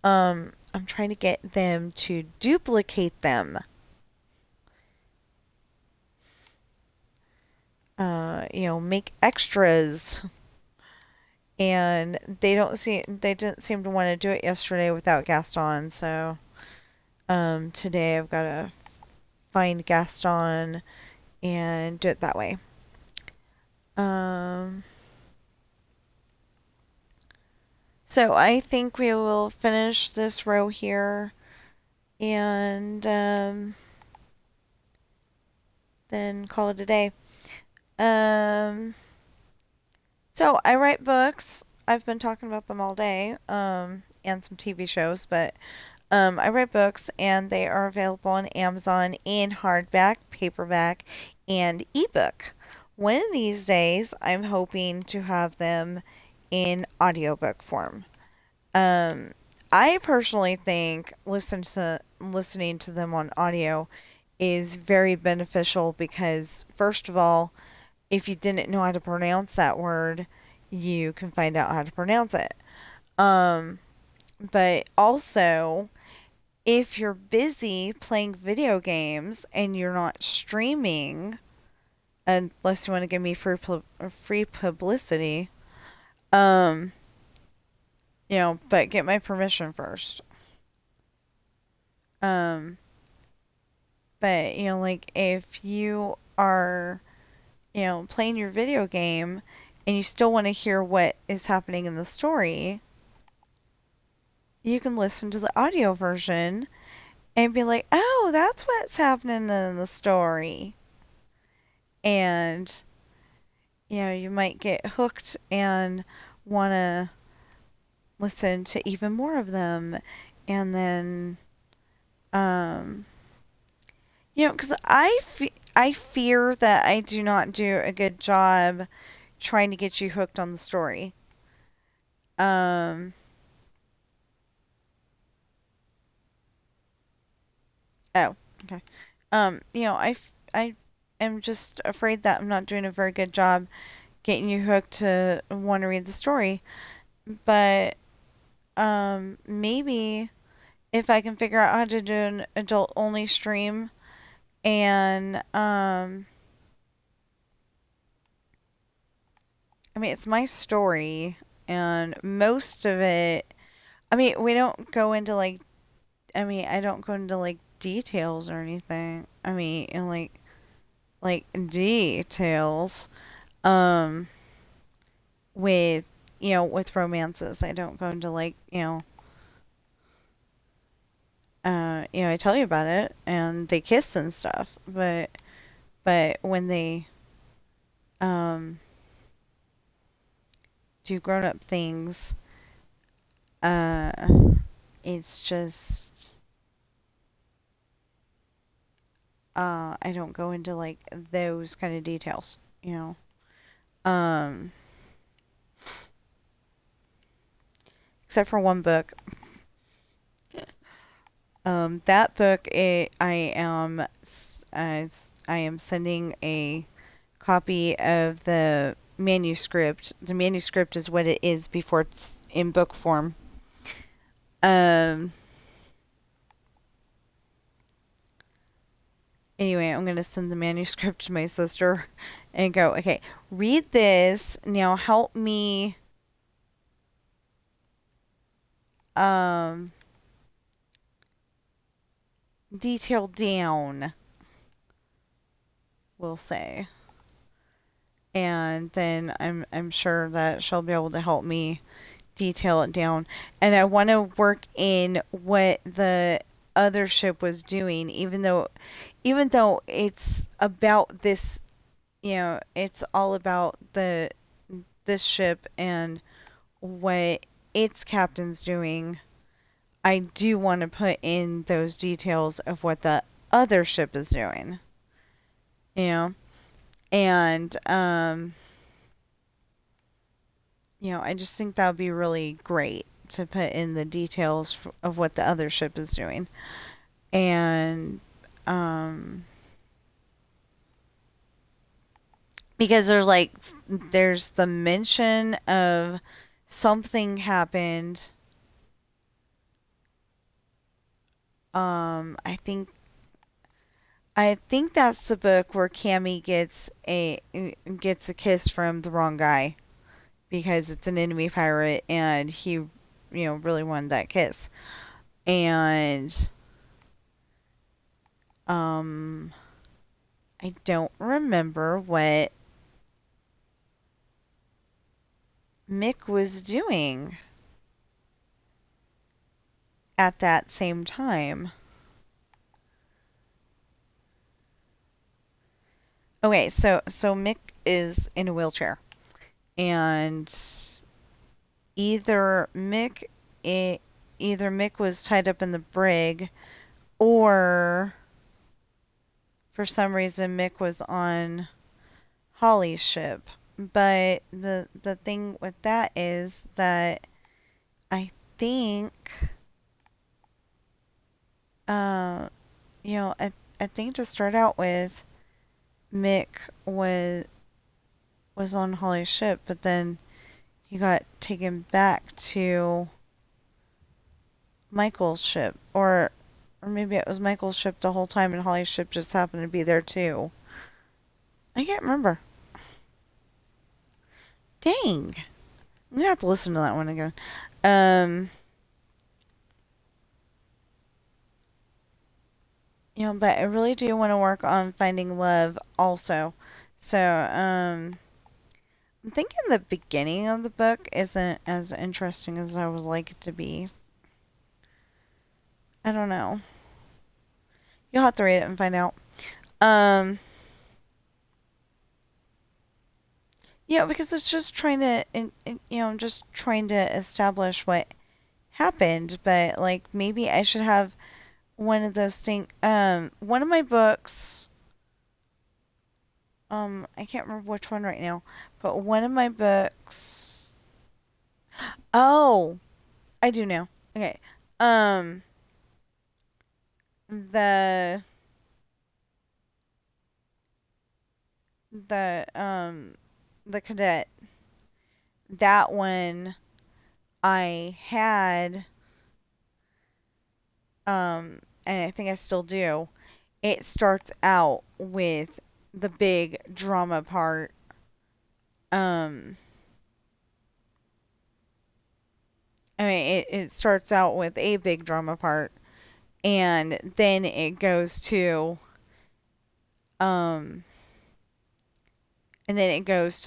I'm trying to get them to duplicate them. Make extras. And they didn't seem to want to do it yesterday without Gaston, so today I've got to find Gaston and do it that way. Um, so I think we will finish this row here and then call it a day. So I write books. I've been talking about them all day, and some TV shows, but I write books and they are available on Amazon in hardback, paperback, and ebook. One of these days, I'm hoping to have them in audiobook form. Um, I personally think listening to them on audio is very beneficial because, first of all, if you didn't know how to pronounce that word, you can find out how to pronounce it. Um, but also, if you're busy playing video games and you're not streaming, unless you want to give me free publicity, um, but get my permission first. Um, but like if you are, playing your video game and you still want to hear what is happening in the story, you can listen to the audio version and be like, oh, that's what's happening in the story. And, you might get hooked and want to listen to even more of them. And then, because I fear that I do not do a good job trying to get you hooked on the story. Um, oh, okay. I am just afraid that I'm not doing a very good job getting you hooked to want to read the story. But maybe if I can figure out how to do an adult only stream and it's my story and most of it, we don't go into like, I don't go into like details or anything. In like details um with with romances. I don't go into like, I tell you about it and they kiss and stuff, but when they do grown-up things. Uh, it's just I don't go into like those kind of details, you know. Um, except for one book. That book, I am sending a copy of the manuscript. The manuscript is what it is before it's in book form. Um, anyway, I'm going to send the manuscript to my sister and go, okay, read this. Now help me detail down, we'll say. And then I'm sure that she'll be able to help me detail it down. And I want to work in what the other ship was doing, even though it's about this, it's all about this ship and what its captain's doing. I do want to put in those details of what the other ship is doing. And I just think that would be really great to put in the details of what the other ship is doing. And because there's the mention of something happened. I think that's the book where Cammy gets a kiss from the wrong guy because it's an enemy pirate and he really wanted that kiss. And I don't remember what Mick was doing at that same time. Okay, so Mick is in a wheelchair, and either Mick was tied up in the brig, or for some reason Mick was on Holly's ship. But the thing with that is that I think I think to start out with, Mick was on Holly's ship, but then he got taken back to Michael's ship, or maybe it was Michael's ship the whole time, and Holly's ship just happened to be there too. I can't remember. Dang, I'm gonna have to listen to that one again. But I really do want to work on finding love also. So, I'm thinking the beginning of the book isn't as interesting as I would like it to be. I don't know. You'll have to read it and find out. Because it's just trying to, I'm just trying to establish what happened. But like, maybe I should have one of those things. One of my books. I can't remember which one right now, but one of my books. Oh, I do know. Okay. The the um the cadet, that one I had, and I think I still do. It starts out with the big drama part. It starts out with a big drama part, and then it goes to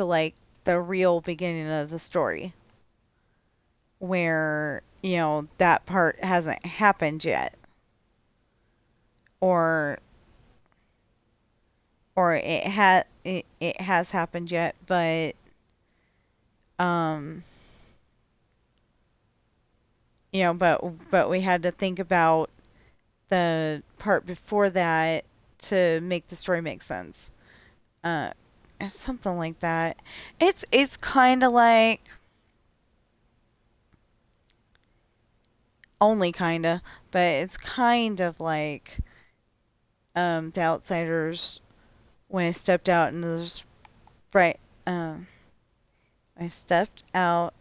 like the real beginning of the story, where that part hasn't happened yet, or it has happened yet, but Um, but we had to think about the part before that to make the story make sense. Uh, Something like that. It's kind of like, only kind of, but it's kind of like The Outsiders when I stepped out into the bright. Um, I stepped out.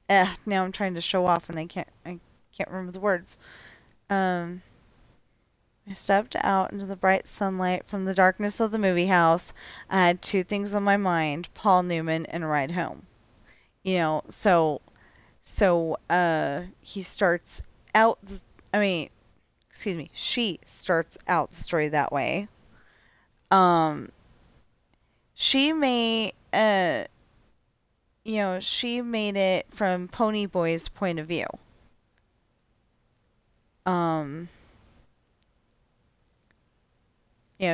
Now I'm trying to show off and I can't remember the words. Um, I stepped out into the bright sunlight from the darkness of the movie house. I had two things on my mind: Paul Newman and a ride home. He starts out. I mean, excuse me. She starts out the story that way. Um, she may she made it from Pony Boy's point of view. Um,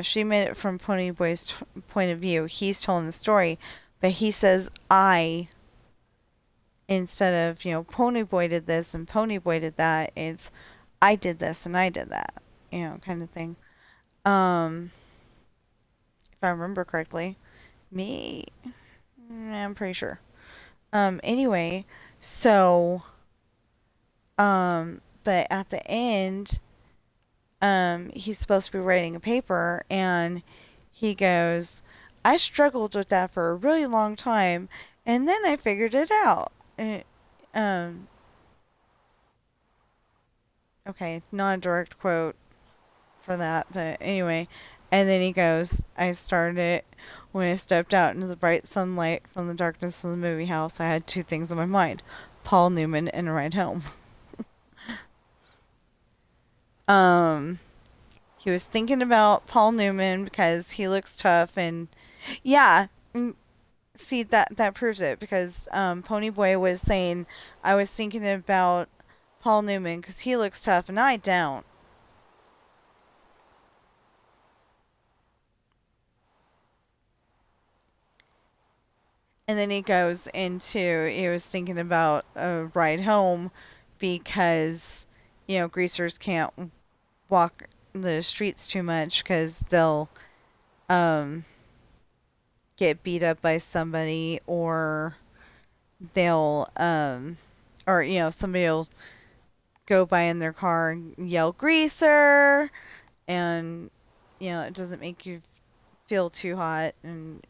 she made it from Pony Boy's point of view. He's telling the story, but he says I instead of, Pony Boy did this and Pony Boy did that. It's I did this and I did that, kind of thing. Um, if I remember correctly, me, I'm pretty sure. Anyway, so, but at the end, he's supposed to be writing a paper, and he goes, I struggled with that for a really long time, and then I figured it out. Um, okay, not a direct quote for that, but anyway. And then he goes, I started it when I stepped out into the bright sunlight from the darkness of the movie house. I had two things on my mind: Paul Newman and a ride home. um, he was thinking about Paul Newman because he looks tough, and yeah, see that proves it because Pony Boy was saying I was thinking about Paul Newman because he looks tough and I don't. And then he goes into, he was thinking about a ride home because, greasers can't walk the streets too much because they'll um, get beat up by somebody, or they'll, somebody will go by in their car and yell greaser, and, it doesn't make you feel too hot and,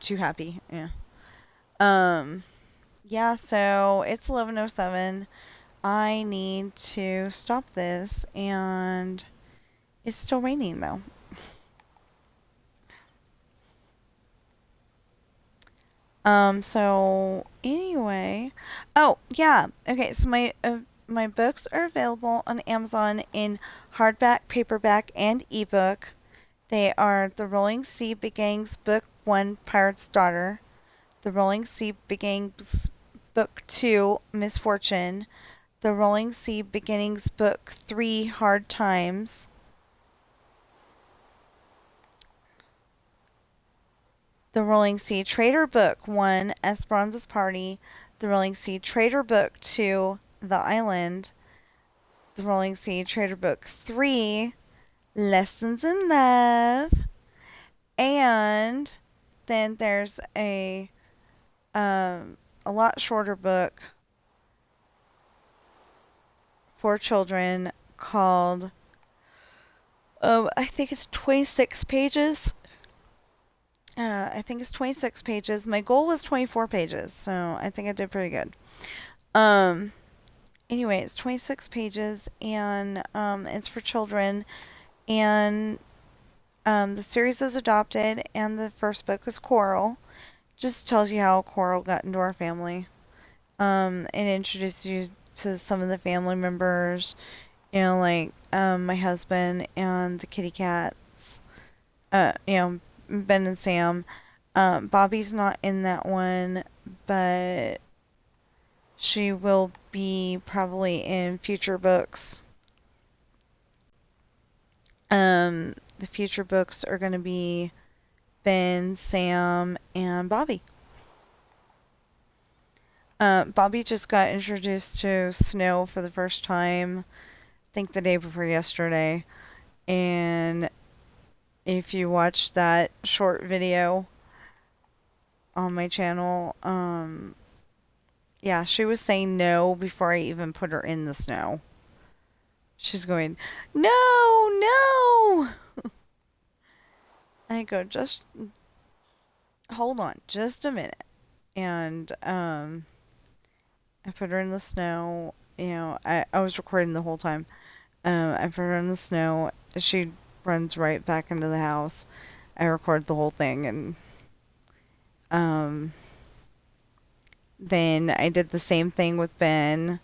too happy. Yeah. Um, Yeah, so it's 11:07. I need to stop this, and it's still raining though. So anyway, oh yeah, okay. So my books are available on Amazon in hardback, paperback, and ebook. They are The Rolling Sea Beginnings Book 1, Pirate's Daughter, The Rolling Sea Beginnings Book 2, Misfortune, The Rolling Sea Beginnings Book 3, Hard Times, The Rolling Sea Traitor Book 1, Esperanza's Party, The Rolling Sea Traitor Book 2, The Island, The Rolling Sea Traitor Book 3, Lessons in Love, and then there's a lot shorter book for children called, I think it's 26 pages. I think it's 26 pages. My goal was 24 pages, so I think I did pretty good. Um, anyway, it's 26 pages, and it's for children, and the series is adopted, and the first book is Coral. Just tells you how Coral got into our family. And introduces you to some of the family members, like my husband and the kitty cats. Ben and Sam. Bobby's not in that one, but she will be probably in future books. The future books are going to be Ben, Sam, and Bobby. Bobby just got introduced to snow for the first time, I think the day before yesterday. And if you watch that short video on my channel, yeah, she was saying no before I even put her in the snow. She's going, no, no. I go, just hold on, just a minute. And I put her in the snow. I was recording the whole time. I put her in the snow. She runs right back into the house. I record the whole thing, and um, then I did the same thing with Ben,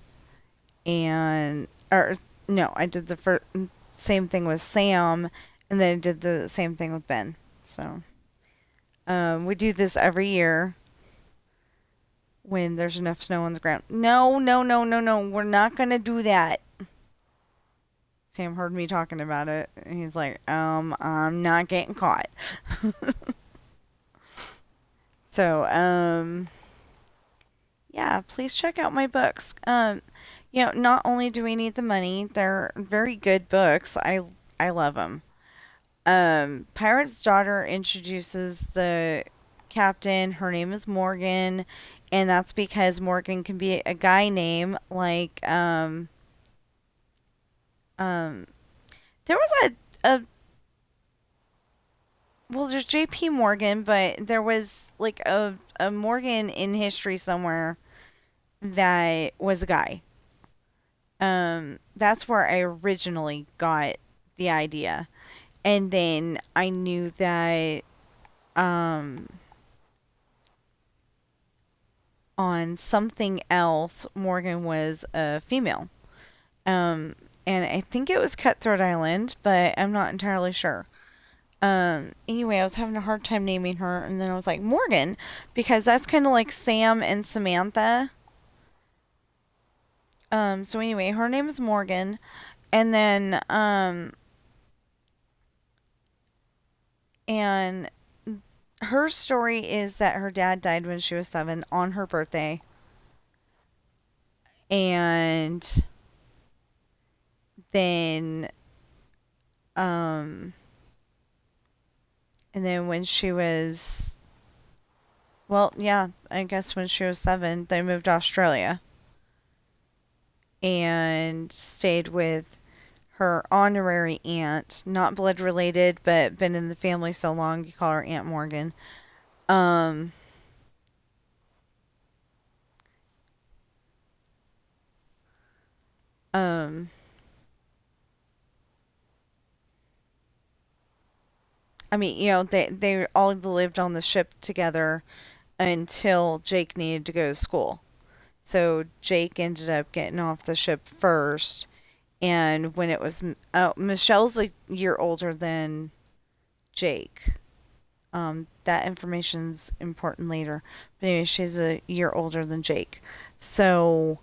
and or no, I did the same thing with Sam, and then I did the same thing with Ben. So we do this every year when there's enough snow on the ground. No, no, no, no, no. We're not gonna do that. Sam heard me talking about it, and he's like, I'm not getting caught. So, yeah, please check out my books. Not only do we need the money, they're very good books. I love them. Pirate's Daughter introduces the captain. Her name is Morgan, and that's because Morgan can be a guy name, like, there was well, there's J.P. Morgan, but there was like a Morgan in history somewhere that was a guy. That's where I originally got the idea. And then I knew that on something else, Morgan was a female. And I think it was Cutthroat Island, but I'm not entirely sure. Anyway, I was having a hard time naming her, and then I was like, Morgan, because that's kind of like Sam and Samantha. So anyway, her name is Morgan, and then, and her story is that her dad died when she was 7 on her birthday, and then, um, and then when she was, well, yeah, I guess when she was 7, they moved to Australia and stayed with her honorary aunt, not blood related, but been in the family so long, you call her Aunt Morgan. Um, um, I mean, they all lived on the ship together until Jake needed to go to school. So Jake ended up getting off the ship first, and when it was, Michelle's a year older than Jake. That information's important later. But anyway, she's a year older than Jake. So,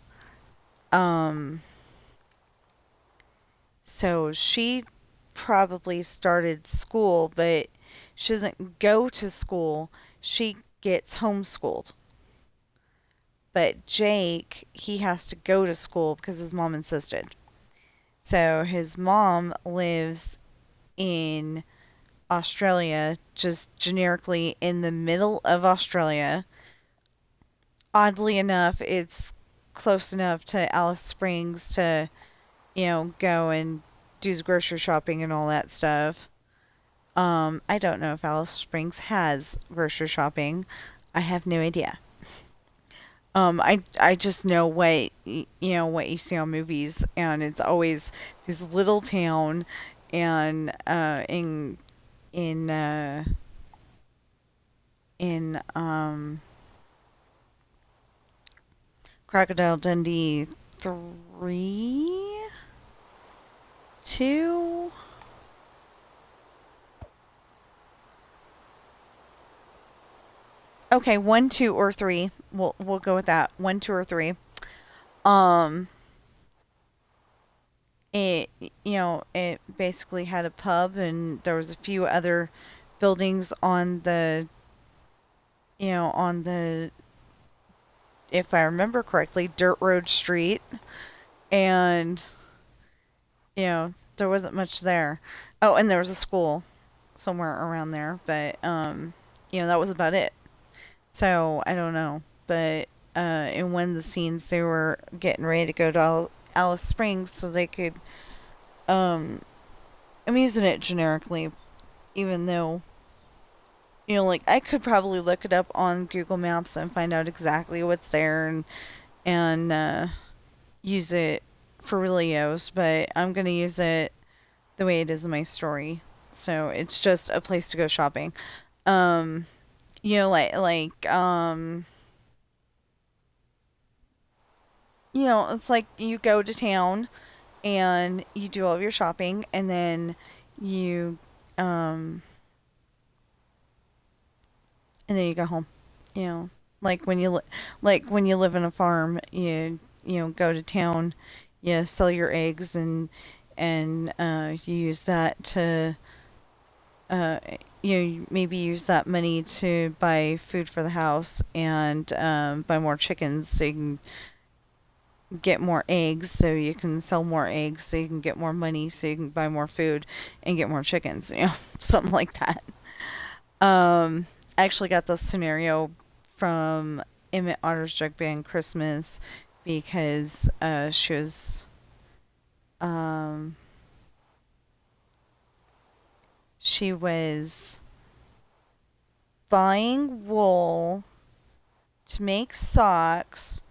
um, so she probably started school, but she doesn't go to school. She gets homeschooled. But Jake, he has to go to school because his mom insisted. So his mom lives in Australia, just generically in the middle of Australia. Oddly enough, it's close enough to Alice Springs to, go and do grocery shopping and all that stuff. I don't know if Alice Springs has grocery shopping. I have no idea. I just know what you see on movies, and it's always this little town, and in in Crocodile Dundee 3, 2. Okay, 1, 2, or 3. We'll go with that. 1, 2, or 3. Um, it basically had a pub, and there was a few other buildings on on the, if I remember correctly, dirt road street. And, there wasn't much there. Oh, and there was a school somewhere around there, but, that was about it. So, I don't know. But, in one of the scenes, they were getting ready to go to Alice Springs so they could, um, I'm using it generically, even though, like, I could probably look it up on Google Maps and find out exactly what's there, and use it for Leos, but I'm going to use it the way it is in my story. So it's just a place to go shopping. Um, it's like you go to town and you do all of your shopping, and then you, um, you go home. You know, like when you live in a farm, go to town, you sell your eggs, and you use that to, uh, you maybe use that money to buy food for the house, and buy more chickens so you can get more eggs, so you can sell more eggs, so you can get more money, so you can buy more food and get more chickens, something like that. I actually got this scenario from Emmett Otter's Jug Band Christmas, because um, she was buying wool to make socks,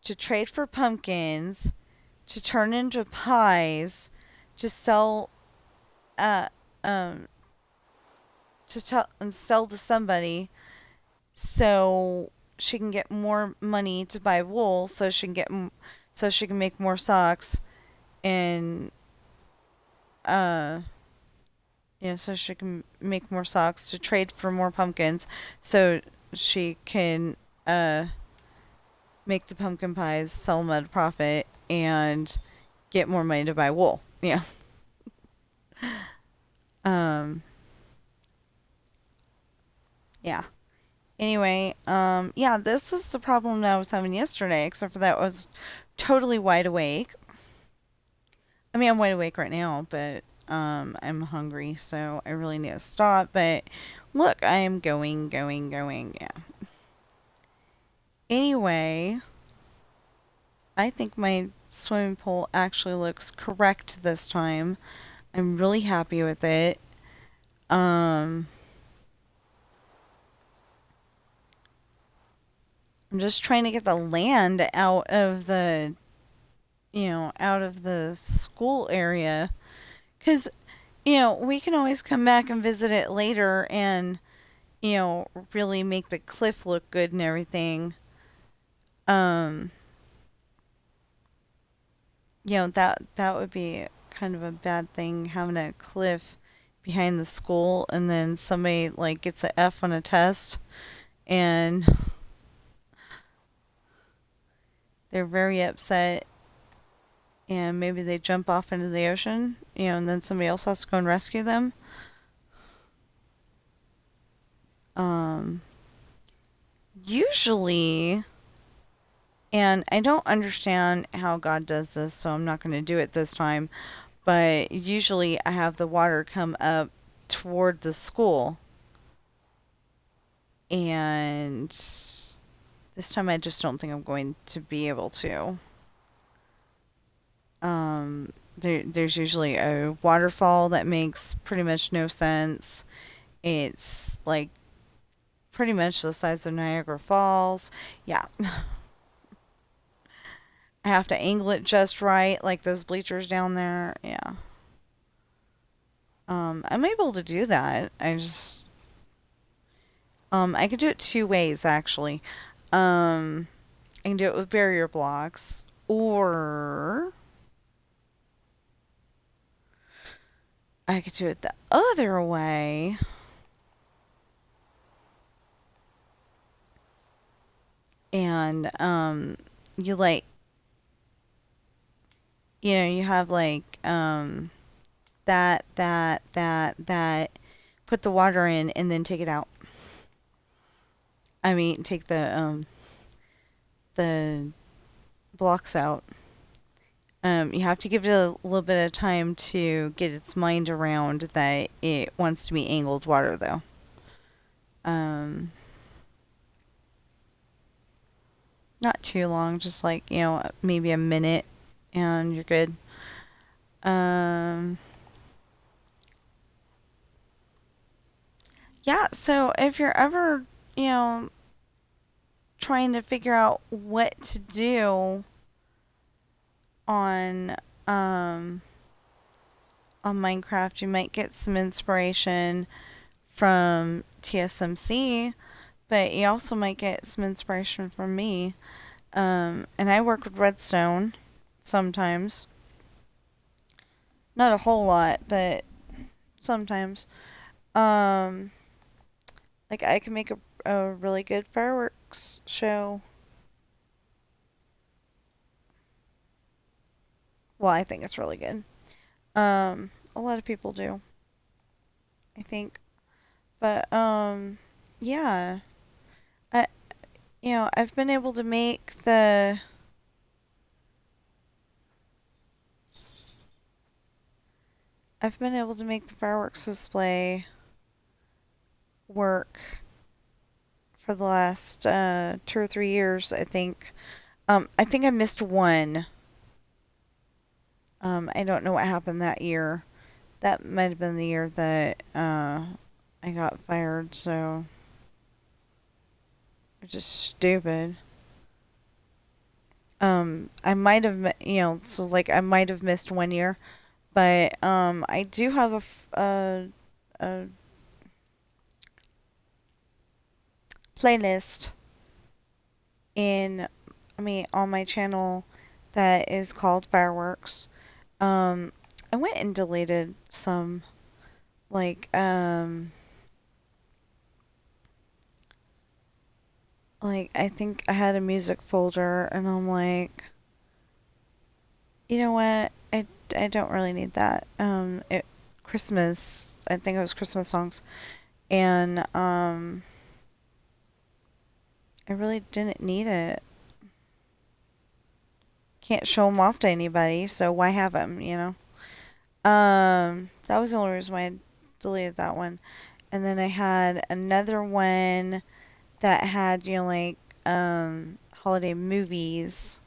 to trade for pumpkins, to turn into pies, to sell, uh, um, to tell and sell to somebody, so she can get more money to buy wool, so she can make more socks, and uh so she can make more socks, to trade for more pumpkins, so she can make the pumpkin pies, sell them at a profit, and get more money to buy wool. Yeah. Um. Yeah. Anyway, yeah, this is the problem that I was having yesterday, except for that I was totally wide awake. I mean, I'm wide awake right now, but I'm hungry, so I really need to stop. But look, I am going. Yeah. Anyway, I think my swimming pool actually looks correct this time. I'm really happy with it. Um, I'm just trying to get the land out of the school area, because, we can always come back and visit it later, and, really make the cliff look good and everything. Um, that would be kind of a bad thing, having a cliff behind the school, and then somebody like gets an F on a test, and they're very upset, and maybe they jump off into the ocean, and then somebody else has to go and rescue them. Um, Usually, and I don't understand how God does this, so I'm not going to do it this time, but usually I have the water come up toward the school, and this time I just don't think I'm going to be able to. There's usually a waterfall that makes pretty much no sense. It's like pretty much the size of Niagara Falls. Yeah. I have to angle it just right, like those bleachers down there. Yeah. I'm able to do that. I could do it two ways, actually. Um, I can do it with barrier blocks, or I could do it the other way. And, you like, you have like, that, put the water in and then take it out. I mean, take the blocks out. You have to give it a little bit of time to get its mind around that it wants to be angled water, though. Not too long, just like, maybe a minute, and you're good. Yeah, so if you're ever, trying to figure out what to do on um, on Minecraft, you might get some inspiration from TSMC, but you also might get some inspiration from me. And I work with redstone sometimes. Not a whole lot, but sometimes. Um, like I can make a really good fireworks show. Well, I think it's really good. A lot of people do, I think. But yeah. I I've been able to make the fireworks display work for the last 2 or 3 years, I think. I think I missed one. I don't know what happened that year. That might have been the year that I got fired, so it's just stupid. I might have, so like I might have missed one year, but I do have a playlist on my channel that is called Fireworks. I went and deleted some, like, I think I had a music folder, and I'm like, you know what? I don't really need that. Christmas, I think it was Christmas songs, and I really didn't need it. Can't show them off to anybody, so why have them, That was the only reason why I deleted that one. And then I had another one that had, holiday movies.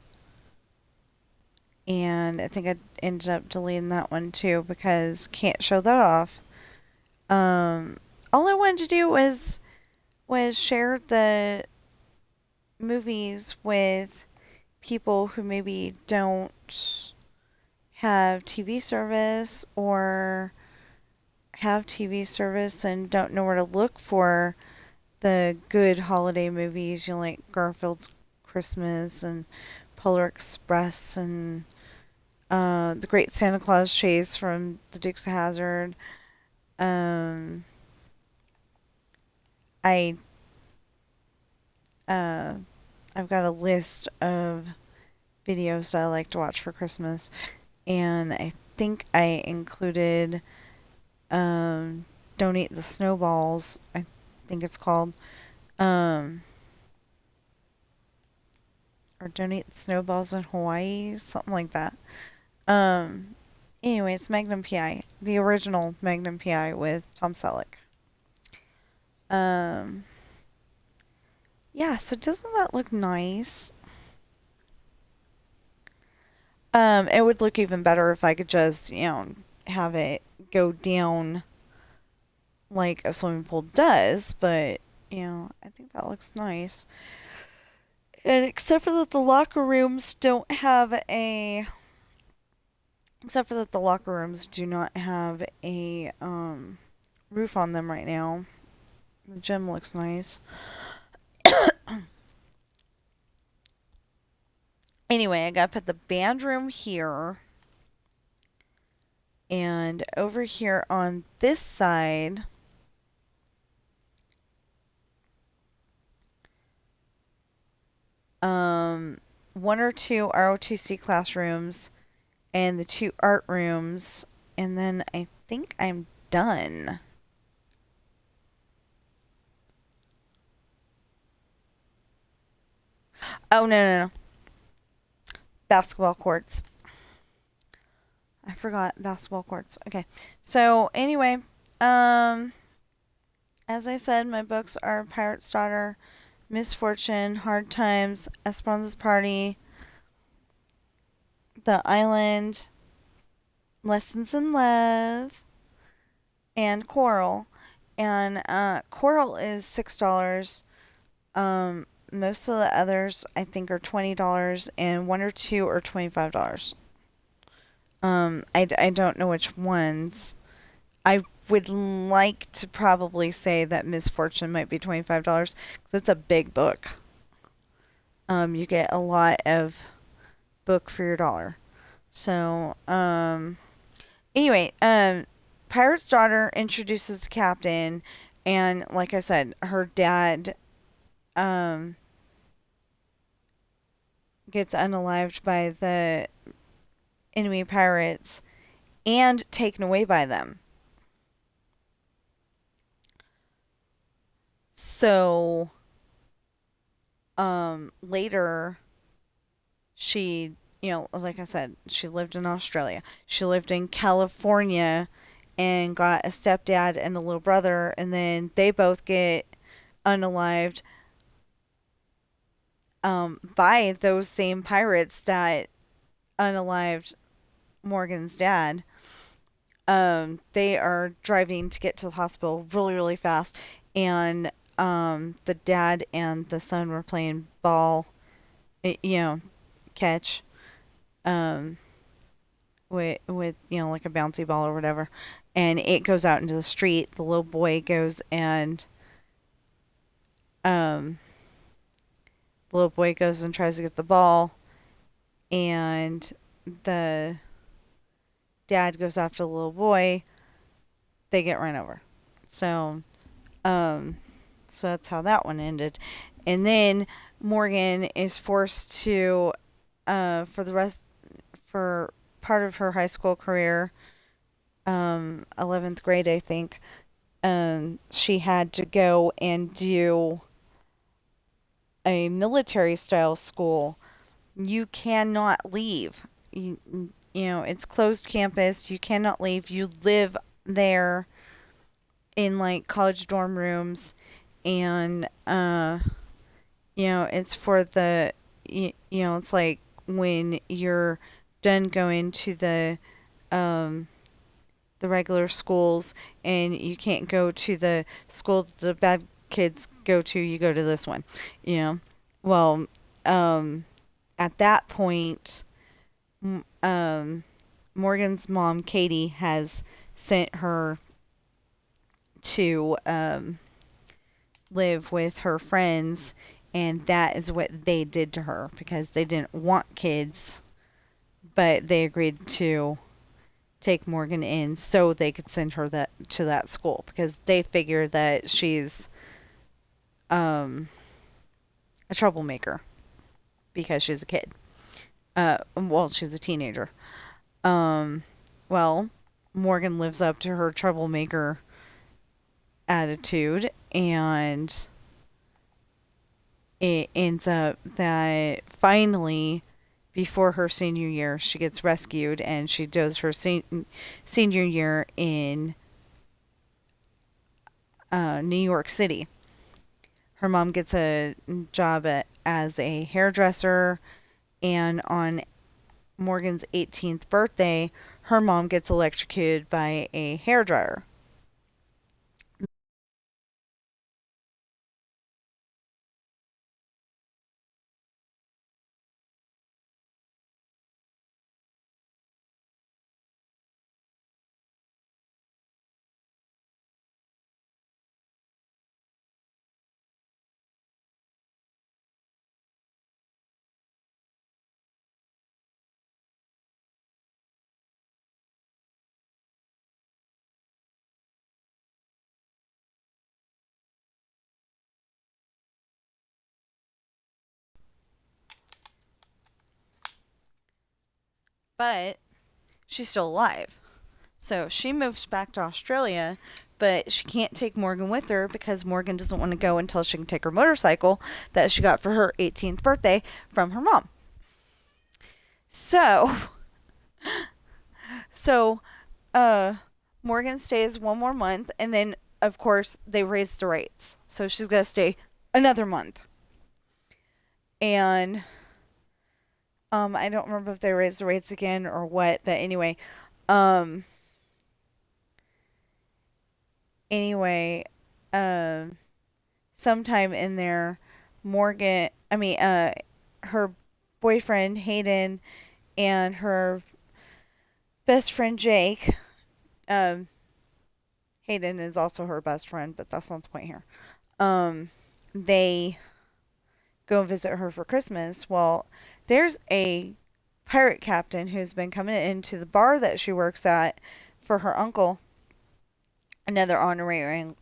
And I think I ended up deleting that one too because can't show that off. All I wanted to do was share the movies with people who maybe don't have TV service or have TV service and don't know where to look for the good holiday movies, like Garfield's Christmas and Polar Express and The Great Santa Claus Chase from the Dukes of Hazzard. I I've got a list of videos that I like to watch for Christmas, and I think I included Don't Eat the Snowballs, I think it's called. Or Don't Eat the Snowballs in Hawaii, something like that. Anyway, it's Magnum PI, the original Magnum PI with Tom Selleck. Yeah, so doesn't that look nice? It would look even better if I could just, have it go down like a swimming pool does, but, I think that looks nice. And except for that the locker rooms do not have a roof on them right now. The gym looks nice. Anyway, I gotta put the band room here. And over here on this side, one or two ROTC classrooms and the two art rooms, and then I think I'm done. Oh, no, no, no. Basketball courts. I forgot basketball courts. Okay. So, anyway, um, as I said, my books are Pirate's Daughter, Misfortune, Hard Times, Esperanza's Party, The Island, Lessons in Love, and Coral. And Coral is $6. Most of the others I think are $20, and one or two are $25. I don't know which ones. I would like to probably say that Misfortune might be $25 because it's a big book. You get a lot of book for your dollar. So, anyway, Pirate's Daughter introduces the captain, and like I said, her dad, um, gets unalived by the enemy pirates and taken away by them. So, later, she, like I said, she lived in Australia. She lived in California and got a stepdad and a little brother, and then they both get unalived by those same pirates that unalived Morgan's dad. They are driving to get to the hospital really, really fast, and the dad and the son were playing ball, catch, um, with like a bouncy ball or whatever, and it goes out into the street. The little boy goes and um, the little boy goes and tries to get the ball, and the dad goes after the little boy. They get run over. So, um, so that's how that one ended. And then Morgan is forced to, for part of her high school career, 11th grade, I think, she had to go and do a military style school. You cannot leave. It's closed campus. You cannot leave. You live there in like college dorm rooms, and it's for it's like when you're done going to the regular schools and you can't go to the school that the bad kids go to, you go to this one. Well, at that point, Morgan's mom, Katie, has sent her to live with her friends, and that is what they did to her because they didn't want kids, but they agreed to take Morgan in so they could send her to that school because they figure that she's a troublemaker because she's a kid. Well, she's a teenager. Um, well, Morgan lives up to her troublemaker attitude, and it ends up that finally, before her senior year, she gets rescued, and she does her senior year in New York City. Her mom gets a job as a hairdresser, and on Morgan's 18th birthday, her mom gets electrocuted by a hairdryer. But she's still alive. So she moves back to Australia, but she can't take Morgan with her because Morgan doesn't want to go until she can take her motorcycle that she got for her 18th birthday from her mom. So, so, uh, Morgan stays one more month, and then, of course, they raise the rates. So she's going to stay another month. And, I don't remember if they raised the rates again or what, but anyway, um, anyway, um, sometime in there, her boyfriend, Hayden, and her best friend, Jake, um, Hayden is also her best friend, but that's not the point here. They go and visit her for Christmas. Well, there's a pirate captain who's been coming into the bar that she works at for her uncle, another honorary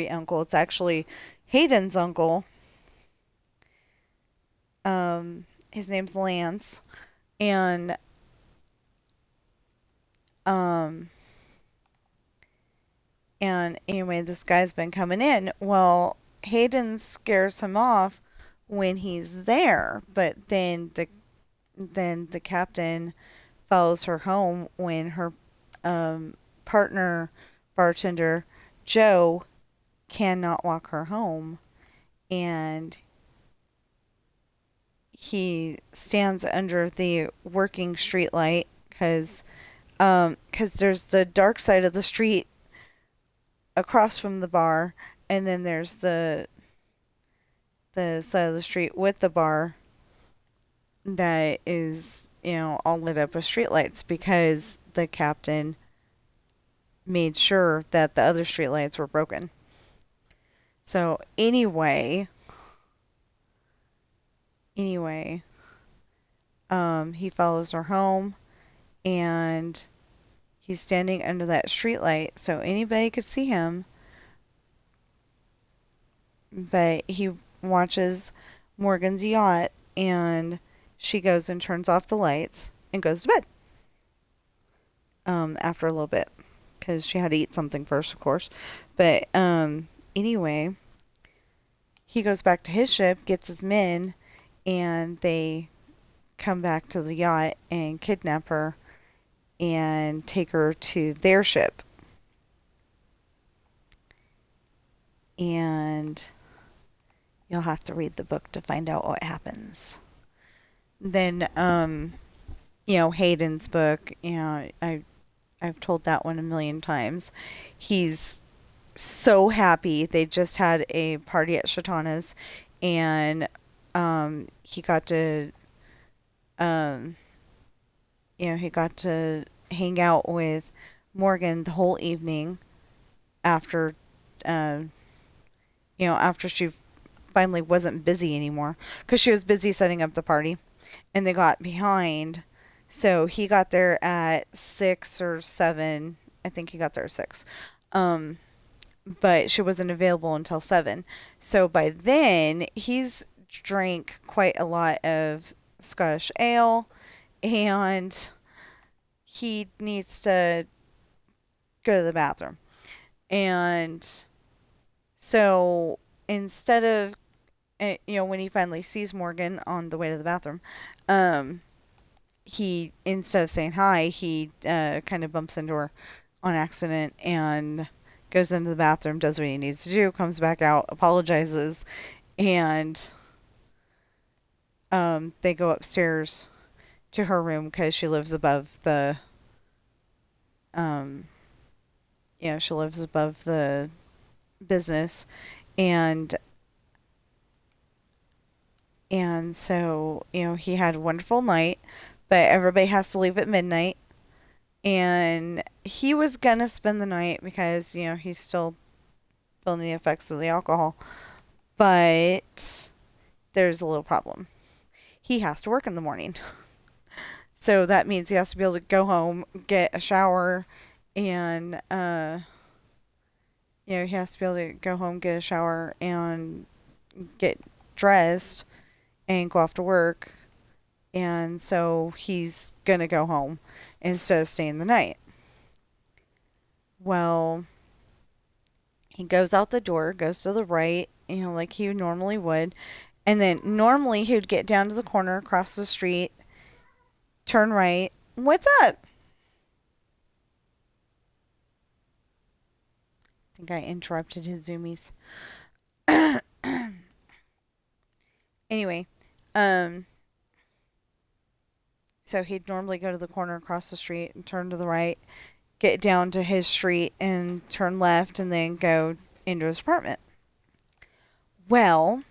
uncle. It's actually Hayden's uncle. His name's Lance, and um, and anyway, this guy's been coming in. Well, Hayden scares him off when he's there, but then the captain follows her home when her partner bartender Joe cannot walk her home, and he stands under the working street light because there's the dark side of the street across from the bar, and then there's the side of the street with the bar that is, all lit up with streetlights because the captain made sure that the other streetlights were broken. So anyway, he follows her home, and he's standing under that streetlight so anybody could see him, but he watches Morgan's yacht, and she goes and turns off the lights and goes to bed. After a little bit, because she had to eat something first, of course. But anyway, he goes back to his ship, gets his men, and they come back to the yacht and kidnap her and take her to their ship. And you'll have to read the book to find out what happens. Then, Hayden's book, I've told that one a million times. He's so happy. They just had a party at Shatana's, and he got to hang out with Morgan the whole evening after after she finally wasn't busy anymore, because she was busy setting up the party, and they got behind. So he got there at 6 or 7. I think he got there at 6. But she wasn't available until 7. So by then, he's drank quite a lot of Scottish ale, and he needs to go to the bathroom. And so instead of, when he finally sees Morgan on the way to the bathroom, he, instead of saying hi, he kind of bumps into her on accident and goes into the bathroom, does what he needs to do, comes back out, apologizes, and they go upstairs to her room because she lives above the business, and so he had a wonderful night, but everybody has to leave at midnight, and he was gonna spend the night because he's still feeling the effects of the alcohol, but there's a little problem. He has to work in the morning. So that means he has to be able to go home, get a shower, and he has to be able to go home, get a shower, and get dressed and go off to work. And so he's gonna go home instead of staying the night. Well, He goes out the door, goes to the right, like he normally would. And then normally he would get down to the corner, across the street, turn right. What's up? I think I interrupted his zoomies. Anyway, um, so he'd normally go to the corner across the street and turn to the right, get down to his street and turn left, and then go into his apartment. Well,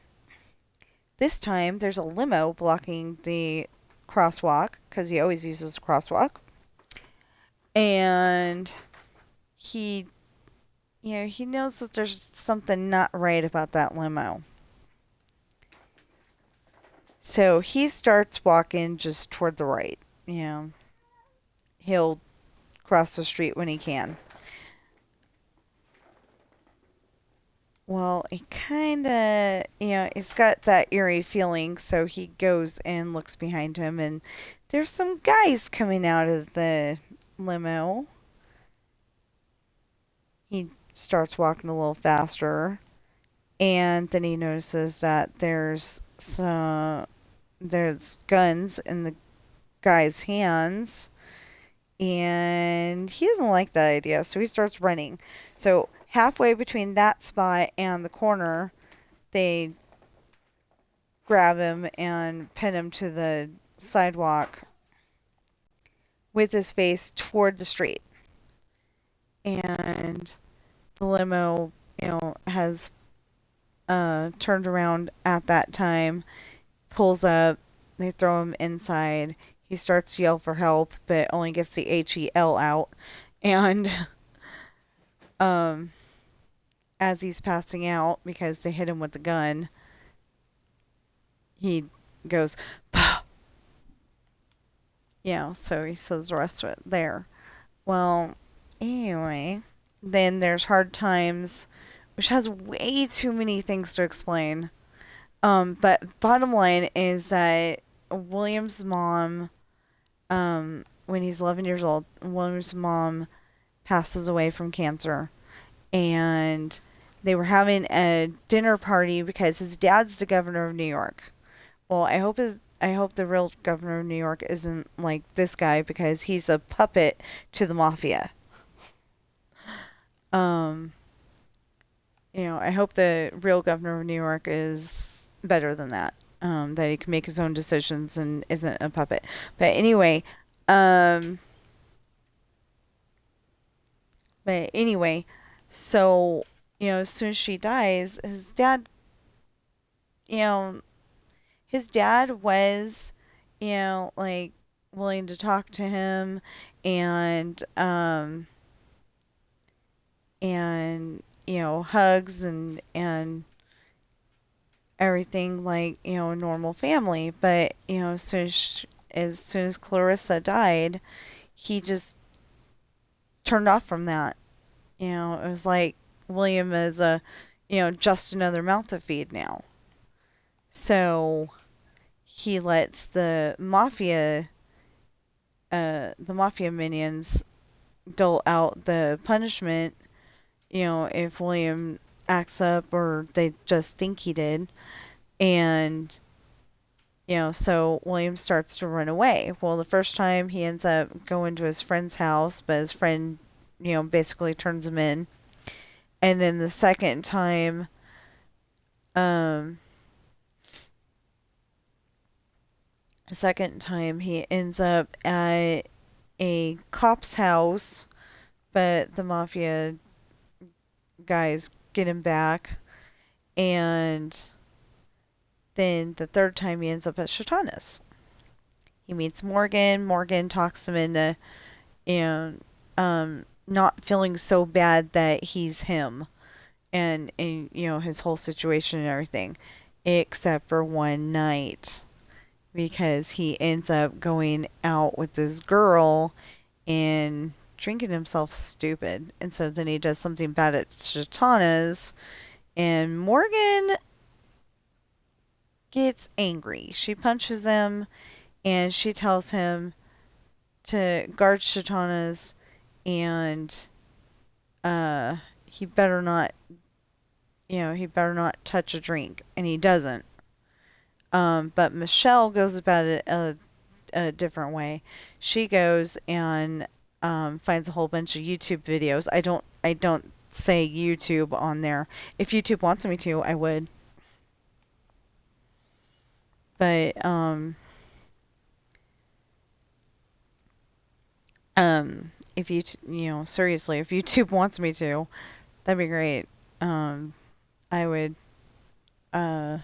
this time there's a limo blocking the crosswalk because he always uses the crosswalk. And he, he knows that there's something not right about that limo. So he starts walking just toward the right. He'll cross the street when he can. Well, he kind of, he's got that eerie feeling, so he goes and looks behind him, and there's some guys coming out of the limo. He starts walking a little faster, and then he notices that there's guns in the guy's hands, and he doesn't like that idea, so he starts running. So halfway between that spot and the corner, they grab him and pin him to the sidewalk with his face toward the street. And the limo, has turned around at that time, pulls up, they throw him inside. He starts to yell for help, but only gets the HEL out. And as he's passing out, because they hit him with the gun, he goes, bah! So he says the rest of it there. Well, anyway, then there's Hard Times, which has way too many things to explain. But bottom line is that William's mom, when he's 11 years old, William's mom passes away from cancer. And they were having a dinner party because his dad's the governor of New York. Well, I hope the real governor of New York isn't like this guy, because he's a puppet to the mafia. I hope the real governor of New York is better than that. That he can make his own decisions and isn't a puppet. But anyway, so, as soon as she dies, his dad was, like, willing to talk to him and, hugs and everything like, a normal family. But, as soon as Clarissa died, he just turned off from that. It was like William is just another mouth to feed now. So he lets the mafia minions dole out the punishment, if William acts up or they just think he did. And, so William starts to run away. Well, the first time he ends up going to his friend's house, but his friend, basically turns him in. And then the second time, he ends up at a cop's house, but the mafia guys get him back. And then the third time he ends up at Shatana's. He meets Morgan. Morgan talks him into, not feeling so bad that he's him. And his whole situation and everything. Except for one night. Because he ends up going out with this girl and drinking himself stupid. And so then he does something bad at Shatana's. And Morgan gets angry. She punches him and she tells him to guard Shatana's, and he better not he better not touch a drink, and he doesn't. But Michelle goes about it a different way. She goes and finds a whole bunch of YouTube videos. I don't say YouTube on there. If YouTube wants me to, I would. But if seriously, if YouTube wants me to, that'd be great. I would uh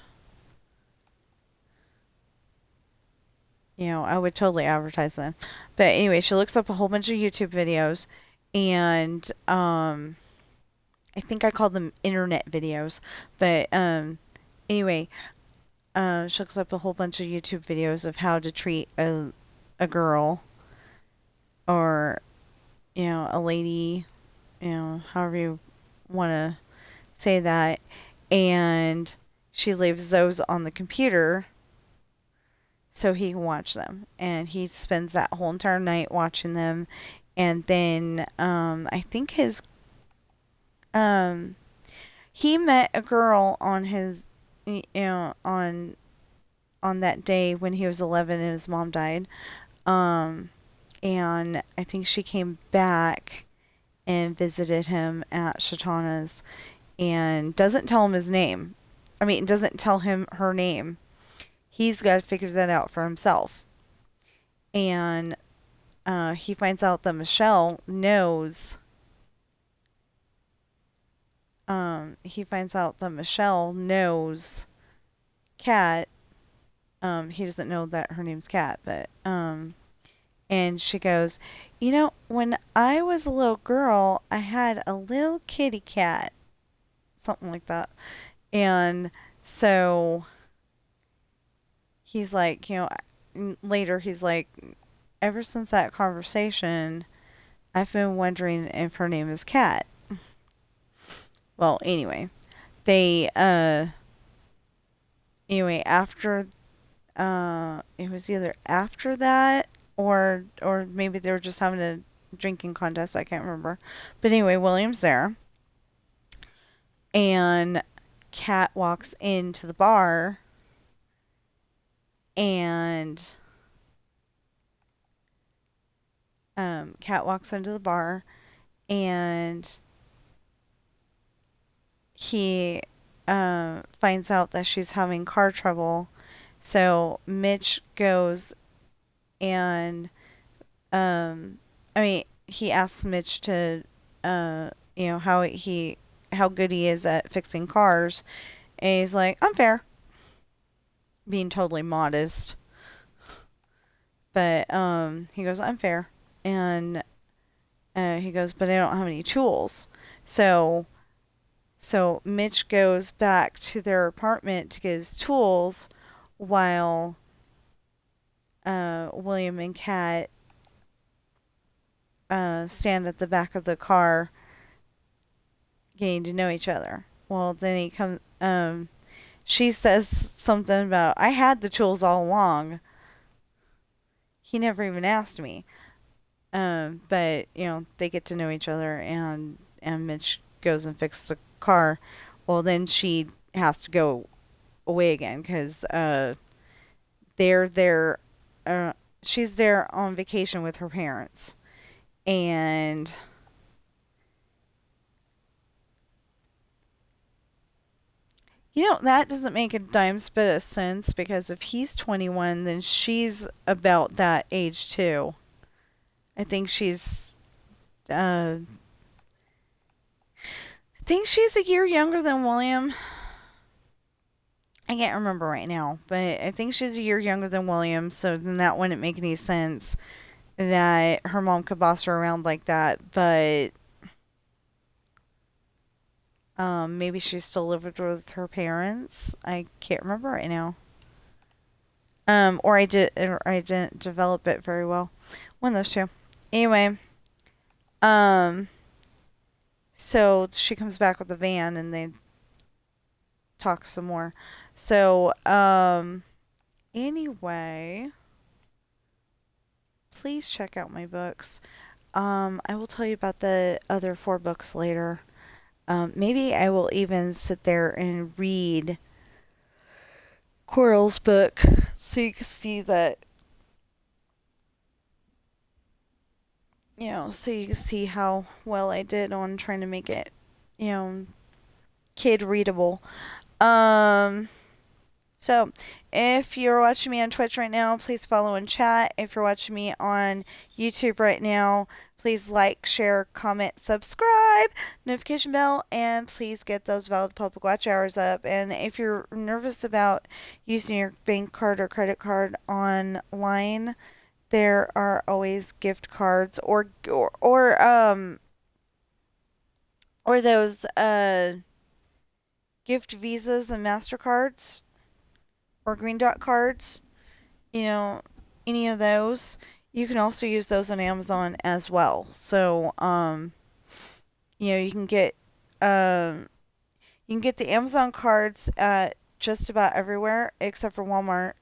I would totally advertise them. But anyway, she looks up a whole bunch of YouTube videos, and I think I called them internet videos. But anyway, she looks up a whole bunch of YouTube videos of how to treat a girl, or a lady, however you want to say that, and she leaves those on the computer so he can watch them. And he spends that whole entire night watching them. And then I think um, he met a girl on his, on that day when he was 11 and his mom died. Um, and I think she came back and visited him at Shatana's, and doesn't tell him his name. I mean, doesn't tell him her name. He's got to figure that out for himself. And he finds out that Michelle knows. He finds out that Michelle knows Kat. He doesn't know that her name's Kat, but and she goes, when I was a little girl, I had a little kitty cat, something like that. And so he's like, later he's like, ever since that conversation, I've been wondering if her name is Kat. Well, anyway, they, after, it was either after that, or maybe they were just having a drinking contest, I can't remember. But anyway, William's there, and Kat walks into the bar, and Kat walks into the bar, and he finds out that she's having car trouble. So Mitch goes and he asks Mitch to how good he is at fixing cars, and he's like, I'm fair, being totally modest. But he goes, I'm fair, and he goes, but I don't have any tools. So Mitch goes back to their apartment to get his tools, while William and Kat stand at the back of the car getting to know each other. Well, then he comes. She says something about, I had the tools all along. He never even asked me. But they get to know each other, and Mitch goes and fixes the car. Well, then she has to go away again because they're there. She's there on vacation with her parents, and that doesn't make a dime's bit of sense, because if he's 21, then she's about that age too. I think she's uh, a year younger than William. I can't remember right now, but I think she's a year younger than William, so then that wouldn't make any sense that her mom could boss her around like that. But maybe she still lived with her parents. I can't remember right now. Or I didn't develop it very well. One of those two. Anyway, so she comes back with the van, and they talk some more. So, anyway, please check out my books. I will tell you about the other 4 books later. Maybe I will even sit there and read Coral's book so you can see that, so you can see how well I did on trying to make it, you know, kid readable. Um, So, if you're watching me on Twitch right now, please follow and chat. If you're watching me on YouTube right now, please like, share, comment, subscribe, notification bell, and please get those valid public watch hours up. And if you're nervous about using your bank card or credit card online, there are always gift cards or those gift visas and MasterCards or Green Dot cards, you know, any of those. You can also use those on Amazon as well. So, you can get um, the Amazon cards at just about everywhere except for Walmart.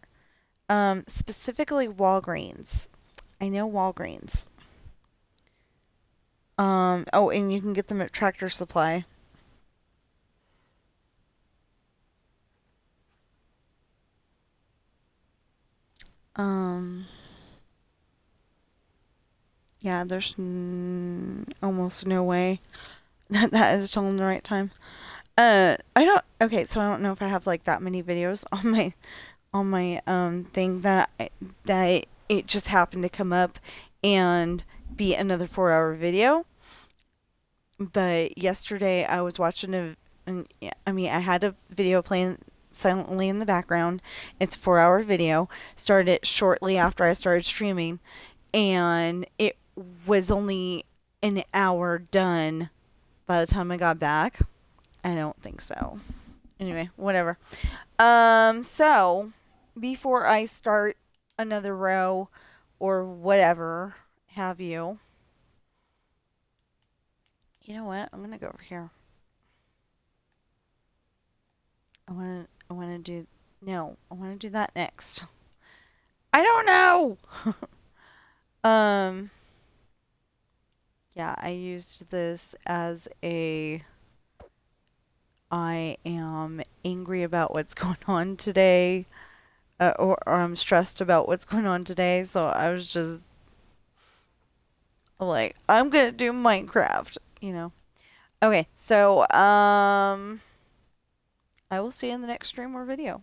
Specifically Walgreens. I know Walgreens. Oh, and you can get them at Tractor Supply. Um, yeah, there's almost no way that is telling the right time. I don't. Okay, so I don't know if I have like that many videos on my thing that it just happened to come up and be another 4-hour video. But yesterday I was watching I had a video playing silently in the background. It's a 4-hour video. Started shortly after I started streaming, and it was only an hour done by the time I got back. I don't think so. Anyway, whatever. So before I start another row or whatever have you, you know what? I'm gonna go over here. I wanna do no, I wanna do that next. I don't know. um yeah, I used this as I am angry about what's going on today. Or I'm stressed about what's going on today, so I was just like, I'm gonna do Minecraft. Okay, so I will see you in the next stream or video.